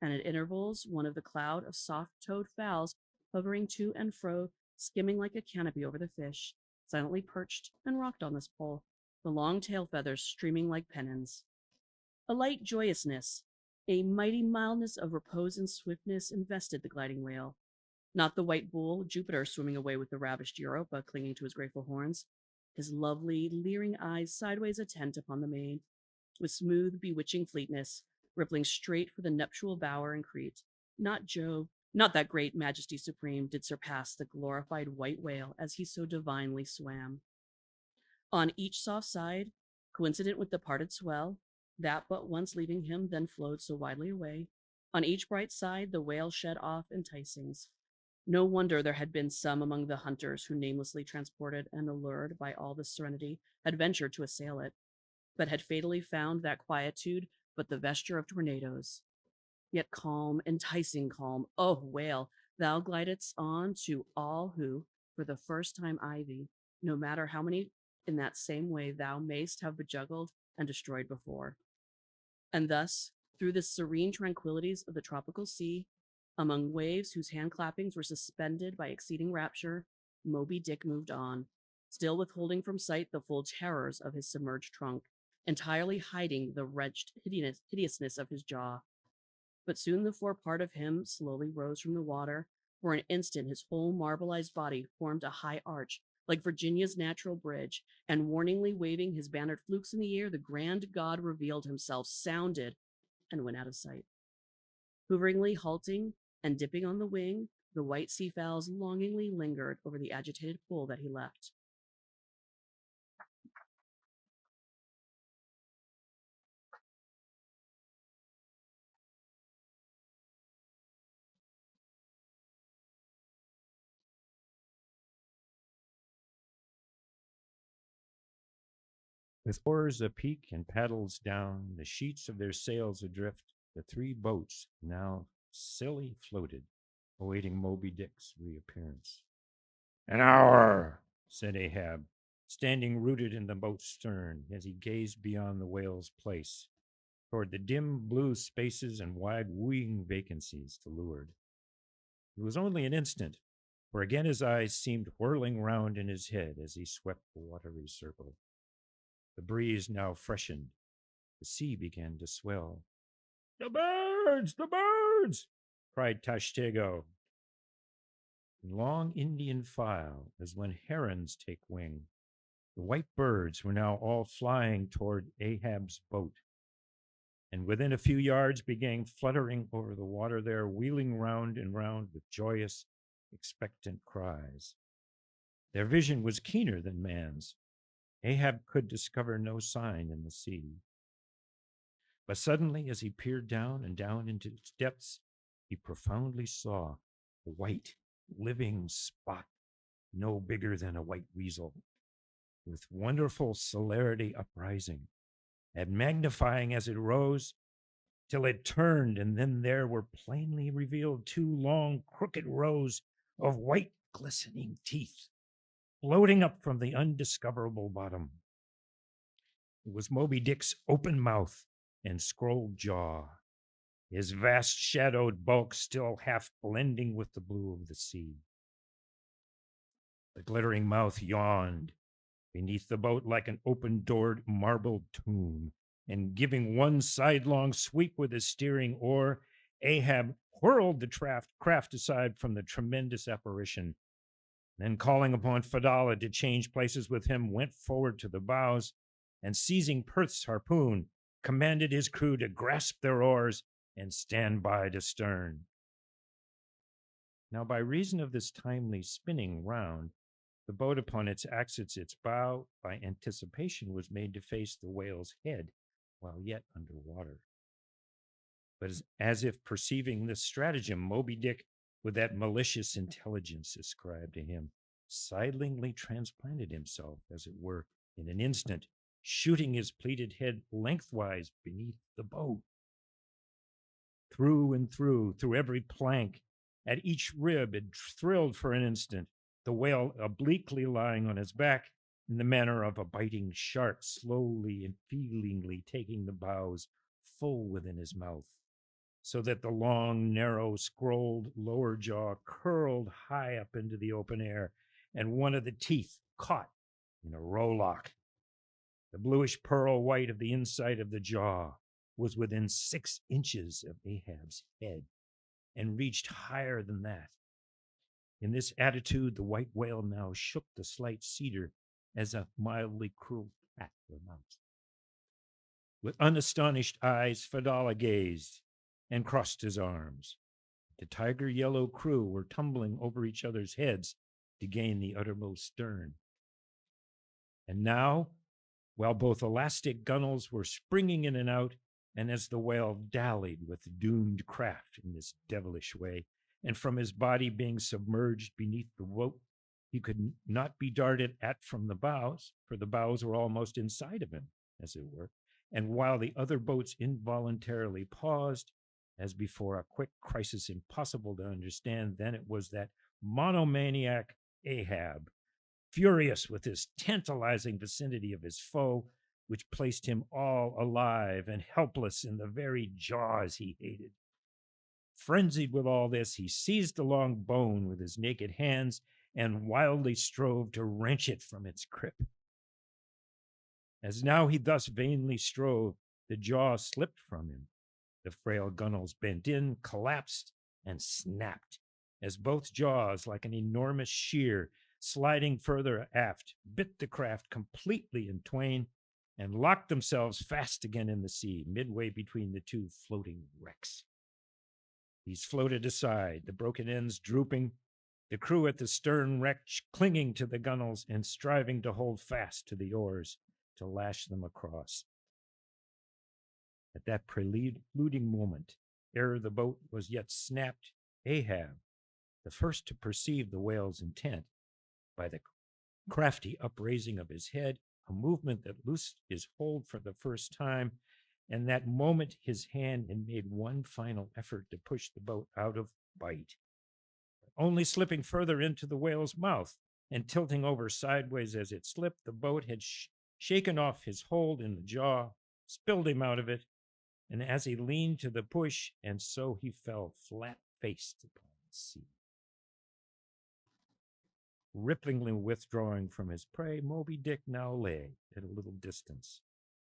And at intervals, one of the cloud of soft-toed fowls hovering to and fro, skimming like a canopy over the fish, silently perched and rocked on this pole, the long tail feathers streaming like pennons. A light joyousness, a mighty mildness of repose and swiftness invested the gliding whale. Not the white bull, Jupiter, swimming away with the ravished Europa clinging to his grateful horns, his lovely, leering eyes sideways attent upon the maid, with smooth, bewitching fleetness, rippling straight for the nuptial bower and Crete. Not Jove, not that great majesty supreme, did surpass the glorified white whale as he so divinely swam. On each soft side, coincident with the parted swell, that but once leaving him then flowed so widely away, on each bright side the whale shed off enticings. No wonder there had been some among the hunters who, namelessly transported and allured by all this serenity, had ventured to assail it, but had fatally found that quietude but the vesture of tornadoes. Yet calm, enticing calm, oh whale, thou glidest on to all who, for the first time eye thee, no matter how many in that same way thou mayst have bejuggled and destroyed before. And thus, through the serene tranquillities of the tropical sea, Among waves whose hand clappings were suspended by exceeding rapture, Moby-Dick moved on, still withholding from sight the full terrors of his submerged trunk, entirely hiding the wretched hideousness of his jaw. But soon the forepart of him slowly rose from the water. For an instant his whole marbleized body formed a high arch, like Virginia's natural bridge, and warningly waving his bannered flukes in the air, the grand god revealed himself, sounded, and went out of sight. Hoveringly halting and dipping on the wing, the white seafowls longingly lingered over the agitated pool that he left. With oars apeak and paddles down, the sheets of their sails adrift, the three boats now silly floated, awaiting Moby Dick's reappearance. "An hour," said Ahab, standing rooted in the boat's stern as he gazed beyond the whale's place, toward the dim blue spaces and wide wing vacancies to leeward. It was only an instant, for again his eyes seemed whirling round in his head as he swept the watery circle. The breeze now freshened. The sea began to swell. "The birds! The birds!" cried Tashtego. In long Indian file, as when herons take wing, the white birds were now all flying toward Ahab's boat, and within a few yards began fluttering over the water there, wheeling round and round with joyous, expectant cries. Their vision was keener than man's. Ahab could discover no sign in the sea. But suddenly, as he peered down and down into its depths, he profoundly saw a white, living spot, no bigger than a white weasel, with wonderful celerity uprising, and magnifying as it rose, till it turned, and then there were plainly revealed two long, crooked rows of white, glistening teeth, floating up from the undiscoverable bottom. It was Moby Dick's open mouth and scrolled jaw, his vast shadowed bulk still half blending with the blue of the sea. The glittering mouth yawned beneath the boat like an open-doored marble tomb, and giving one sidelong sweep with his steering oar, Ahab whirled the craft aside from the tremendous apparition. Then, calling upon Fedallah to change places with him, went forward to the bows, and seizing Perth's harpoon, commanded his crew to grasp their oars and stand by to stern. Now, by reason of this timely spinning round, the boat upon its axis, its bow, by anticipation, was made to face the whale's head while yet under water. But as if perceiving this stratagem, Moby Dick, with that malicious intelligence ascribed to him, silently transplanted himself, as it were, in an instant, shooting his pleated head lengthwise beneath the boat. Through and through every plank, at each rib, it thrilled for an instant, the whale obliquely lying on his back in the manner of a biting shark, slowly and feelingly taking the bows full within his mouth, so that the long, narrow, scrolled lower jaw curled high up into the open air, and one of the teeth caught in a rowlock. The bluish pearl white of the inside of the jaw was within 6 inches of Ahab's head, and reached higher than that. In this attitude, the white whale now shook the slight cedar as a mildly cruel cat will mount. With unastonished eyes, Fedallah gazed and crossed his arms. The tiger yellow crew were tumbling over each other's heads to gain the uttermost stern. And now, while both elastic gunwales were springing in and out, and as the whale dallied with the doomed craft in this devilish way, and from his body being submerged beneath the boat, he could not be darted at from the bows, for the bows were almost inside of him, as it were, and while the other boats involuntarily paused, as before a quick crisis impossible to understand, then it was that monomaniac Ahab, furious with this tantalizing vicinity of his foe, which placed him all alive and helpless in the very jaws he hated. Frenzied with all this, he seized the long bone with his naked hands and wildly strove to wrench it from its grip. As now he thus vainly strove, the jaw slipped from him. The frail gunwales bent in, collapsed, and snapped, as both jaws, like an enormous shear, sliding further aft, bit the craft completely in twain and locked themselves fast again in the sea, midway between the two floating wrecks. These floated aside, the broken ends drooping, the crew at the stern wreck clinging to the gunwales and striving to hold fast to the oars to lash them across. At that preluding moment, ere the boat was yet snapped, Ahab, the first to perceive the whale's intent, by the crafty upraising of his head, a movement that loosed his hold for the first time, and that moment his hand had made one final effort to push the boat out of bite, only slipping further into the whale's mouth and tilting over sideways as it slipped. The boat had shaken off his hold in the jaw, spilled him out of it, and as he leaned to the push, and so he fell flat-faced upon the sea. Ripplingly withdrawing from his prey, Moby-Dick now lay at a little distance,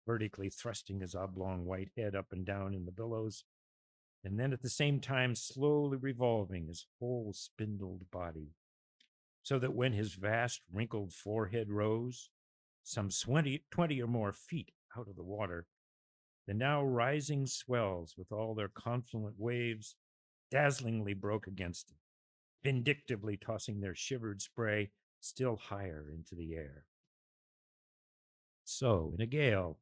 vertically thrusting his oblong white head up and down in the billows, and then at the same time slowly revolving his whole spindled body, so that when his vast wrinkled forehead rose, some 20 or more feet out of the water, the now rising swells with all their confluent waves dazzlingly broke against it, vindictively tossing their shivered spray still higher into the air. So, in a gale,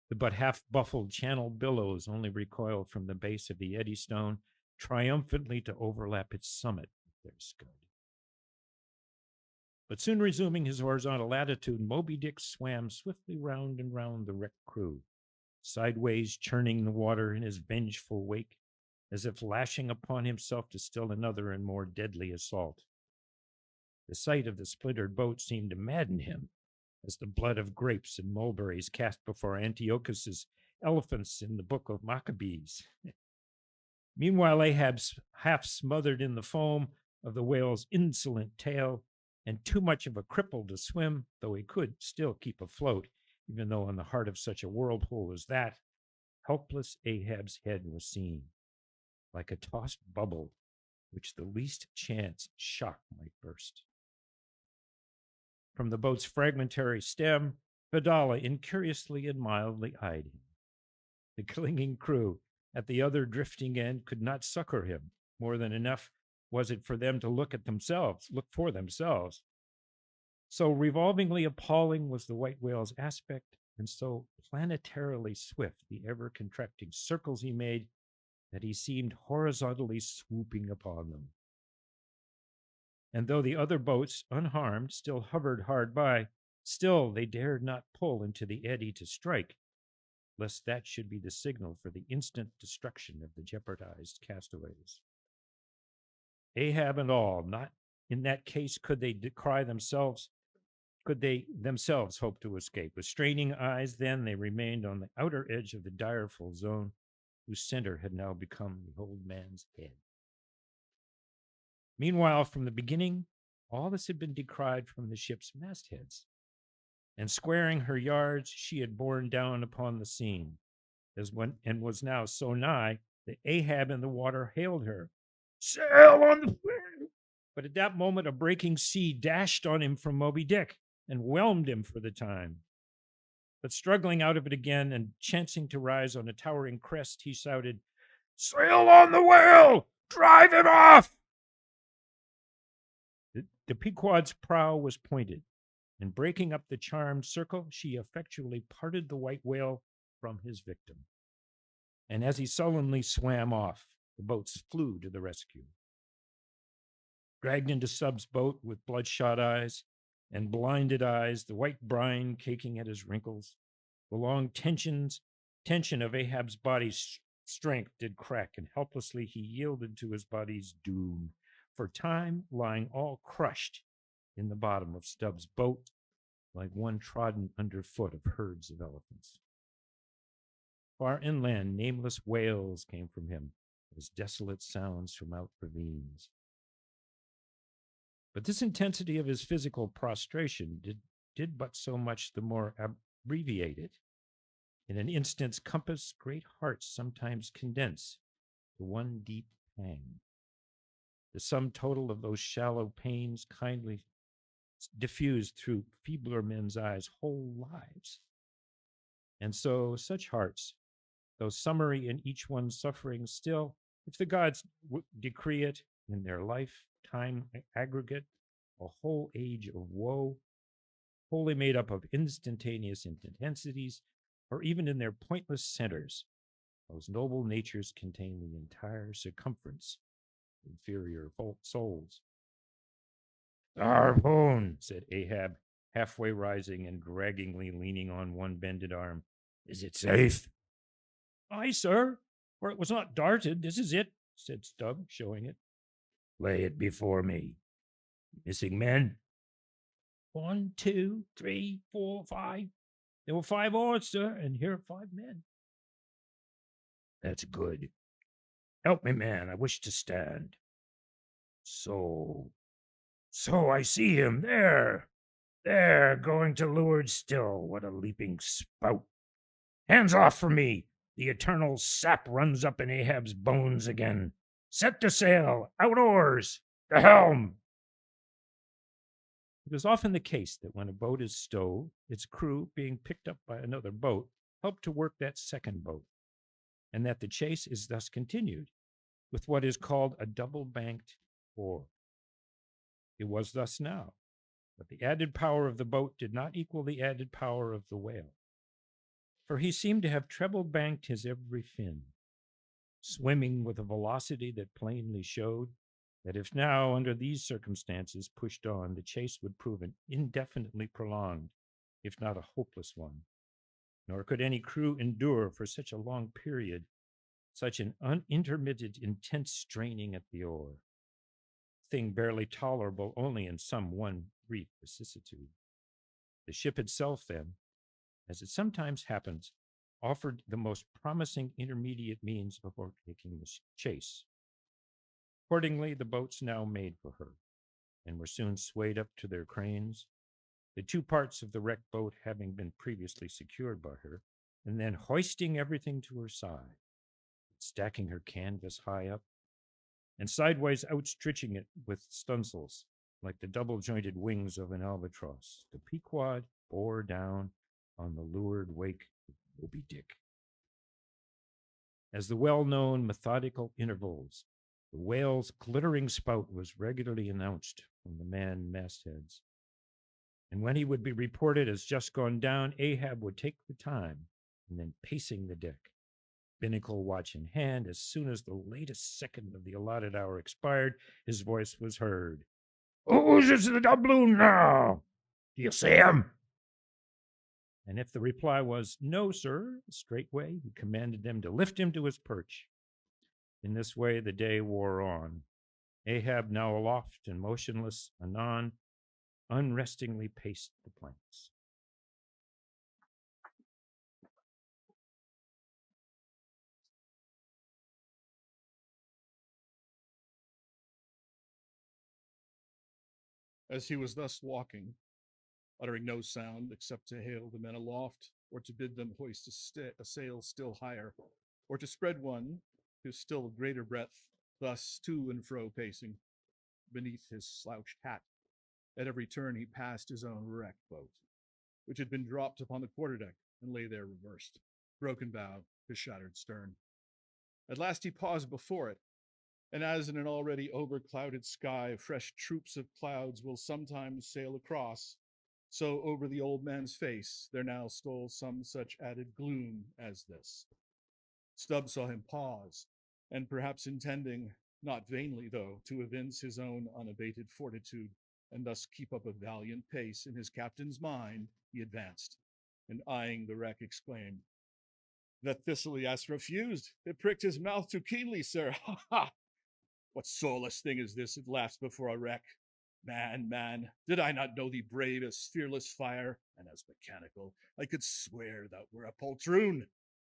the but half-buffled channel billows only recoiled from the base of the Eddystone, triumphantly to overlap its summit with their scud. But soon resuming his horizontal attitude, Moby-Dick swam swiftly round and round the wrecked crew, sideways churning the water in his vengeful wake, as if lashing upon himself to still another and more deadly assault. The sight of the splintered boat seemed to madden him, as the blood of grapes and mulberries cast before Antiochus's elephants in the book of Maccabees. Meanwhile, Ahab's half smothered in the foam of the whale's insolent tail, and too much of a cripple to swim, though he could still keep afloat, even though in the heart of such a whirlpool as that, helpless Ahab's head was seen, like a tossed bubble which the least chance shock might burst. From the boat's fragmentary stem, Fedallah incuriously and mildly eyed him. The clinging crew at the other drifting end could not succor him. More than enough was it for them to look for themselves. So revolvingly appalling was the white whale's aspect, and so planetarily swift the ever-contracting circles he made, that he seemed horizontally swooping upon them. And though the other boats, unharmed, still hovered hard by, still they dared not pull into the eddy to strike, lest that should be the signal for the instant destruction of the jeopardized castaways. Ahab and all, not in that case could they themselves hope to escape. With straining eyes, then, they remained on the outer edge of the direful zone, whose center had now become the old man's head. Meanwhile, from the beginning, all this had been decried from the ship's mastheads, and squaring her yards, she had borne down upon the scene, and was now so nigh that Ahab in the water hailed her, "Sail on the wind!" But at that moment, a breaking sea dashed on him from Moby-Dick and whelmed him for the time. But struggling out of it again and chancing to rise on a towering crest, he shouted, "Sail on the whale! Drive him off!" The Pequod's prow was pointed, and breaking up the charmed circle, she effectually parted the white whale from his victim. And as he sullenly swam off, the boats flew to the rescue. Dragged into Stubbs' boat with bloodshot eyes and blinded eyes, the white brine caking at his wrinkles, the long tension of Ahab's body's strength did crack, and helplessly he yielded to his body's doom, for time lying all crushed in the bottom of Stubbs' boat, like one trodden underfoot of herds of elephants. Far inland, nameless wails came from him, as desolate sounds from out ravines. But this intensity of his physical prostration did but so much the more abbreviate it. In an instant's compass, great hearts sometimes condense to one deep pang. The sum total of those shallow pains kindly diffused through feebler men's eyes whole lives. And so such hearts, though summary in each one's suffering, still, if the gods decree it in their lifetime aggregate, a whole age of woe, wholly made up of instantaneous intensities, or even in their pointless centers, those noble natures contain the entire circumference of inferior souls. "The harpoon," said Ahab, halfway rising and draggingly leaning on one bended arm. "Is it safe?" "Aye, sir, for it was not darted. This is it," said Stubb, showing it. "Lay it before me. Missing men?" 1, 2, 3, 4, 5. There were 5 oars, sir, and here are 5 men. "That's good. Help me, man. I wish to stand. So I see him there, going to leeward still. What a leaping spout. Hands off from me. The eternal sap runs up in Ahab's bones again. Set the sail, out oars, the helm." It is often the case that when a boat is stove, its crew, being picked up by another boat, help to work that second boat, and that the chase is thus continued with what is called a double-banked oar. It was thus now, but the added power of the boat did not equal the added power of the whale, for he seemed to have treble-banked his every fin, swimming with a velocity that plainly showed that if now, under these circumstances, pushed on, the chase would prove an indefinitely prolonged, if not a hopeless one. Nor could any crew endure for such a long period such an unintermitted, intense straining at the oar, thing barely tolerable only in some one brief vicissitude. The ship itself, then, as it sometimes happens, offered the most promising intermediate means of overtaking the chase. Accordingly, the boats now made for her, and were soon swayed up to their cranes, the 2 parts of the wrecked boat having been previously secured by her, and then hoisting everything to her side, stacking her canvas high up, and sideways outstretching it with stunsails, like the double-jointed wings of an albatross. The Pequod bore down on the leeward wake of Moby-Dick. As the well-known methodical intervals, the whale's glittering spout was regularly announced from the manned mastheads. And when he would be reported as just gone down, Ahab would take the time, and then pacing the deck, binnacle watch in hand, as soon as the latest second of the allotted hour expired, his voice was heard. "Who's the doubloon now? Do you see him?" And if the reply was, "No, sir," straightway he commanded them to lift him to his perch. In this way the day wore on. Ahab, now aloft and motionless, anon unrestingly paced the planks. As he was thus walking, uttering no sound except to hail the men aloft, or to bid them hoist a sail still higher, or to spread one to still greater breadth, thus to and fro pacing beneath his slouched hat. At every turn he passed his own wrecked boat, which had been dropped upon the quarterdeck and lay there reversed, broken bow to shattered stern. At last he paused before it, and as in an already overclouded sky fresh troops of clouds will sometimes sail across, so over the old man's face there now stole some such added gloom as this. Stubb saw him pause, and perhaps intending, not vainly though, to evince his own unabated fortitude, and thus keep up a valiant pace in his captain's mind, he advanced, and eyeing the wreck exclaimed, "That thistle he has refused. It pricked his mouth too keenly, sir. Ha ha! What soulless thing is this that laughs before a wreck? Man, did I not know thee brave as fearless fire, and as mechanical? I could swear thou were a poltroon.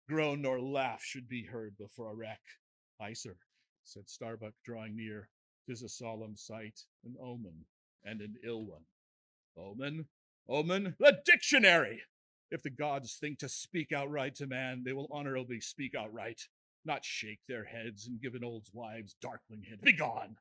Groan nor laugh should be heard before a wreck. Aye, sir, said Starbuck, drawing near. 'Tis a solemn sight, an omen, and an ill one. Omen? Omen? The dictionary! If the gods think to speak outright to man, they will honorably speak outright, not shake their heads and give an old wives darkling hint. Begone!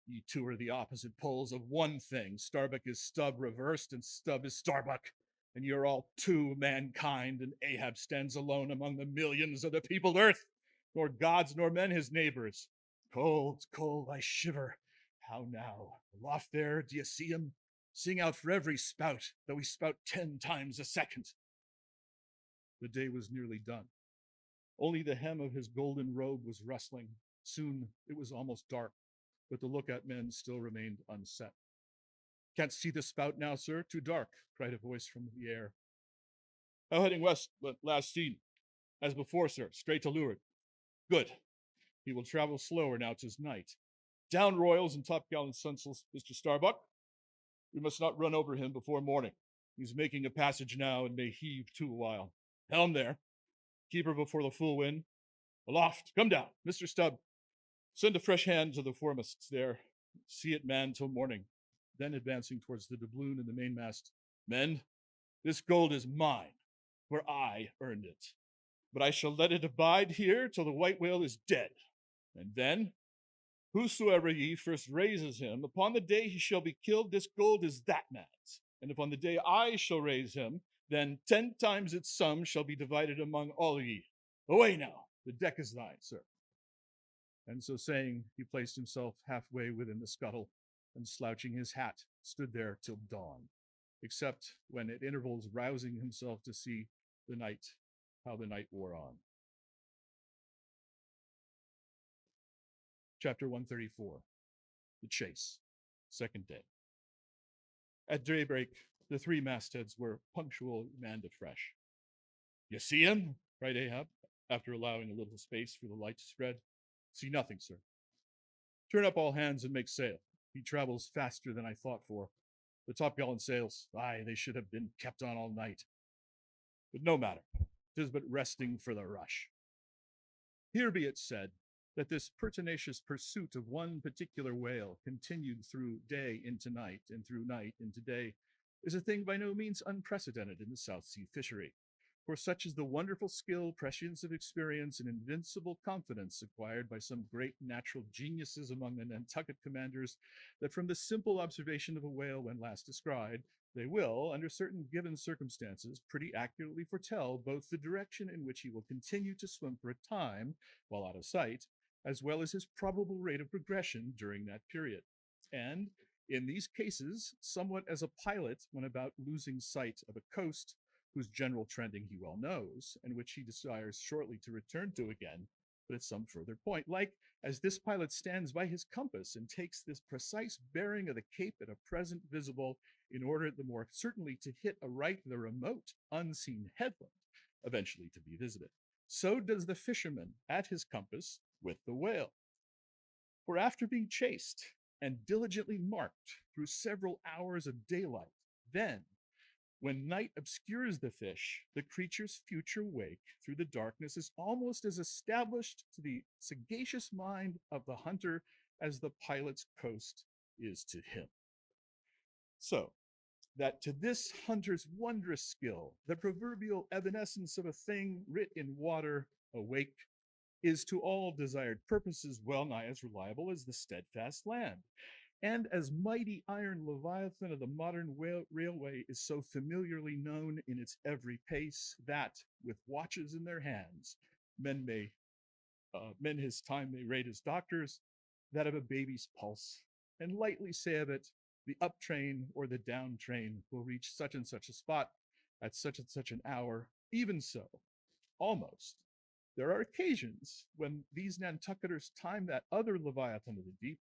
Ye two are the opposite poles of one thing. Starbuck is Stubb reversed, and Stubb is Starbuck. And you're all two mankind, and Ahab stands alone among the millions of the peopled earth, nor gods nor men his neighbors. Cold, cold, I shiver. How now? Aloft there, do you see him? Sing out for every spout, though he spout 10 times a second. The day was nearly done. Only the hem of his golden robe was rustling. Soon it was almost dark, but the lookout men still remained unset. Can't see the spout now, sir. Too dark, cried a voice from the air. How heading west, but last seen? As before, sir, straight to leeward. Good. He will travel slower now 'tis night. Down royals and topgallant stunsails, Mr. Starbuck. We must not run over him before morning. He's making a passage now and may heave to a while. Helm there. Keep her before the full wind. Aloft, come down, Mr. Stubb. Send a fresh hand to the foremast there. See it manned till morning. Then advancing towards the doubloon and the mainmast. Men, this gold is mine, for I earned it. But I shall let it abide here till the white whale is dead. And then, whosoever ye first raises him, upon the day he shall be killed, this gold is that man's. And upon the day I shall raise him, then 10 times its sum shall be divided among all ye. Away now, the deck is thine, sir. And so saying, he placed himself halfway within the scuttle, and slouching his hat, stood there till dawn, except when at intervals rousing himself to see the night, how the night wore on. Chapter 134, The Chase, second day. At daybreak, the 3 mastheads were punctual manned afresh. You see him? Cried Ahab, after allowing a little space for the light to spread. See nothing, sir. Turn up all hands and make sail. He travels faster than I thought for. The topgallant sails, aye, they should have been kept on all night. But no matter, 'tis but resting for the rush. Here be it said, that this pertinacious pursuit of one particular whale, continued through day into night and through night into day, is a thing by no means unprecedented in the South Sea fishery. For such is the wonderful skill, prescience of experience, and invincible confidence acquired by some great natural geniuses among the Nantucket commanders, that from the simple observation of a whale when last descried, they will, under certain given circumstances, pretty accurately foretell both the direction in which he will continue to swim for a time, while out of sight, as well as his probable rate of progression during that period. And, in these cases, somewhat as a pilot when about losing sight of a coast, whose general trending he well knows, and which he desires shortly to return to again, but at some further point, like as this pilot stands by his compass and takes this precise bearing of the cape at a present visible, in order the more certainly to hit aright the remote, unseen headland, eventually to be visited. So does the fisherman at his compass with the whale. For after being chased and diligently marked through several hours of daylight, then, when night obscures the fish, the creature's future wake through the darkness is almost as established to the sagacious mind of the hunter as the pilot's coast is to him. So, that to this hunter's wondrous skill, the proverbial evanescence of a thing writ in water, awake, is to all desired purposes well nigh as reliable as the steadfast land. And as mighty iron leviathan of the modern railway is so familiarly known in its every pace that, with watches in their hands, men his time may rate as doctors, that of a baby's pulse, and lightly say of it, the up train or the down train will reach such and such a spot at such and such an hour. Even so, almost, there are occasions when these Nantucketers time that other leviathan of the deep,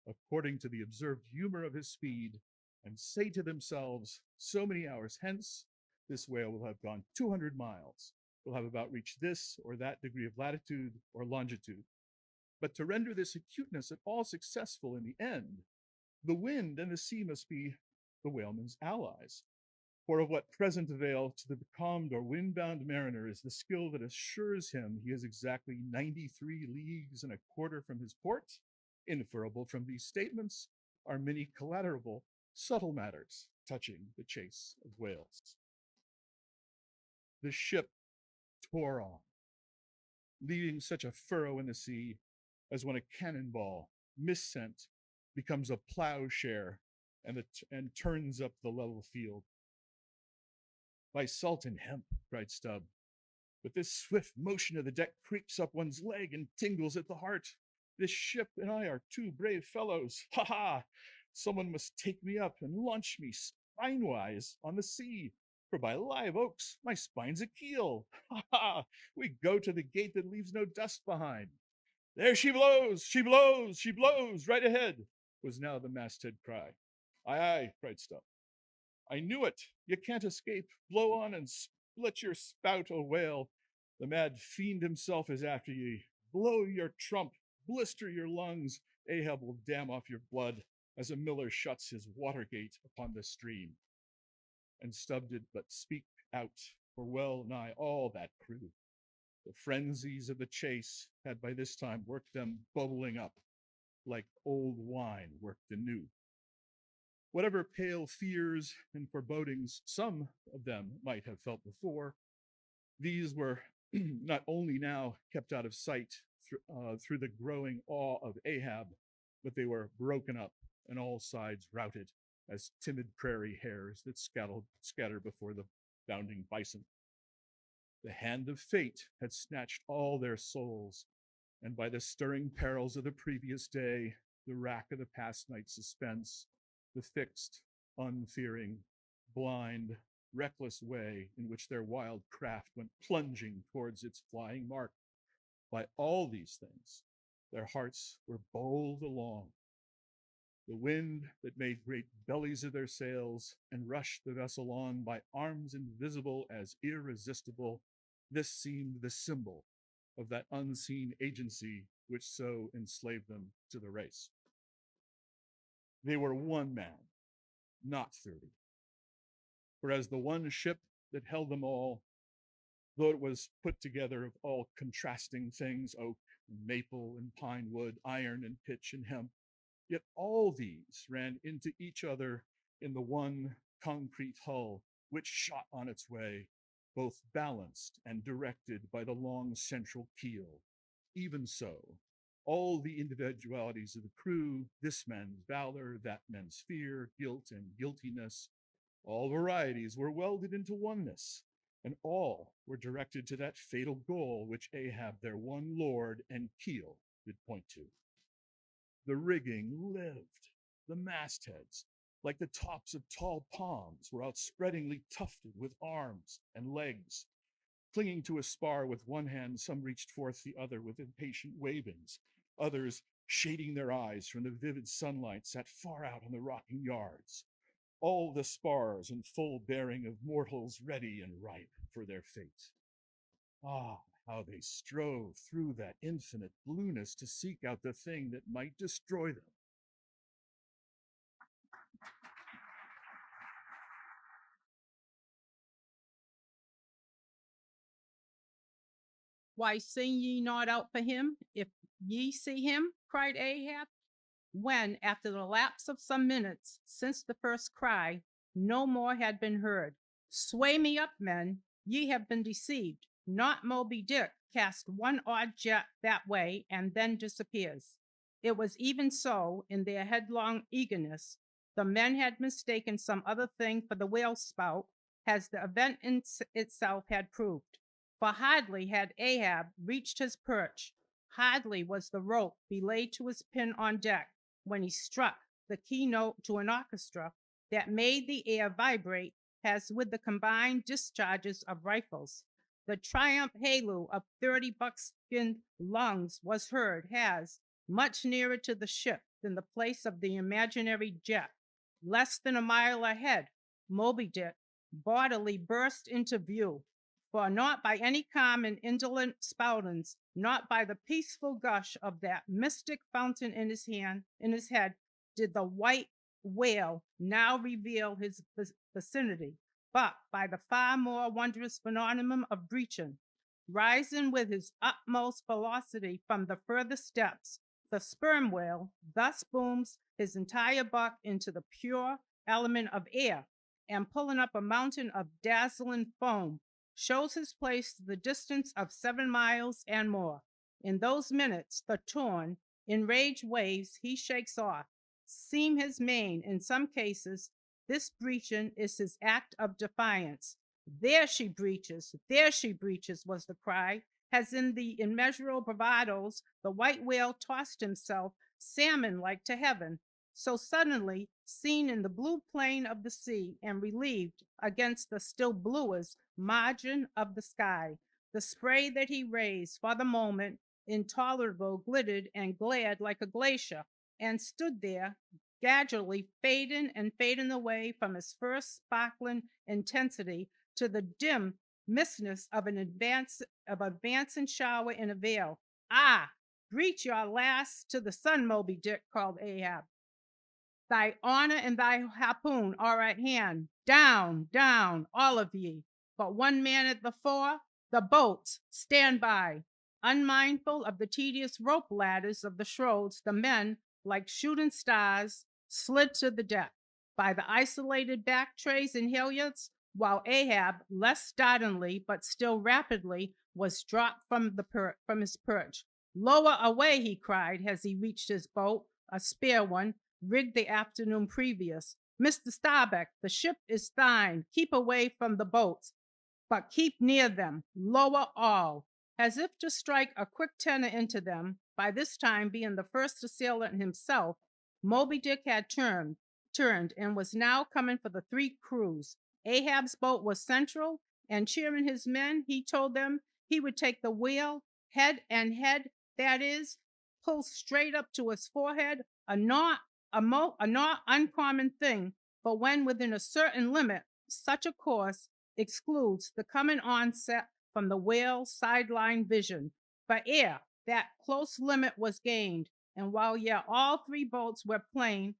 according to the observed humor of his speed, and say to themselves, so many hours hence, this whale will have gone 200 miles, will have about reached this or that degree of latitude or longitude. But to render this acuteness at all successful in the end, the wind and the sea must be the whaleman's allies. For of what present avail to the becalmed or windbound mariner is the skill that assures him he is exactly 93 leagues and a quarter from his port? Inferable from these statements are many collateral, subtle matters touching the chase of whales. The ship tore on, leaving such a furrow in the sea as when a cannonball, missent, becomes a plowshare and turns up the level field. By salt and hemp, cried Stubb, but this swift motion of the deck creeps up one's leg and tingles at the heart. This ship and I are two brave fellows. Ha ha! Someone must take me up and launch me spinewise on the sea, for by live oaks, my spine's a keel. Ha ha! We go to the gate that leaves no dust behind. There she blows, she blows, she blows, right ahead, was now the masthead cry. Aye, aye, cried Stubb. I knew it. You can't escape. Blow on and split your spout, O whale. The mad fiend himself is after ye. Blow your trump, blister your lungs. Ahab will dam off your blood as a miller shuts his water gate upon the stream. And Stubb did but speak out, for well nigh all that crew. The frenzies of the chase had by this time worked them bubbling up, like old wine worked anew. Whatever pale fears and forebodings some of them might have felt before, these were not only now kept out of sight through the growing awe of Ahab, but they were broken up and all sides routed as timid prairie hares that scatter before the bounding bison. The hand of fate had snatched all their souls, and by the stirring perils of the previous day, the rack of the past night's suspense, the fixed, unfearing, blind, reckless way in which their wild craft went plunging towards its flying mark, by all these things, their hearts were bowled along. The wind that made great bellies of their sails and rushed the vessel on by arms invisible as irresistible, this seemed the symbol of that unseen agency which so enslaved them to the race. They were one man, not 30. For as the one ship that held them all, though it was put together of all contrasting things, oak and maple and pine wood, iron and pitch and hemp, yet all these ran into each other in the one concrete hull, which shot on its way, both balanced and directed by the long central keel. Even so, all the individualities of the crew, this man's valor, that man's fear, guilt and guiltiness, all varieties were welded into oneness, and all were directed to that fatal goal which Ahab, their one lord and keel, did point to. The rigging lived. The mastheads, like the tops of tall palms, were outspreadingly tufted with arms and legs. Clinging to a spar with one hand, some reached forth the other with impatient wavings. Others, shading their eyes from the vivid sunlight, sat far out on the rocking yards. All the spars in full bearing of mortals ready and ripe for their fate. Ah, how they strove through that infinite blueness to seek out the thing that might destroy them. Why sing ye not out for him, if ye see him? Cried Ahab. When, after the lapse of some minutes since the first cry, no more had been heard. Sway me up, men, ye have been deceived. Not Moby-Dick cast one odd jet that way and then disappears. It was even so in their headlong eagerness. The men had mistaken some other thing for the whale spout, as the event itself had proved. For hardly had Ahab reached his perch, hardly was the rope belayed to his pin on deck, when he struck the keynote to an orchestra that made the air vibrate as with the combined discharges of rifles. The triumph halloo of 30 buckskin lungs was heard as, much nearer to the ship than the place of the imaginary jet. Less than a mile ahead, Moby-Dick bodily burst into view, for not by any calm and indolent spoutings, not by the peaceful gush of that mystic fountain in his head, did the white whale now reveal his vicinity, but by the far more wondrous phenomenon of breaching. Rising with his utmost velocity from the furthest depths, the sperm whale thus booms his entire buck into the pure element of air, and pulling up a mountain of dazzling foam, shows his place to the distance of 7 miles and more. In those minutes, the torn, enraged waves he shakes off, seam his mane. In some cases, this breaching is his act of defiance. There she breaches, was the cry, as in the immeasurable bravados, the white whale tossed himself salmon-like to heaven, so suddenly seen in the blue plain of the sea and relieved against the still bluest margin of the sky. The spray that he raised for the moment, intolerable, glittered and glared like a glacier, and stood there, gradually fading and fading away from its first sparkling intensity to the dim mistness of an advancing shower in a veil. Ah, breach your last to the sun, Moby-Dick, called Ahab. Thy honor and thy harpoon are at hand. Down, down, all of ye. But one man at the fore, the boats, stand by. Unmindful of the tedious rope ladders of the shrouds, the men, like shooting stars, slid to the deck by the isolated back trays and halyards, while Ahab, less startlingly but still rapidly, was dropped from his perch. Lower away, he cried as he reached his boat, a spare one, rigged the afternoon previous. Mr. Starbuck, the ship is thine. Keep away from the boats, but keep near them. Lower all. As if to strike a quick tenor into them, by this time being the first assailant himself, Moby-Dick had turned and was now coming for the 3 crews. Ahab's boat was central, and cheering his men, he told them he would take the wheel, head, that is, pull straight up to his forehead, a not uncommon thing, for when within a certain limit, such a course excludes the coming onset from the whale's sideline vision. But ere that close limit was gained, and while yet all 3 boats were plain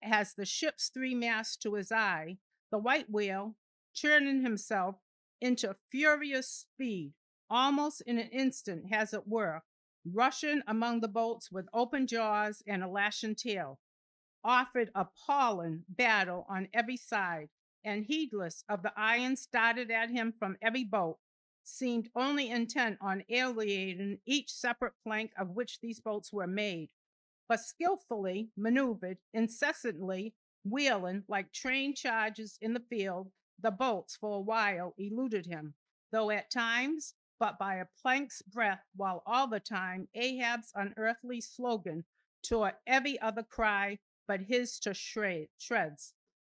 as the ship's 3 masts to his eye, the white whale, churning himself into furious speed, almost in an instant, as it were, rushing among the boats with open jaws and a lashing tail, offered appalling battle on every side, and heedless of the irons darted at him from every boat, seemed only intent on alienating each separate plank of which these boats were made, but skillfully maneuvered, incessantly wheeling like trained charges in the field. The boats for a while eluded him, though at times but by a plank's breadth, while all the time Ahab's unearthly slogan tore every other cry but his to shreds.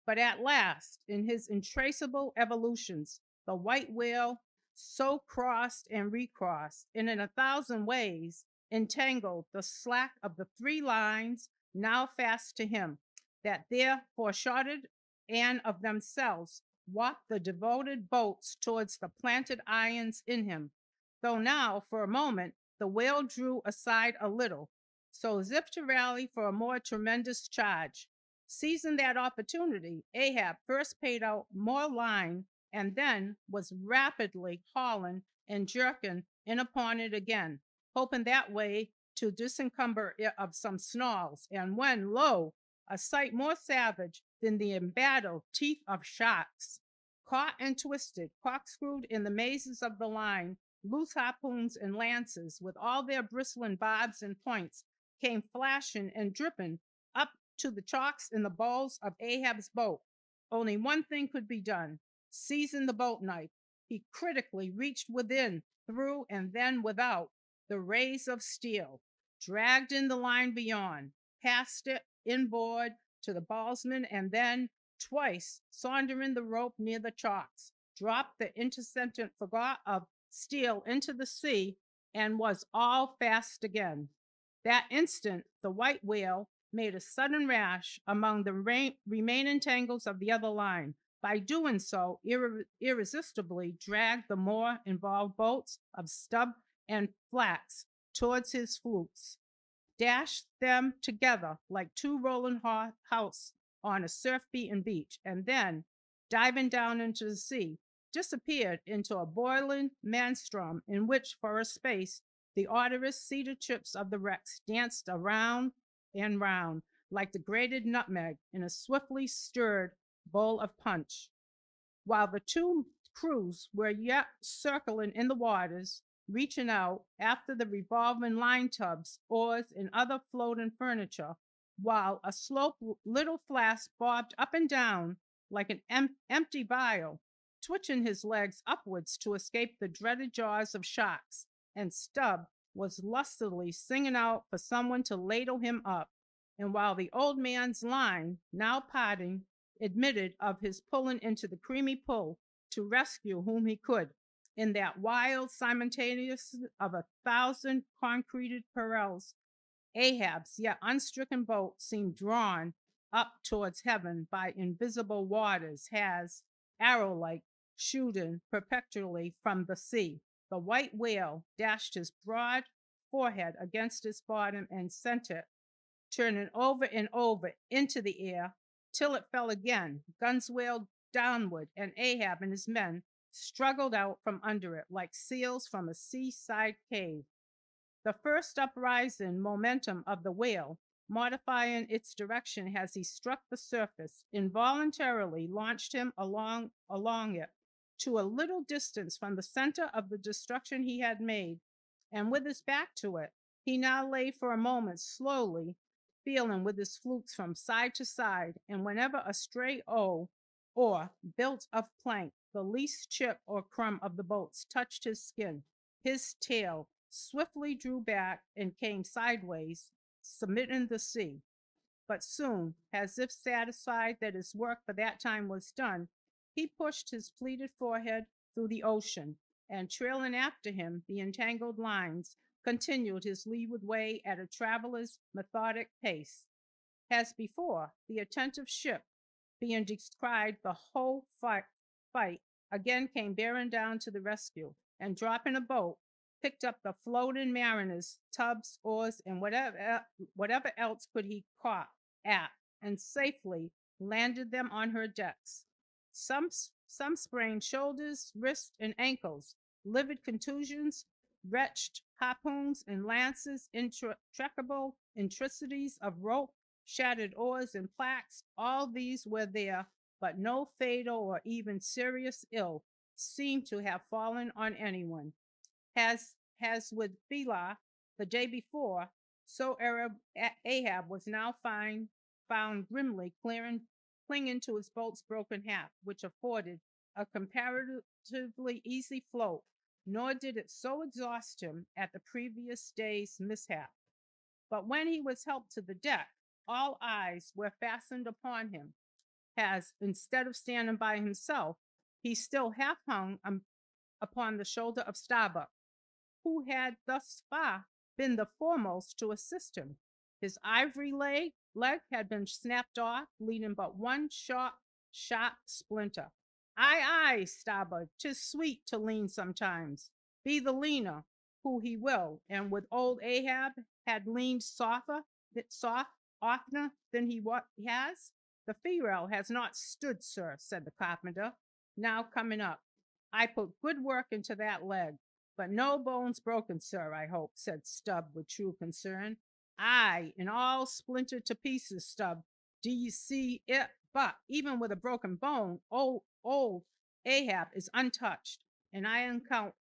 But at last, in his intraceable evolutions, the white whale so crossed and recrossed, and in 1,000 ways entangled the slack of the 3 lines now fast to him, that there foreshortened and of themselves walked the devoted boats towards the planted irons in him, though now for a moment the whale drew aside a little, so as if to rally for a more tremendous charge. Seizing that opportunity, Ahab first paid out more line and then was rapidly hauling and jerking in upon it again, hoping that way to disencumber it of some snarls, and when, lo, a sight more savage than the embattled teeth of sharks, caught and twisted, corkscrewed in the mazes of the line, loose harpoons and lances, with all their bristling barbs and points, came flashing and dripping up to the chocks in the bowls of Ahab's boat. Only one thing could be done. Seizing the boat knife, he critically reached within, through, and then without the rays of steel, dragged in the line beyond, passed it inboard to the bowsman, and then, twice sondering the rope near the chocks, dropped the interceptant fragment of steel into the sea, and was all fast again. That instant, the white whale made a sudden rash among the remaining tangles of the other line. By doing so, irresistibly dragged the more involved boats of Stubb and Flats towards his flukes, dashed them together like 2 rolling house on a surf-beaten beach, and then, diving down into the sea, disappeared into a boiling maelstrom in which, for a space, the odorous cedar chips of the wrecks danced around and round like the grated nutmeg in a swiftly stirred bowl of punch. While the two crews were yet circling in the waters, reaching out after the revolving line tubs, oars, and other floating furniture, while a slow little flask bobbed up and down like an empty vial, twitching his legs upwards to escape the dreaded jaws of sharks, and Stubb was lustily singing out for someone to ladle him up. And while the old man's line, now parting, admitted of his pulling into the creamy pool to rescue whom he could, in that wild simultaneous of 1,000 concreted perils, Ahab's yet unstricken boat seemed drawn up towards heaven by invisible waters, has, arrow-like, shooting perpetually from the sea. The white whale dashed his broad forehead against its bottom and sent it, turning over and over into the air till it fell again, guns wailed downward, and Ahab and his men struggled out from under it like seals from a seaside cave. The first uprising momentum of the whale, modifying its direction as he struck the surface, involuntarily launched him along it to a little distance from the center of the destruction he had made, and with his back to it, he now lay for a moment slowly, feeling with his flukes from side to side, and whenever a stray or built of plank, the least chip or crumb of the boats touched his skin, his tail swiftly drew back and came sideways, submitting the sea. But soon, as if satisfied that his work for that time was done, he pushed his pleated forehead through the ocean, and trailing after him the entangled lines, continued his leeward way at a traveler's methodic pace. As before, the attentive ship, being descried the whole fight, again came bearing down to the rescue, and dropping a boat, picked up the floating mariners, tubs, oars, and whatever else could he caught at, and safely landed them on her decks. Some sprained shoulders, wrists, and ankles, livid contusions, wretched harpoons and lances, intractable intricacies of rope, shattered oars and plaques, all these were there, but no fatal or even serious ill seemed to have fallen on anyone. As with Bela the day before, so Ahab was now found grimly clinging to his boat's broken half, which afforded a comparatively easy float, nor did it so exhaust him at the previous day's mishap. But when he was helped to the deck, all eyes were fastened upon him, as instead of standing by himself, he still half hung upon the shoulder of Starbuck, who had thus far been the foremost to assist him. His ivory leg had been snapped off, leaving but one sharp splinter. Aye, Starbuck, 'tis sweet to lean sometimes. Be the leaner who he will, and with old Ahab had leaned soft oftener than he has. The ferrule has not stood, sir, said the carpenter, now coming up. I put good work into that leg, but no bones broken, sir, I hope, said Stubb with true concern. Aye, and all splintered to pieces, Stubb. Do you see it? But even with a broken bone, old Ahab is untouched, and I account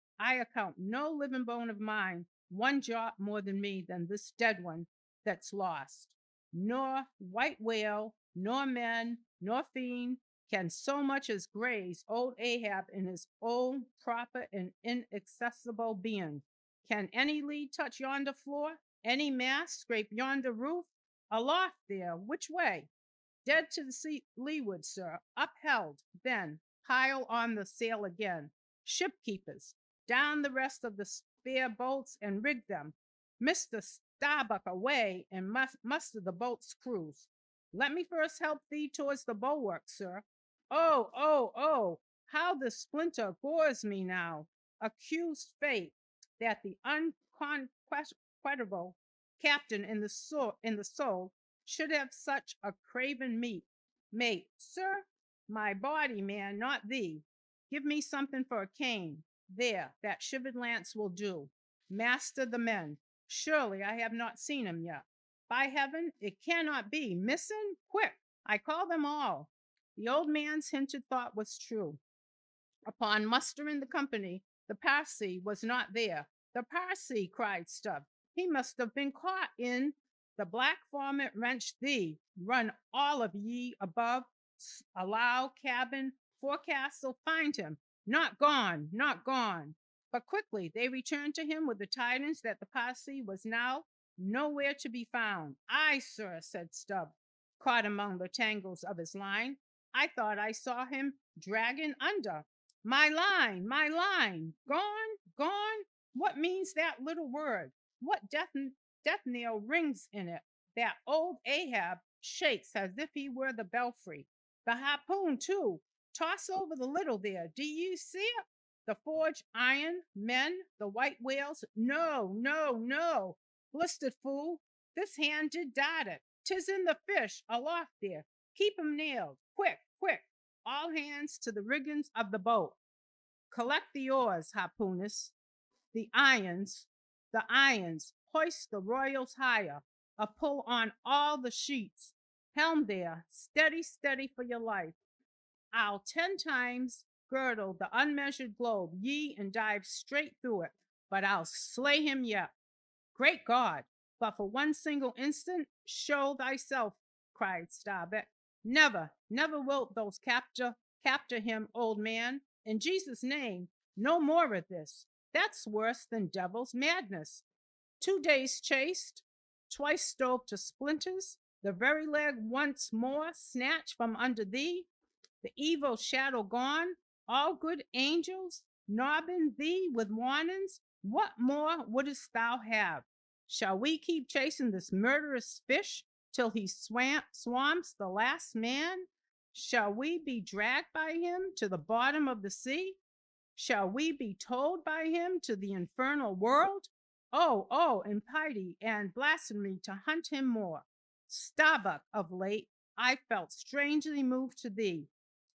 no living bone of mine one jot more than me than this dead one that's lost. Nor white whale, nor men, nor fiend can so much as graze old Ahab in his own proper and inaccessible being. Can any lead touch yonder floor? Any mast scrape yonder roof? Aloft there, which way? Dead to the leeward, sir, upheld, then pile on the sail again. Shipkeepers, down the rest of the spare boats and rig them. Mr. Starbuck away and muster the boat's crews. Let me first help thee towards the bulwark, sir. Oh, how the splinter gores me now. Accused fate that the unconquerable captain in the soul should have such a craven mate. Sir, My body, man, not thee. Give me something for a cane. There, that shivered lance will do. Master the men. Surely I have not seen him yet. By heaven, it cannot be. Missing? Quick, I call them all. The old man's hinted thought was true. Upon mustering the company, the Parsee was not there. The Parsee, cried Stubb. He must have been caught in the black varmint wrenched thee. Run all of ye above, allow, cabin, forecastle, find him. Not gone, not gone. But quickly they returned to him with the tidings that the Parsee was now nowhere to be found. Aye, sir, said Stubb, caught among the tangles of his line. I thought I saw him dragging under. My line, gone, gone. What means that little word? What death knell rings in it? That old Ahab shakes as if he were the belfry. The harpoon, too. Toss over the little there. Do you see it? The forged iron, men, the white whales. No, no, no. Blistered fool. This hand did dart it. 'Tis in the fish, aloft there. Keep 'em nailed. Quick, quick. All hands to the riggings of the boat. Collect the oars, harpoonist. The irons. Hoist the royals higher. A pull on all the sheets. Helm there. Steady, steady for your life. I'll 10 times girdle the unmeasured globe, ye, and dive straight through it. But I'll slay him yet. Great God! But for one single instant, show thyself, cried Starbeck. Never, never wilt thou capture him, old man. In Jesus' name, no more of this. That's worse than devil's madness. 2 days chased, twice stove to splinters, the very leg once more snatched from under thee, the evil shadow gone, all good angels nobbing thee with warnings. What more wouldst thou have? Shall we keep chasing this murderous fish till he swamps the last man? Shall we be dragged by him to the bottom of the sea? Shall we be towed by him to the infernal world? Oh, impiety and blasphemy to hunt him more. Starbuck, of late, I felt strangely moved to thee.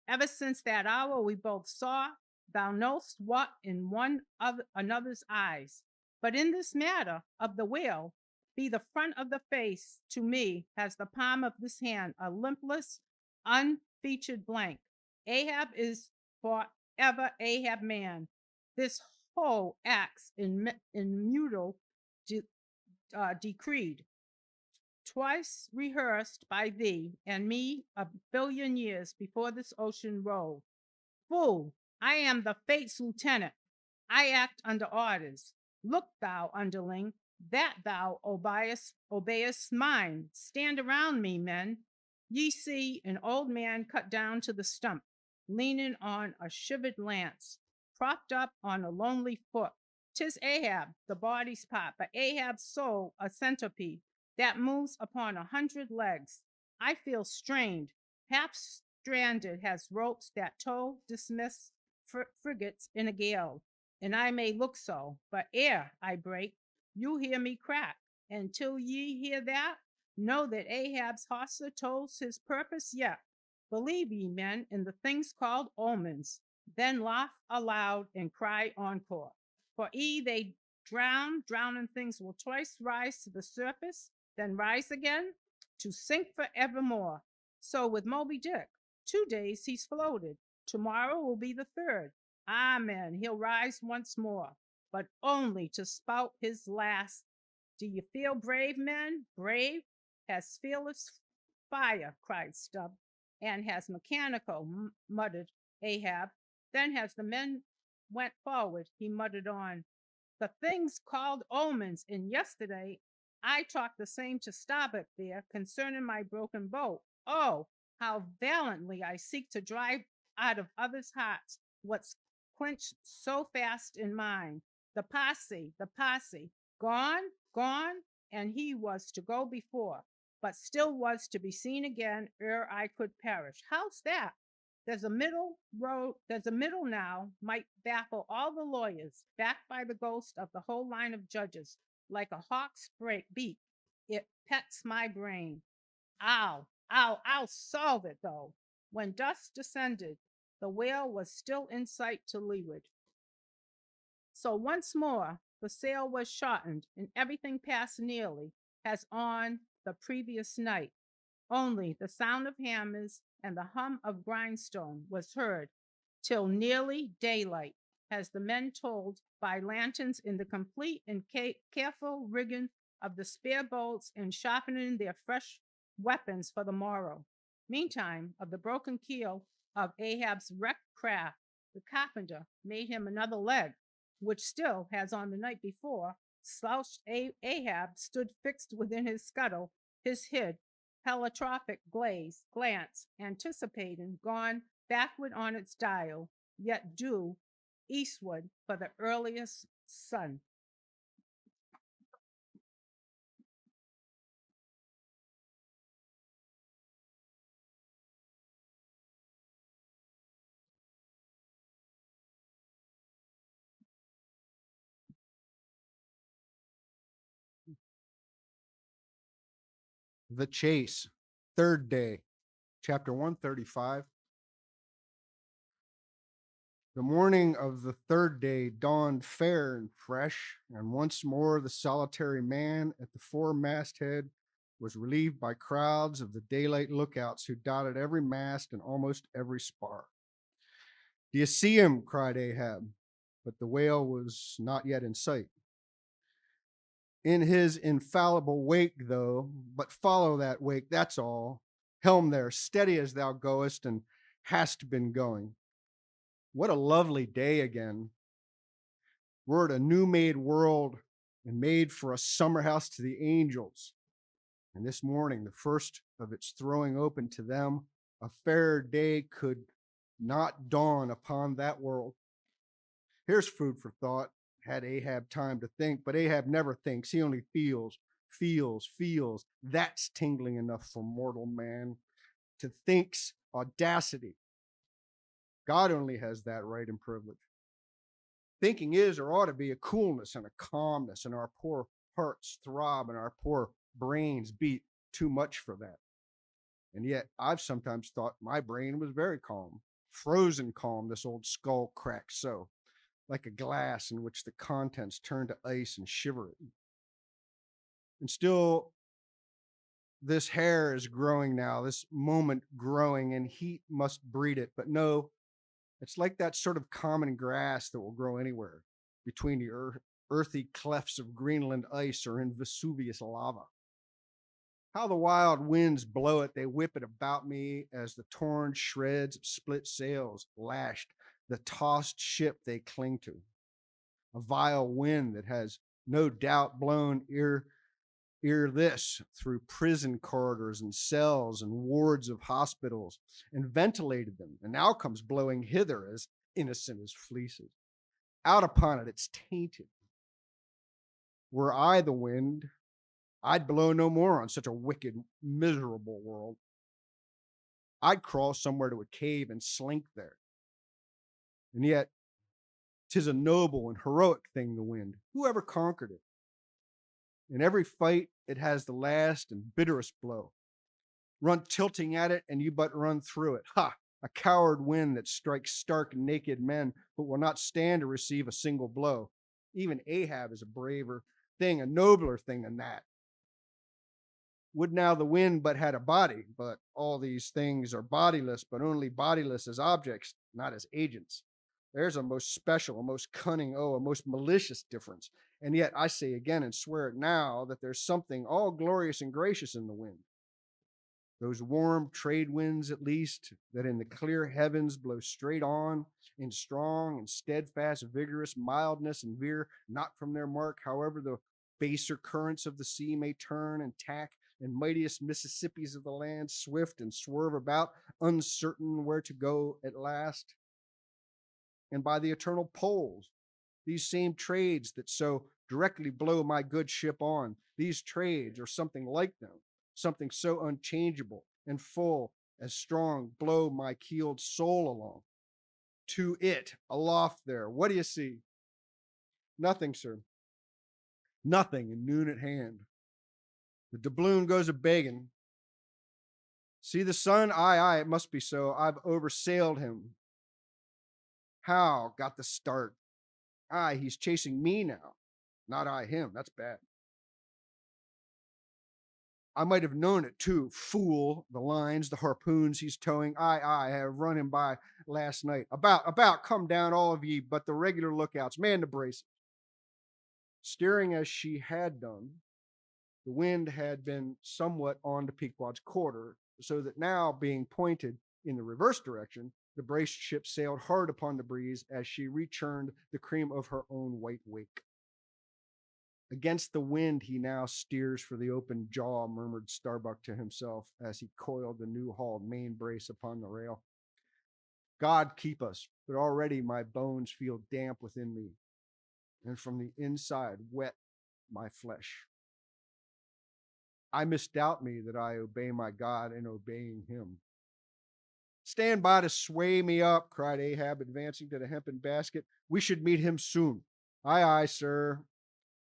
Ever since that hour we both saw, thou know'st what in one of another's eyes. But in this matter of the whale, be the front of the face to me has the palm of this hand a limpless, unfeatured blank. Ahab is forever Ahab man. This whole acts immutable decreed. Twice rehearsed by thee and me a billion years before this ocean rolled. Fool, I am the fate's lieutenant. I act under orders. Look thou, underling, that thou obeyest mine. Stand around me, men. Ye see an old man cut down to the stump, leaning on a shivered lance, propped up on a lonely foot. 'Tis Ahab, the body's part, but Ahab's soul a centipede that moves upon 100 legs. I feel strained, half stranded, has ropes that tow dismiss frigates in a gale, and I may look so, but ere I break, you hear me crack, and till ye hear that, know that Ahab's hawser tows his purpose yet. Believe ye, men, in the things called omens, then laugh aloud and cry encore. For they drowning things will twice rise to the surface, then rise again to sink forevermore. So with Moby-Dick, 2 days he's floated. Tomorrow will be the 3rd. Amen. He'll rise once more, but only to spout his last. Do you feel brave, men? Brave? Has fearless fire, cried Stubb, and has mechanical, muttered Ahab. Then as the men went forward, he muttered on. The things called omens, and yesterday I talked the same to Starbuck there concerning my broken boat. Oh, how valiantly I seek to drive out of others' hearts what's quenched so fast in mine. The posse, gone, and he was to go before, but still was to be seen again ere I could perish. How's that? There's a middle now, might baffle all the lawyers, backed by the ghost of the whole line of judges, like a hawk's beak. It pets my brain. I'll solve it, though. When dusk descended, the whale was still in sight to leeward. So once more, the sail was shortened, and everything passed nearly as on the previous night. Only the sound of hammers and the hum of grindstone was heard till nearly daylight, as the men told by lanterns in the complete and careful rigging of the spare boats and sharpening their fresh weapons for the morrow. Meantime, of the broken keel of Ahab's wrecked craft, the carpenter made him another leg, which still, as on the night before, slouched Ahab stood fixed within his scuttle, his head heliotropic glance, anticipating, gone backward on its dial, yet due eastward for the earliest sun. The Chase, third day, chapter 135. The morning of the third day dawned fair and fresh, and once more the solitary man at the fore-masthead was relieved by crowds of the daylight lookouts who dotted every mast and almost every spar. "Do you see him?" cried Ahab, but the whale was not yet in sight. "In his infallible wake, though, but follow that wake, that's all. Helm there, steady as thou goest and hast been going. What a lovely day again. We're at a new-made world and made for a summer house to the angels. And this morning, the first of its throwing open to them, a fairer day could not dawn upon that world. Here's food for thought. Had Ahab time to think, but Ahab never thinks. He only feels. That's tingling enough for mortal man. To think's audacity. God only has that right and privilege. Thinking is or ought to be a coolness and a calmness, and our poor hearts throb and our poor brains beat too much for that. And yet I've sometimes thought my brain was very calm, frozen calm, this old skull cracks so, like a glass in which the contents turn to ice and shiver it. And still, this hair is growing now, this moment growing, and heat must breed it. But no, it's like that sort of common grass that will grow anywhere, between the earthy clefts of Greenland ice or in Vesuvius lava. How the wild winds blow it, they whip it about me as the torn shreds of split sails lashed the tossed ship they cling to. A vile wind that has no doubt blown ere this through prison corridors and cells and wards of hospitals and ventilated them, and now comes blowing hither as innocent as fleeces. Out upon it, it's tainted. Were I the wind, I'd blow no more on such a wicked, miserable world. I'd crawl somewhere to a cave and slink there. And yet, 'tis a noble and heroic thing, the wind. Whoever conquered it? In every fight, it has the last and bitterest blow. Run tilting at it, and you but run through it. Ha! A coward wind that strikes stark naked men, but will not stand to receive a single blow. Even Ahab is a braver thing, a nobler thing than that. Would now the wind but had a body, but all these things are bodiless, but only bodiless as objects, not as agents. There's a most special, a most cunning, a most malicious difference. And yet I say again and swear it now that there's something all glorious and gracious in the wind. Those warm trade winds, at least, that in the clear heavens blow straight on in strong and steadfast, vigorous mildness and veer not from their mark, however the baser currents of the sea may turn and tack, and mightiest Mississippis of the land swift and swerve about, uncertain where to go at last. And by the eternal poles, these same trades that so directly blow my good ship on, these trades or something like them, something so unchangeable and full as strong, blow my keeled soul along. To it, aloft there, what do you see? Nothing, sir. Nothing, and noon at hand. The doubloon goes a begging. See the sun? Aye, aye, it must be so. I've oversailed him. How got the start? Aye, he's chasing me now. Not I him. That's bad. I might have known it too. Fool, the lines, the harpoons he's towing. Aye, I have run him by last night. About, come down, all of ye, but the regular lookouts. Man the braces. Steering as she had done, the wind had been somewhat on to Pequod's quarter, so that now, being pointed in the reverse direction, the braced ship sailed hard upon the breeze as she rechurned the cream of her own white wake. Against the wind he now steers for the open jaw, murmured Starbuck to himself as he coiled the new-hauled main brace upon the rail. God keep us, but already my bones feel damp within me, and from the inside wet my flesh. I misdoubt me that I obey my God in obeying him. Stand by to sway me up, cried Ahab, advancing to the hempen basket. We should meet him soon. Aye, aye, sir.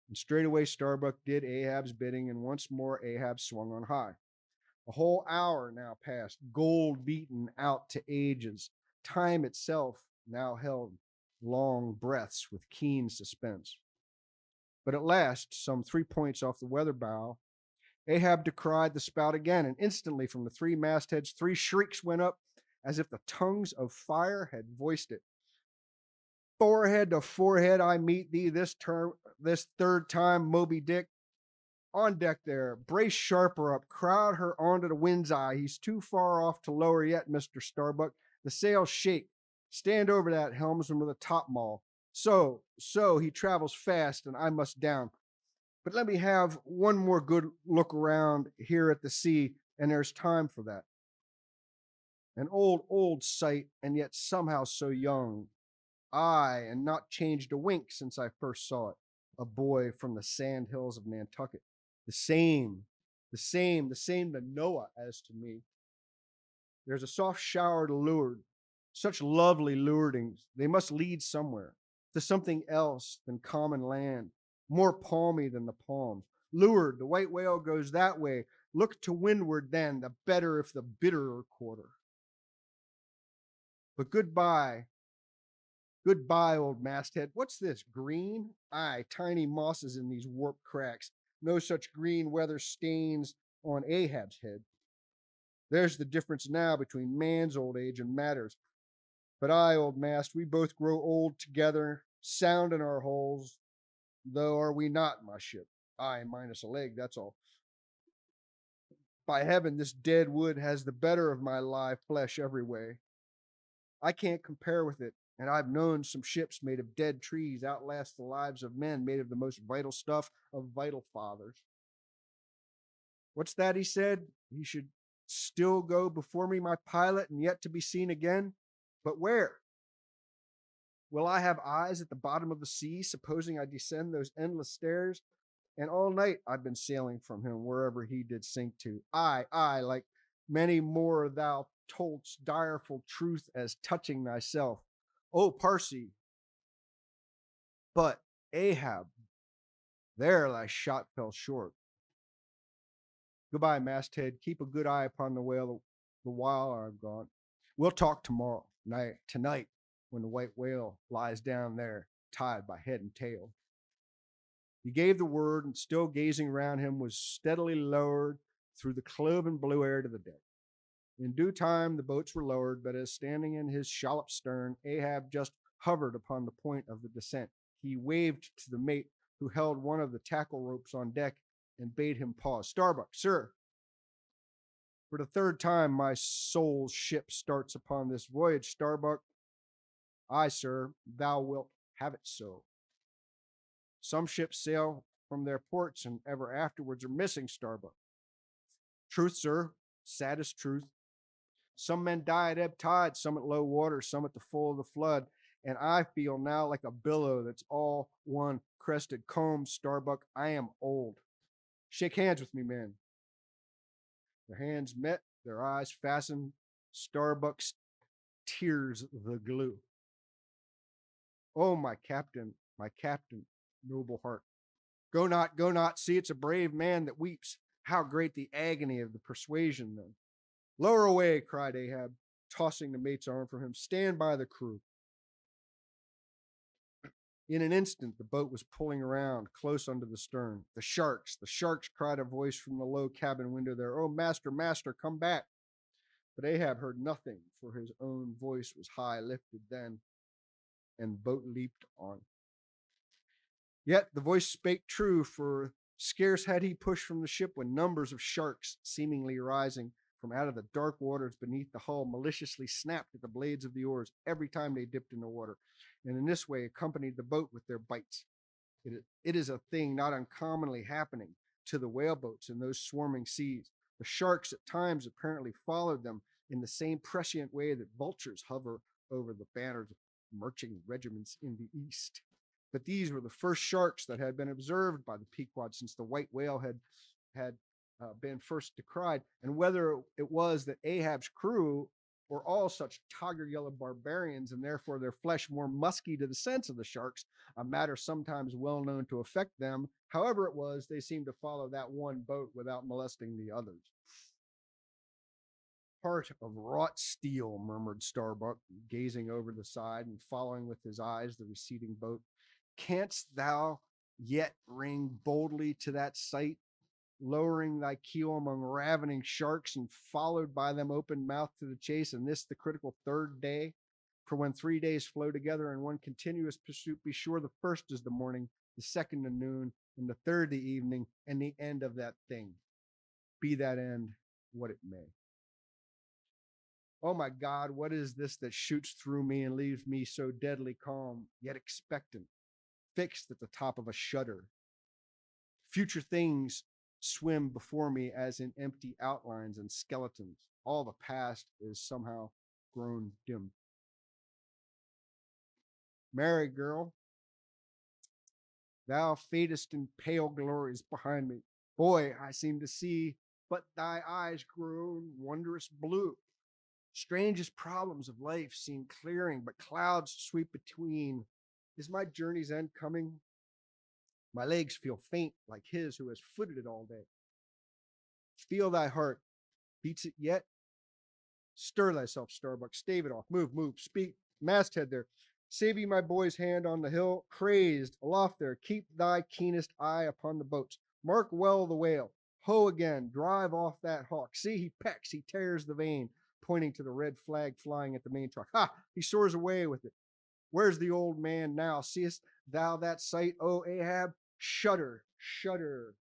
And straightway Starbuck did Ahab's bidding, and once more Ahab swung on high. A whole hour now passed, gold beaten out to ages. Time itself now held long breaths with keen suspense. But at last, some 3 points off the weather bow, Ahab decried the spout again, and instantly from the 3 mastheads 3 shrieks went up as if the tongues of fire had voiced it. Forehead to forehead I meet thee this third time, Moby-Dick. On deck there, brace sharper up, crowd her onto the wind's eye. He's too far off to lower yet, Mr. Starbuck. The sails shake. Stand over that helmsman with a topmaul. So, he travels fast, and I must down. But let me have one more good look around here at the sea, and there's time for that. An old sight, and yet somehow so young. Aye, and not changed a wink since I first saw it. A boy from the sand hills of Nantucket. The same to Noah as to me. There's a soft shower to leeward. Such lovely leewardings. They must lead somewhere, to something else than common land, more palmy than the palms. Leeward, the white whale goes that way. Look to windward then, the better if the bitterer quarter. But goodbye, old masthead. What's this, green? Aye, tiny mosses in these warped cracks. No such green weather stains on Ahab's head. There's the difference now between man's old age and matters. But I, old mast, we both grow old together, sound in our holes, though are we not, my ship? Aye, minus a leg, that's all. By heaven, this dead wood has the better of my live flesh every way. I can't compare with it, and I've known some ships made of dead trees outlast the lives of men made of the most vital stuff of vital fathers. What's that he said? He should still go before me, my pilot, and yet to be seen again? But where? Will I have eyes at the bottom of the sea, supposing I descend those endless stairs? And all night I've been sailing from him wherever he did sink to. Aye, like many more thou toldst direful truth as touching thyself. O Parsi, but Ahab, there thy shot fell short. Goodbye, masthead. Keep a good eye upon the whale the while I'm gone. We'll talk tomorrow, tonight, when the white whale lies down there, tied by head and tail. He gave the word, and still gazing round him, was steadily lowered through the cloven blue air to the deck. In due time, the boats were lowered, but as standing in his shallop stern, Ahab just hovered upon the point of the descent. He waved to the mate, who held one of the tackle ropes on deck, and bade him pause. Starbuck, sir, for the third time my soul's ship starts upon this voyage. Starbuck, aye, sir, thou wilt have it so. Some ships sail from their ports and ever afterwards are missing, Starbuck. Truth, sir, saddest truth. Some men die at ebb tide, some at low water, some at the full of the flood. And I feel now like a billow that's all one crested comb, Starbuck. I am old. Shake hands with me, men. Their hands met, their eyes fastened. Starbuck's tears the glue. Oh, my captain, noble heart. Go not, see it's a brave man that weeps. How great the agony of the persuasion then. Lower away, cried Ahab, tossing the mate's arm from him. Stand by the crew. In an instant, the boat was pulling around close under the stern. The sharks, cried a voice from the low cabin window there. Oh, master, master, come back. But Ahab heard nothing, for his own voice was high lifted then, and the boat leaped on. Yet the voice spake true, for scarce had he pushed from the ship when numbers of sharks, seemingly rising from out of the dark waters beneath the hull, maliciously snapped at the blades of the oars every time they dipped in the water, and in this way accompanied the boat with their bites. It is a thing not uncommonly happening to the whaleboats in those swarming seas. The sharks at times apparently followed them in the same prescient way that vultures hover over the banners of marching regiments in the east. But these were the first sharks that had been observed by the Pequod since the white whale had been first decried, and whether it was that Ahab's crew were all such tiger-yellow barbarians, and therefore their flesh more musky to the sense of the sharks, a matter sometimes well known to affect them. However it was, they seemed to follow that one boat without molesting the others. Heart of wrought steel, murmured Starbuck, gazing over the side and following with his eyes the receding boat. Canst thou yet ring boldly to that sight, lowering thy keel among ravening sharks and followed by them open-mouthed to the chase, and this the critical third day? For when 3 days flow together in one continuous pursuit, be sure the first is the morning, the second the noon, and the third the evening, and the end of that thing, be that end what it may. Oh my God, what is this that shoots through me and leaves me so deadly calm, yet expectant, fixed at the top of a shudder? Future things swim before me as in empty outlines and skeletons. All the past is somehow grown dim. Mary, girl, thou fadest in pale glories behind me. Boy, I seem to see, but thy eyes grown wondrous blue. Strangest problems of life seem clearing, but clouds sweep between. Is my journey's end coming? My legs feel faint like his who has footed it all day. Feel thy heart. Beats it yet? Stir thyself, Starbuck. Stave it off. Move, move. Speak. Masthead there. Save ye my boy's hand on the hill. Crazed. Aloft there. Keep thy keenest eye upon the boats. Mark well the whale. Ho again. Drive off that hawk. See, he pecks. He tears the vein, pointing to the red flag flying at the main truck. Ha! He soars away with it. Where's the old man now? Seest thou that sight, O Ahab? Shudder, shudder.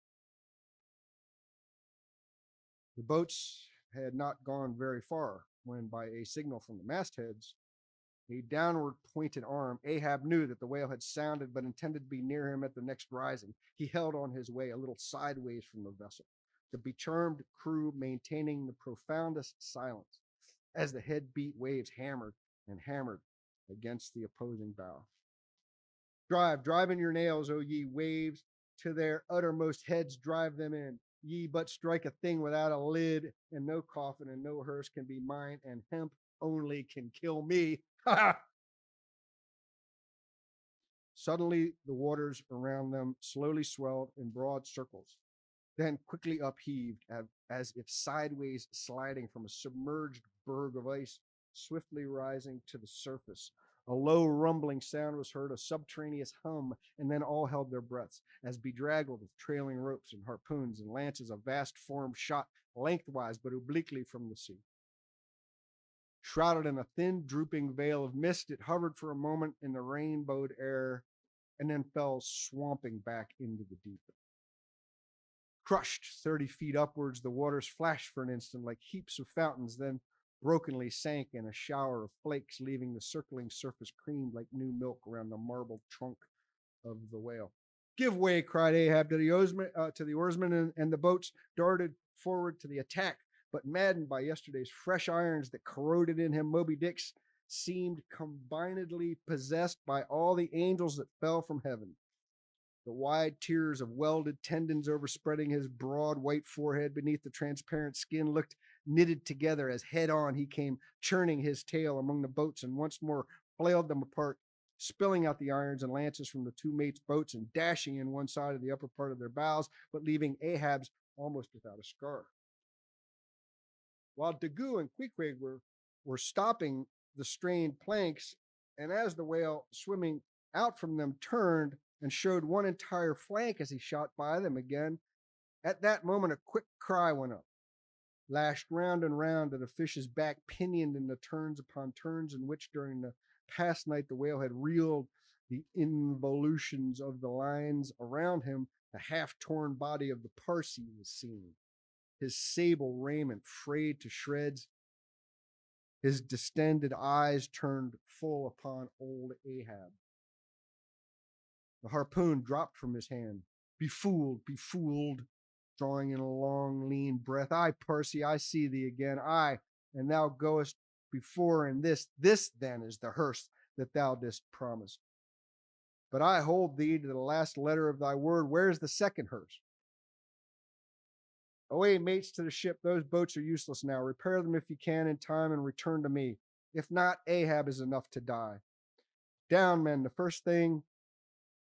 The boats had not gone very far when, by a signal from the mastheads, a downward pointed arm, Ahab knew that the whale had sounded but intended to be near him at the next rising. He held on his way a little sideways from the vessel, the becharmed crew maintaining the profoundest silence as the head-beat waves hammered and hammered against the opposing bow. Drive in your nails, O ye waves, to their uttermost heads drive them in. Ye but strike a thing without a lid, and no coffin and no hearse can be mine, and hemp only can kill me. Ha ha! Suddenly the waters around them slowly swelled in broad circles, then quickly upheaved as if sideways sliding from a submerged berg of ice, swiftly rising to the surface. A low rumbling sound was heard, a subterraneous hum, and then all held their breaths, as bedraggled with trailing ropes and harpoons and lances, a vast form shot lengthwise but obliquely from the sea. Shrouded in a thin, drooping veil of mist, it hovered for a moment in the rainbowed air and then fell swamping back into the deep. Crushed 30 feet upwards, the waters flashed for an instant like heaps of fountains, then brokenly sank in a shower of flakes, leaving the circling surface creamed like new milk around the marble trunk of the whale. Give way, cried Ahab to the oarsmen, and the boats darted forward to the attack. But maddened by yesterday's fresh irons that corroded in him, Moby-Dick seemed combinedly possessed by all the angels that fell from heaven. The wide tiers of welded tendons overspreading his broad white forehead beneath the transparent skin looked knitted together as head-on he came churning his tail among the boats and once more flailed them apart, spilling out the irons and lances from the two mates' boats and dashing in one side of the upper part of their bows, but leaving Ahab's almost without a scar. while Daggoo and Queequeg were stopping the strained planks, and as the whale swimming out from them turned and showed one entire flank as he shot by them again, at that moment a quick cry went up, lashed round and round to the fish's back, pinioned in the turns upon turns in which during the past night the whale had reeled the involutions of the lines around him. The half-torn body of the Parsee was seen, his sable raiment frayed to shreds, his distended eyes turned full upon old Ahab. The harpoon dropped from his hand. Befooled, befooled, drawing in a long, lean breath. Aye, Parsee, I see thee again. Aye, and thou goest before in this. This, then, is the hearse that thou didst promise. But I hold thee to the last letter of thy word. Where's the second hearse? Away, mates, to the ship. Those boats are useless now. Repair them if you can in time and return to me. If not, Ahab is enough to die. Down, men. The first thing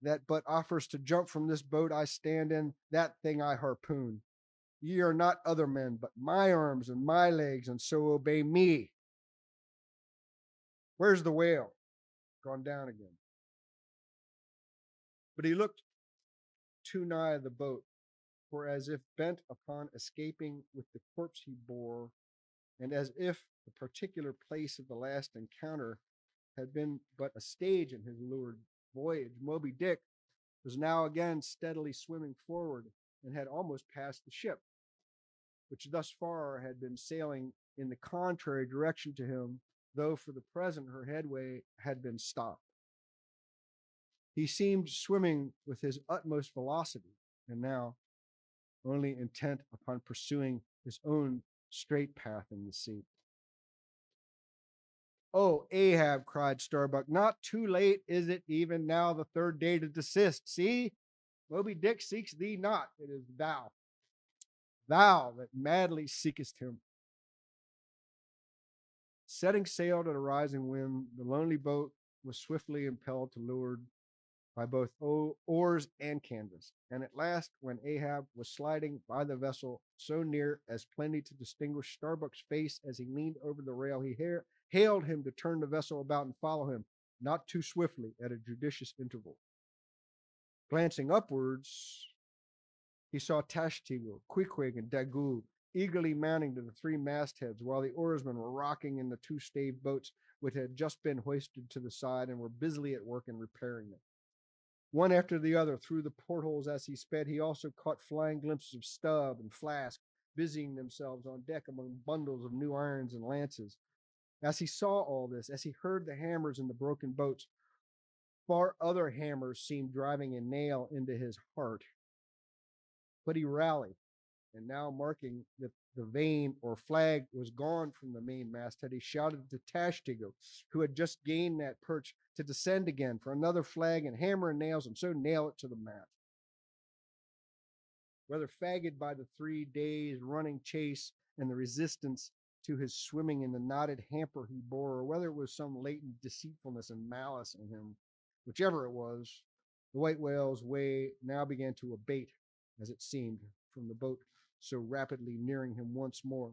that but offers to jump from this boat I stand in, that thing I harpoon. Ye are not other men, but my arms and my legs, and so obey me. Where's the whale? Gone down again. But he looked too nigh the boat, for as if bent upon escaping with the corpse he bore, and as if the particular place of the last encounter had been but a stage in his lurid voyage, Moby-Dick was now again steadily swimming forward and had almost passed the ship, which thus far had been sailing in the contrary direction to him, though for the present her headway had been stopped. He seemed swimming with his utmost velocity, and now only intent upon pursuing his own straight path in the sea. Oh, Ahab, cried Starbuck, not too late is it even now the third day to desist. See, Moby-Dick seeks thee not. It is thou that madly seekest him. Setting sail to the rising wind, the lonely boat was swiftly impelled to leeward by both oars and canvas. And at last, when Ahab was sliding by the vessel so near as plainly to distinguish Starbuck's face as he leaned over the rail, he hailed him to turn the vessel about and follow him, not too swiftly, at a judicious interval. Glancing upwards, he saw Tashtego, Queequeg, and Daggoo eagerly mounting to the three mastheads, while the oarsmen were rocking in the two stave boats which had just been hoisted to the side and were busily at work in repairing them. One after the other, through the portholes as he sped, he also caught flying glimpses of Stubb and Flask busying themselves on deck among bundles of new irons and lances. As he saw all this, as he heard the hammers in the broken boats, far other hammers seemed driving a nail into his heart. But he rallied, and now marking that the vane or flag was gone from the main masthead, he shouted to Tashtego, who had just gained that perch, to descend again for another flag and hammer and nails, and so nail it to the mast. Whether fagged by the 3 days running chase and the resistance to his swimming in the knotted hamper he bore, or whether it was some latent deceitfulness and malice in him, whichever it was, the white whale's way now began to abate, as it seemed, from the boat so rapidly nearing him once more,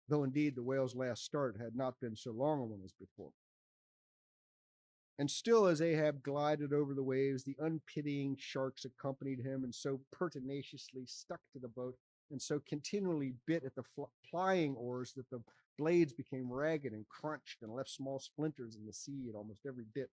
though indeed the whale's last start had not been so long a one as before. And still as Ahab glided over the waves, the unpitying sharks accompanied him and so pertinaciously stuck to the boat and so continually bit at the plying oars that the blades became ragged and crunched and left small splinters in the sea at almost every bit.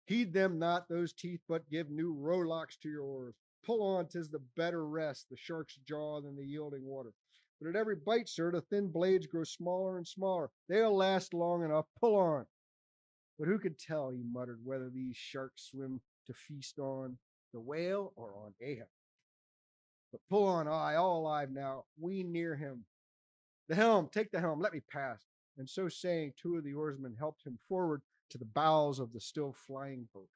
Heed them not, those teeth, but give new rowlocks to your oars. Pull on, 'tis the better rest, the shark's jaw than the yielding water. But at every bite, sir, the thin blades grow smaller and smaller. They'll last long enough. Pull on. But who could tell, he muttered, whether these sharks swim to feast on the whale or on Ahab? But pull on, aye, all alive now. We near him. The helm, take the helm, let me pass. And so saying, two of the oarsmen helped him forward to the bows of the still flying boat.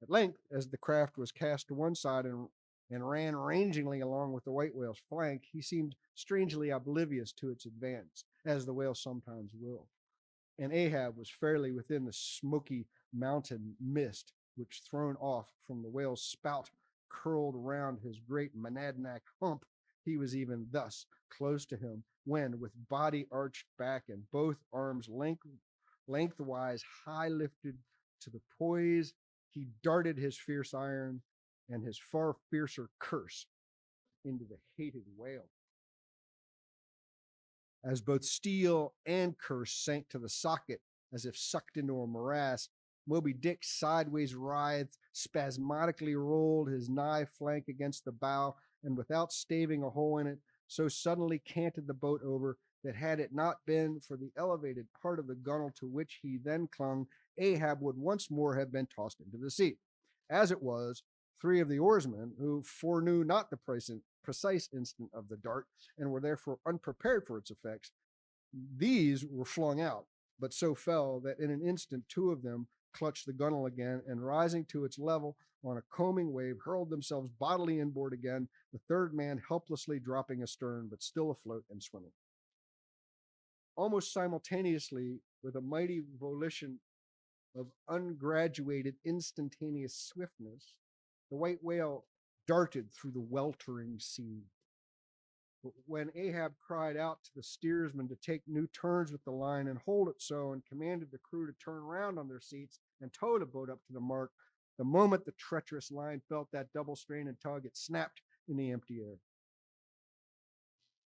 At length, as the craft was cast to one side and ran rangingly along with the white whale's flank, he seemed strangely oblivious to its advance, as the whale sometimes will. And Ahab was fairly within the smoky mountain mist, which, thrown off from the whale's spout, curled round his great monadnock hump. He was even thus close to him, when, with body arched back and both arms lengthwise high lifted to the poise, he darted his fierce iron and his far fiercer curse into the hated whale. As both steel and curse sank to the socket as if sucked into a morass, Moby-Dick sideways writhed, spasmodically rolled his nigh flank against the bow, and without staving a hole in it, so suddenly canted the boat over that had it not been for the elevated part of the gunwale to which he then clung, Ahab would once more have been tossed into the sea. As it was, 3 of the oarsmen, who foreknew not the precise instant of the dart and were therefore unprepared for its effects, these were flung out, but so fell that in an instant 2 of them clutched the gunwale again, and rising to its level on a combing wave, hurled themselves bodily inboard again, the 3rd man helplessly dropping astern, but still afloat and swimming. Almost simultaneously, with a mighty volition of ungraduated, instantaneous swiftness, the white whale darted through the weltering sea. But when Ahab cried out to the steersman to take new turns with the line and hold it so, and commanded the crew to turn round on their seats and tow the boat up to the mark, the moment the treacherous line felt that double strain and tug, it snapped in the empty air.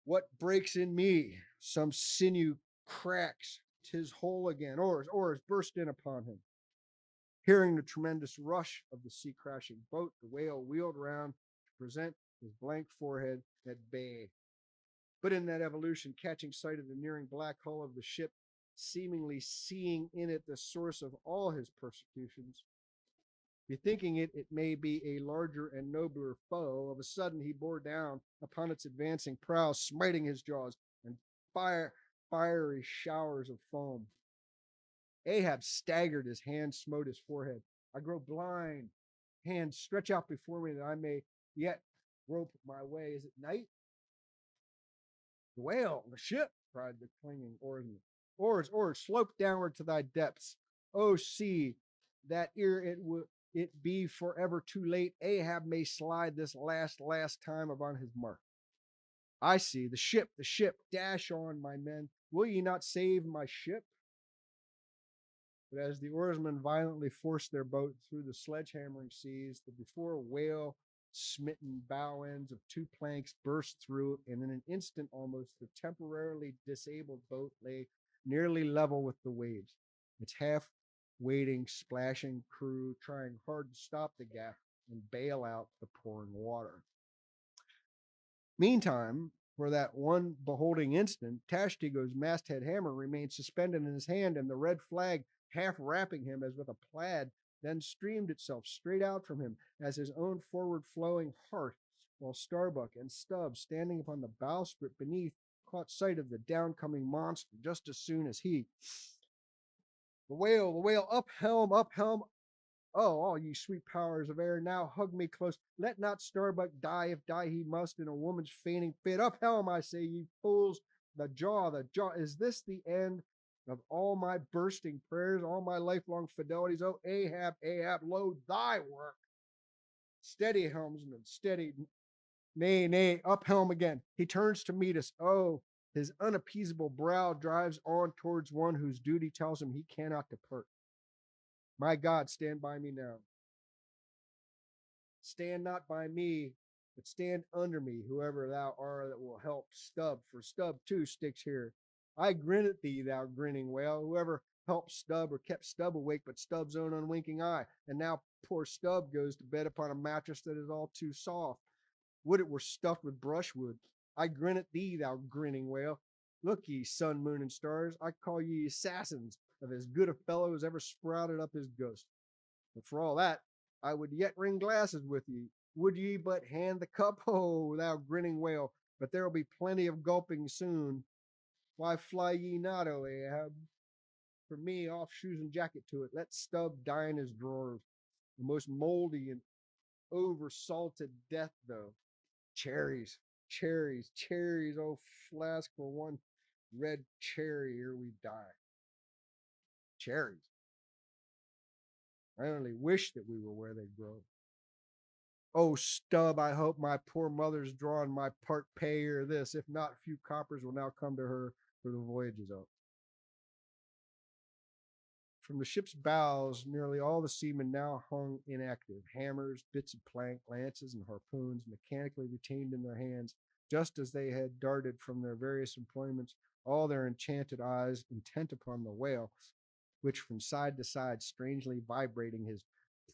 What breaks in me? Some sinew cracks, 'tis whole again. Oars burst in upon him. Hearing the tremendous rush of the sea-crashing boat, the whale wheeled round to present his blank forehead at bay. But in that evolution, catching sight of the nearing black hull of the ship, seemingly seeing in it the source of all his persecutions, bethinking it may be a larger and nobler foe, of a sudden he bore down upon its advancing prow, smiting his jaws, and fiery showers of foam. Ahab staggered, his hand smote his forehead. I grow blind. Hands stretch out before me that I may yet grope my way. Is it night? The whale, the ship, cried the clinging oarsman. Oars, slope downward to thy depths. O sea, that ere it be forever too late, Ahab may slide this last time upon his mark. I see the ship, dash on, my men. Will ye not save my ship? But as the oarsmen violently forced their boat through the sledgehammering seas, the before whale smitten bow ends of 2 planks burst through, and in an instant almost the temporarily disabled boat lay nearly level with the waves, its half waiting, splashing crew trying hard to stop the gap and bail out the pouring water. Meantime, for that one beholding instant, Tashtego's masthead hammer remained suspended in his hand, and the red flag, half wrapping him as with a plaid, then streamed itself straight out from him as his own forward flowing heart, while Starbuck and Stubb, standing upon the bowsprit beneath, caught sight of the downcoming monster just as soon as he. The whale, up helm, up helm. Oh, all ye sweet powers of air, now hug me close. Let not Starbuck die, if die he must, in a woman's fainting fit. Up helm, I say, ye fools. The jaw. Is this the end of all my bursting prayers, all my lifelong fidelities? Oh, Ahab, lo thy work. Steady, helmsman, steady. Nay, up helm again. He turns to meet us. Oh, his unappeasable brow drives on towards one whose duty tells him he cannot depart. My God, stand by me now. Stand not by me, but stand under me, whoever thou art that will help Stubb, for Stubb too sticks here. I grin at thee, thou grinning whale, whoever helped Stubb or kept Stubb awake but Stubb's own unwinking eye. And now poor Stubb goes to bed upon a mattress that is all too soft. Would it were stuffed with brushwood. I grin at thee, thou grinning whale. Look ye, sun, moon, and stars, I call ye assassins of as good a fellow as ever sprouted up his ghost. But for all that, I would yet ring glasses with ye. Would ye but hand the cup, oh, thou grinning whale, but there will be plenty of gulping soon. Why fly ye not, O Ahab? For me, off shoes and jacket to it. Let Stubb die in his drawers. The most moldy and over-salted death, though. Cherries, oh, flask for one red cherry, ere we die. Cherries. I only wish that we were where they grow. Oh, Stub, I hope my poor mother's drawing my part pay or this. If not, few coppers will now come to her, for the voyage is up. From the ship's bows, nearly all the seamen now hung inactive. Hammers, bits of plank, lances, and harpoons mechanically retained in their hands, just as they had darted from their various employments, all their enchanted eyes intent upon the whale, which from side to side, strangely vibrating his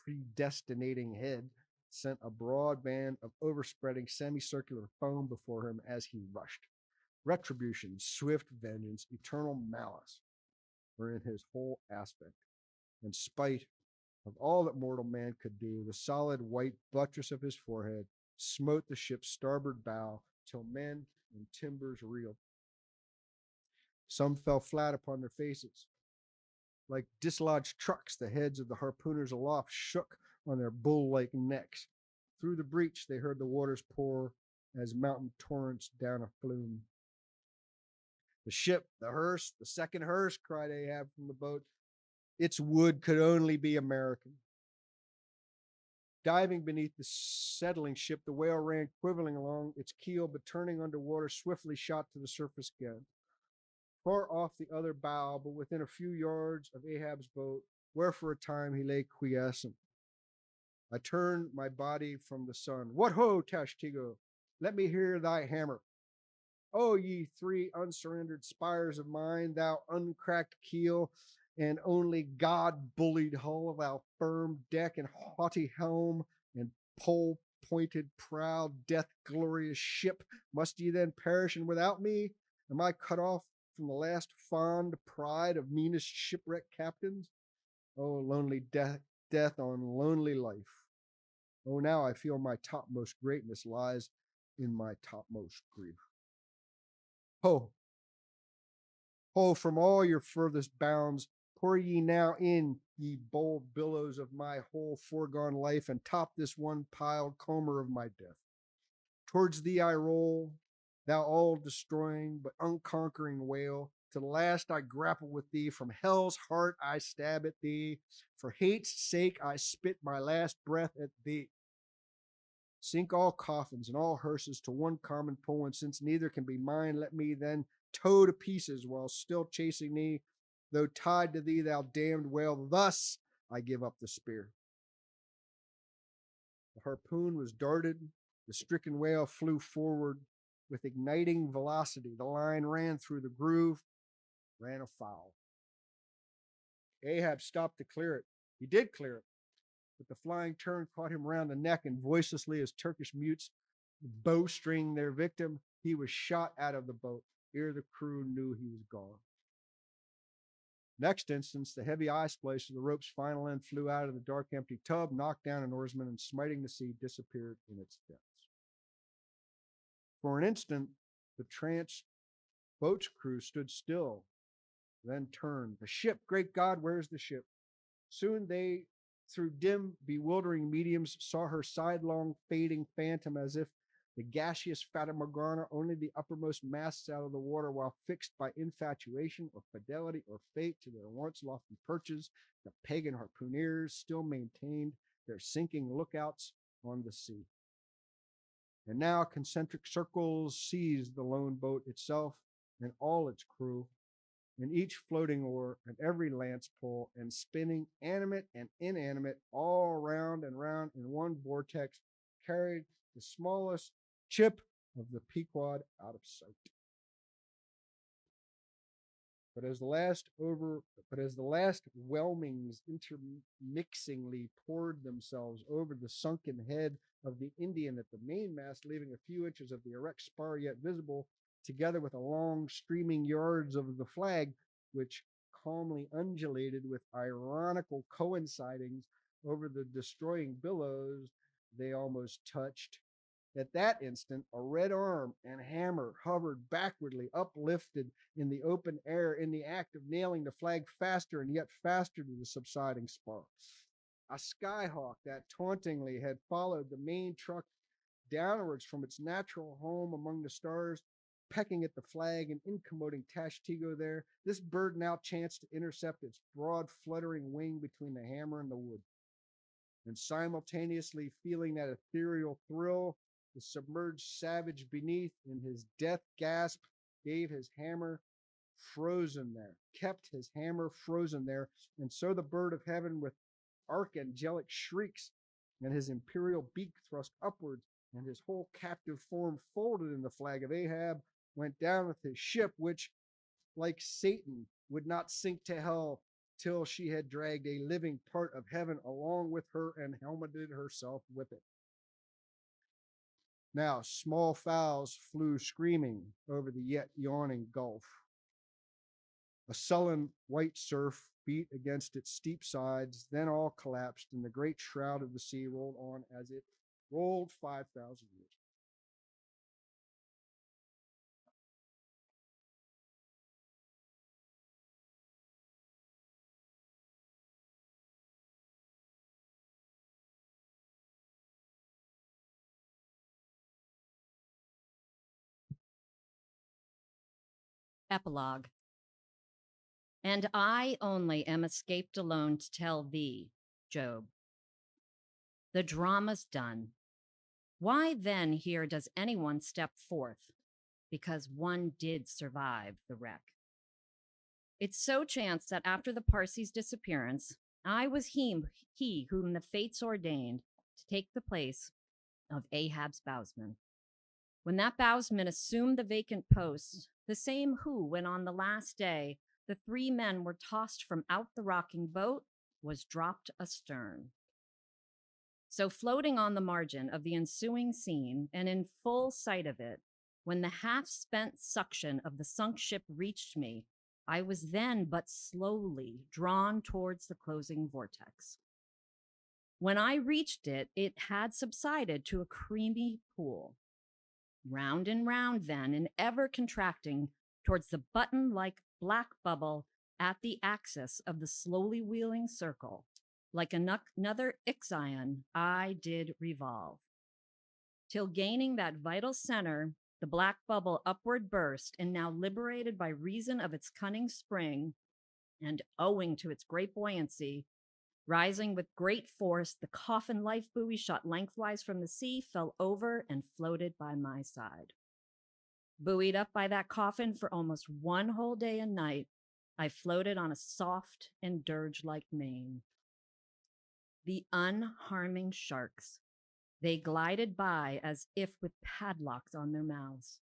predestinating head, sent a broad band of overspreading semicircular foam before him as he rushed. Retribution, swift vengeance, eternal malice were in his whole aspect. In spite of all that mortal man could do, the solid white buttress of his forehead smote the ship's starboard bow till men and timbers reeled. Some fell flat upon their faces. Like dislodged trucks, the heads of the harpooners aloft shook on their bull-like necks. Through the breach they heard the waters pour as mountain torrents down a flume. The ship, the hearse, the second hearse, cried Ahab from the boat. Its wood could only be American. Diving beneath the settling ship, the whale ran quivering along its keel, but turning underwater, swiftly shot to the surface again. Far off the other bow, but within a few yards of Ahab's boat, where for a time he lay quiescent. I turned my body from the sun. What ho, Tashtigo! Let me hear thy hammer. O ye three unsurrendered spires of mine, thou uncracked keel, and only God-bullied hull, thou firm deck and haughty helm, and pole-pointed prow, death-glorious ship, must ye then perish, and without me? Am I cut off from the last fond pride of meanest shipwreck captains? Oh, lonely death on lonely life. Oh, now I feel my topmost greatness lies in my topmost grief. Ho, ho, from all your furthest bounds, pour ye now in, ye bold billows of my whole foregone life, and top this one piled comber of my death. Towards thee I roll, thou all-destroying but unconquering whale. To the last I grapple with thee, from hell's heart I stab at thee. For hate's sake I spit my last breath at thee. Sink all coffins and all hearses to one common pool, and since neither can be mine, let me then tow to pieces while still chasing thee, though tied to thee, thou damned whale. Thus I give up the spear. The harpoon was darted, the stricken whale flew forward with igniting velocity. The line ran through the groove, ran afoul. Ahab stopped to clear it. He did clear it, but the flying turn caught him round the neck, and voicelessly as Turkish mutes bowstring their victim, he was shot out of the boat ere the crew knew he was gone. Next instance, the heavy eye splice of the rope's final end flew out of the dark, empty tub, knocked down an oarsman, and smiting the sea, disappeared in its depths. For an instant, the tranced boat's crew stood still, then turned. The ship, great God, where's the ship? Soon they, through dim, bewildering mediums, saw her sidelong, fading phantom, as if the gaseous Fata Morgana, only the uppermost masts out of the water, while fixed by infatuation or fidelity or fate to their once lofty perches. The pagan harpooneers still maintained their sinking lookouts on the sea. And now concentric circles seized the lone boat itself and all its crew, and each floating oar and every lance pole, and spinning, animate and inanimate, all round and round in one vortex, carried the smallest chip of the Pequod out of sight. But as the last whelmings intermixingly poured themselves over the sunken head of the Indian at the mainmast, leaving a few inches of the erect spar yet visible, together with the long streaming yards of the flag, which calmly undulated with ironical coincidings over the destroying billows, they almost touched. At that instant, a red arm and hammer hovered backwardly, uplifted in the open air, in the act of nailing the flag faster and yet faster to the subsiding spar. A skyhawk that tauntingly had followed the main truck downwards from its natural home among the stars, pecking at the flag and incommoding Tashtigo there, this bird now chanced to intercept its broad fluttering wing between the hammer and the wood. and simultaneously feeling that ethereal thrill, the submerged savage beneath in his death gasp gave his hammer frozen there, kept his hammer frozen there, and so the bird of heaven with archangelic shrieks and his imperial beak thrust upwards and his whole captive form folded in the flag of Ahab went down with his ship, which, like Satan, would not sink to hell till she had dragged a living part of heaven along with her and helmeted herself with it. Now small fowls flew screaming over the yet yawning gulf. A sullen white surf beat against its steep sides, then all collapsed, and the great shroud of the sea rolled on as it rolled 5,000 years. Epilogue. And I only am escaped alone to tell thee, Job. The drama's done. Why then here does anyone step forth? Because one did survive the wreck. It so chanced that after the Parsi's disappearance, I was he whom the fates ordained to take the place of Ahab's bowsman. When that bowsman assumed the vacant post, the same who, when on the last day the three men were tossed from out the rocking boat, was dropped astern. So floating on the margin of the ensuing scene, and in full sight of it, when the half-spent suction of the sunk ship reached me, I was then but slowly drawn towards the closing vortex. When I reached it, it had subsided to a creamy pool. Round and round then, and ever contracting towards the button-like black bubble at the axis of the slowly wheeling circle, like another Ixion, I did revolve, till gaining that vital center, the black bubble upward burst, and now liberated by reason of its cunning spring, and owing to its great buoyancy, rising with great force, the coffin life buoy shot lengthwise from the sea, fell over and floated by my side. Buoyed up by that coffin for almost one whole day and night, I floated on a soft and dirge-like main. The unharming sharks, they glided by as if with padlocks on their mouths.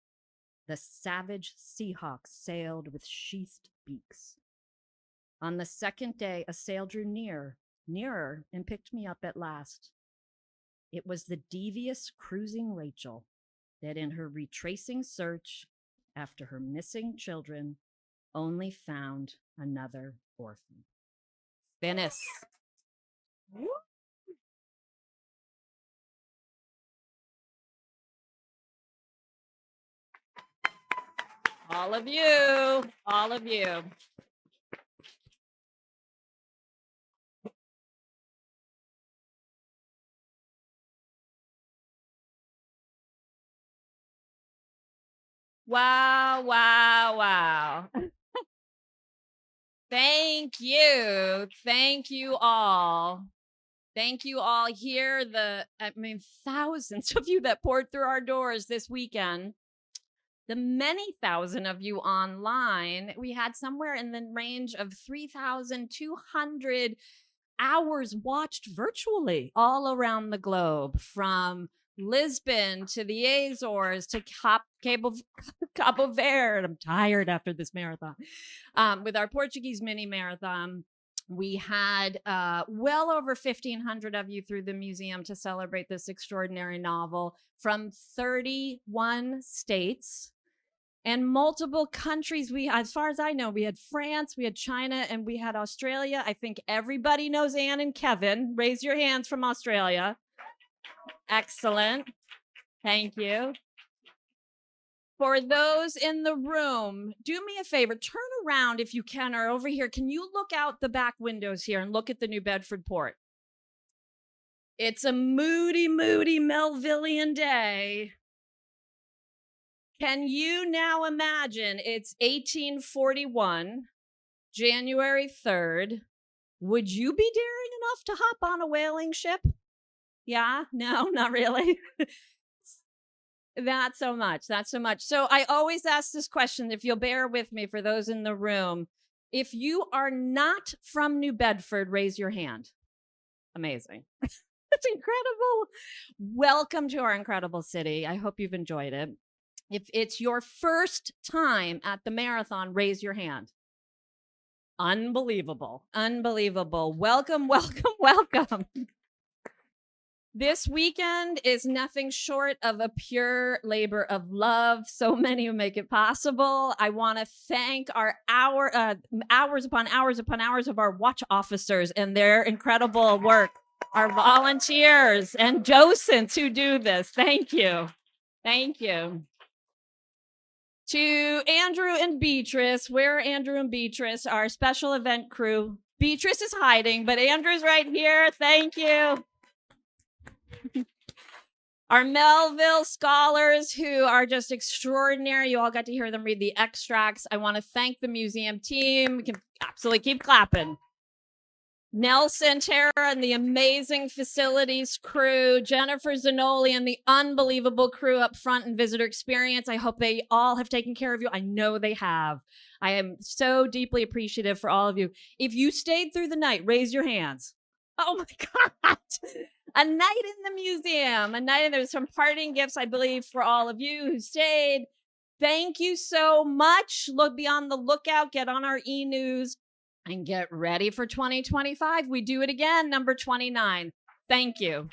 The savage seahawks sailed with sheathed beaks. On the second day, a sail drew nearer, and picked me up at last. It was the devious cruising Rachel that in her retracing search after her missing children only found another orphan. Finis. All of you, all of you. Wow, wow, wow. Thank you. Thank you all. Thank you all here. Thousands of you that poured through our doors this weekend. The many thousand of you online. We had somewhere in the range of 3,200 hours watched virtually all around the globe, from Lisbon to the Azores to Cabo Verde. I'm tired after this marathon. With our Portuguese mini marathon, we had well over 1,500 of you through the museum to celebrate this extraordinary novel from 31 states and multiple countries. As far as I know, we had France, we had China, and we had Australia. I think everybody knows Anne and Kevin. Raise your hands from Australia. Excellent. Thank you. For those in the room, do me a favor, turn around if you can, or over here. Can you look out the back windows here and look at the New Bedford port? It's a moody, moody Melvillian day. Can you now imagine it's 1841, January 3rd? Would you be daring enough to hop on a whaling ship? Yeah, no, not really. Not so much. So I always ask this question, if you'll bear with me for those in the room. If you are not from New Bedford, raise your hand. Amazing. That's incredible. Welcome to our incredible city. I hope you've enjoyed it. If it's your first time at the marathon, raise your hand. Unbelievable. Welcome. This weekend is nothing short of a pure labor of love. So many who make it possible. I want to thank our hours upon hours of our watch officers and their incredible work, our volunteers and docents who do this. Thank you. To Andrew and Beatrice, where are Andrew and Beatrice, our special event crew? Beatrice is hiding, but Andrew's right here. Thank you. Our Melville scholars who are just extraordinary. You all got to hear them read the extracts. I want to thank the museum team. We can absolutely keep clapping. Nelson, Tara, and the amazing facilities crew, Jennifer Zanoli, and the unbelievable crew up front in visitor experience. I hope they all have taken care of you. I know they have. I am so deeply appreciative for all of you. If you stayed through the night, raise your hands. Oh my God. A night in the museum, there's some parting gifts, I believe, for all of you who stayed. Thank you so much. Be on the lookout, get on our e-news, and get ready for 2025. We do it again, number 29. Thank you.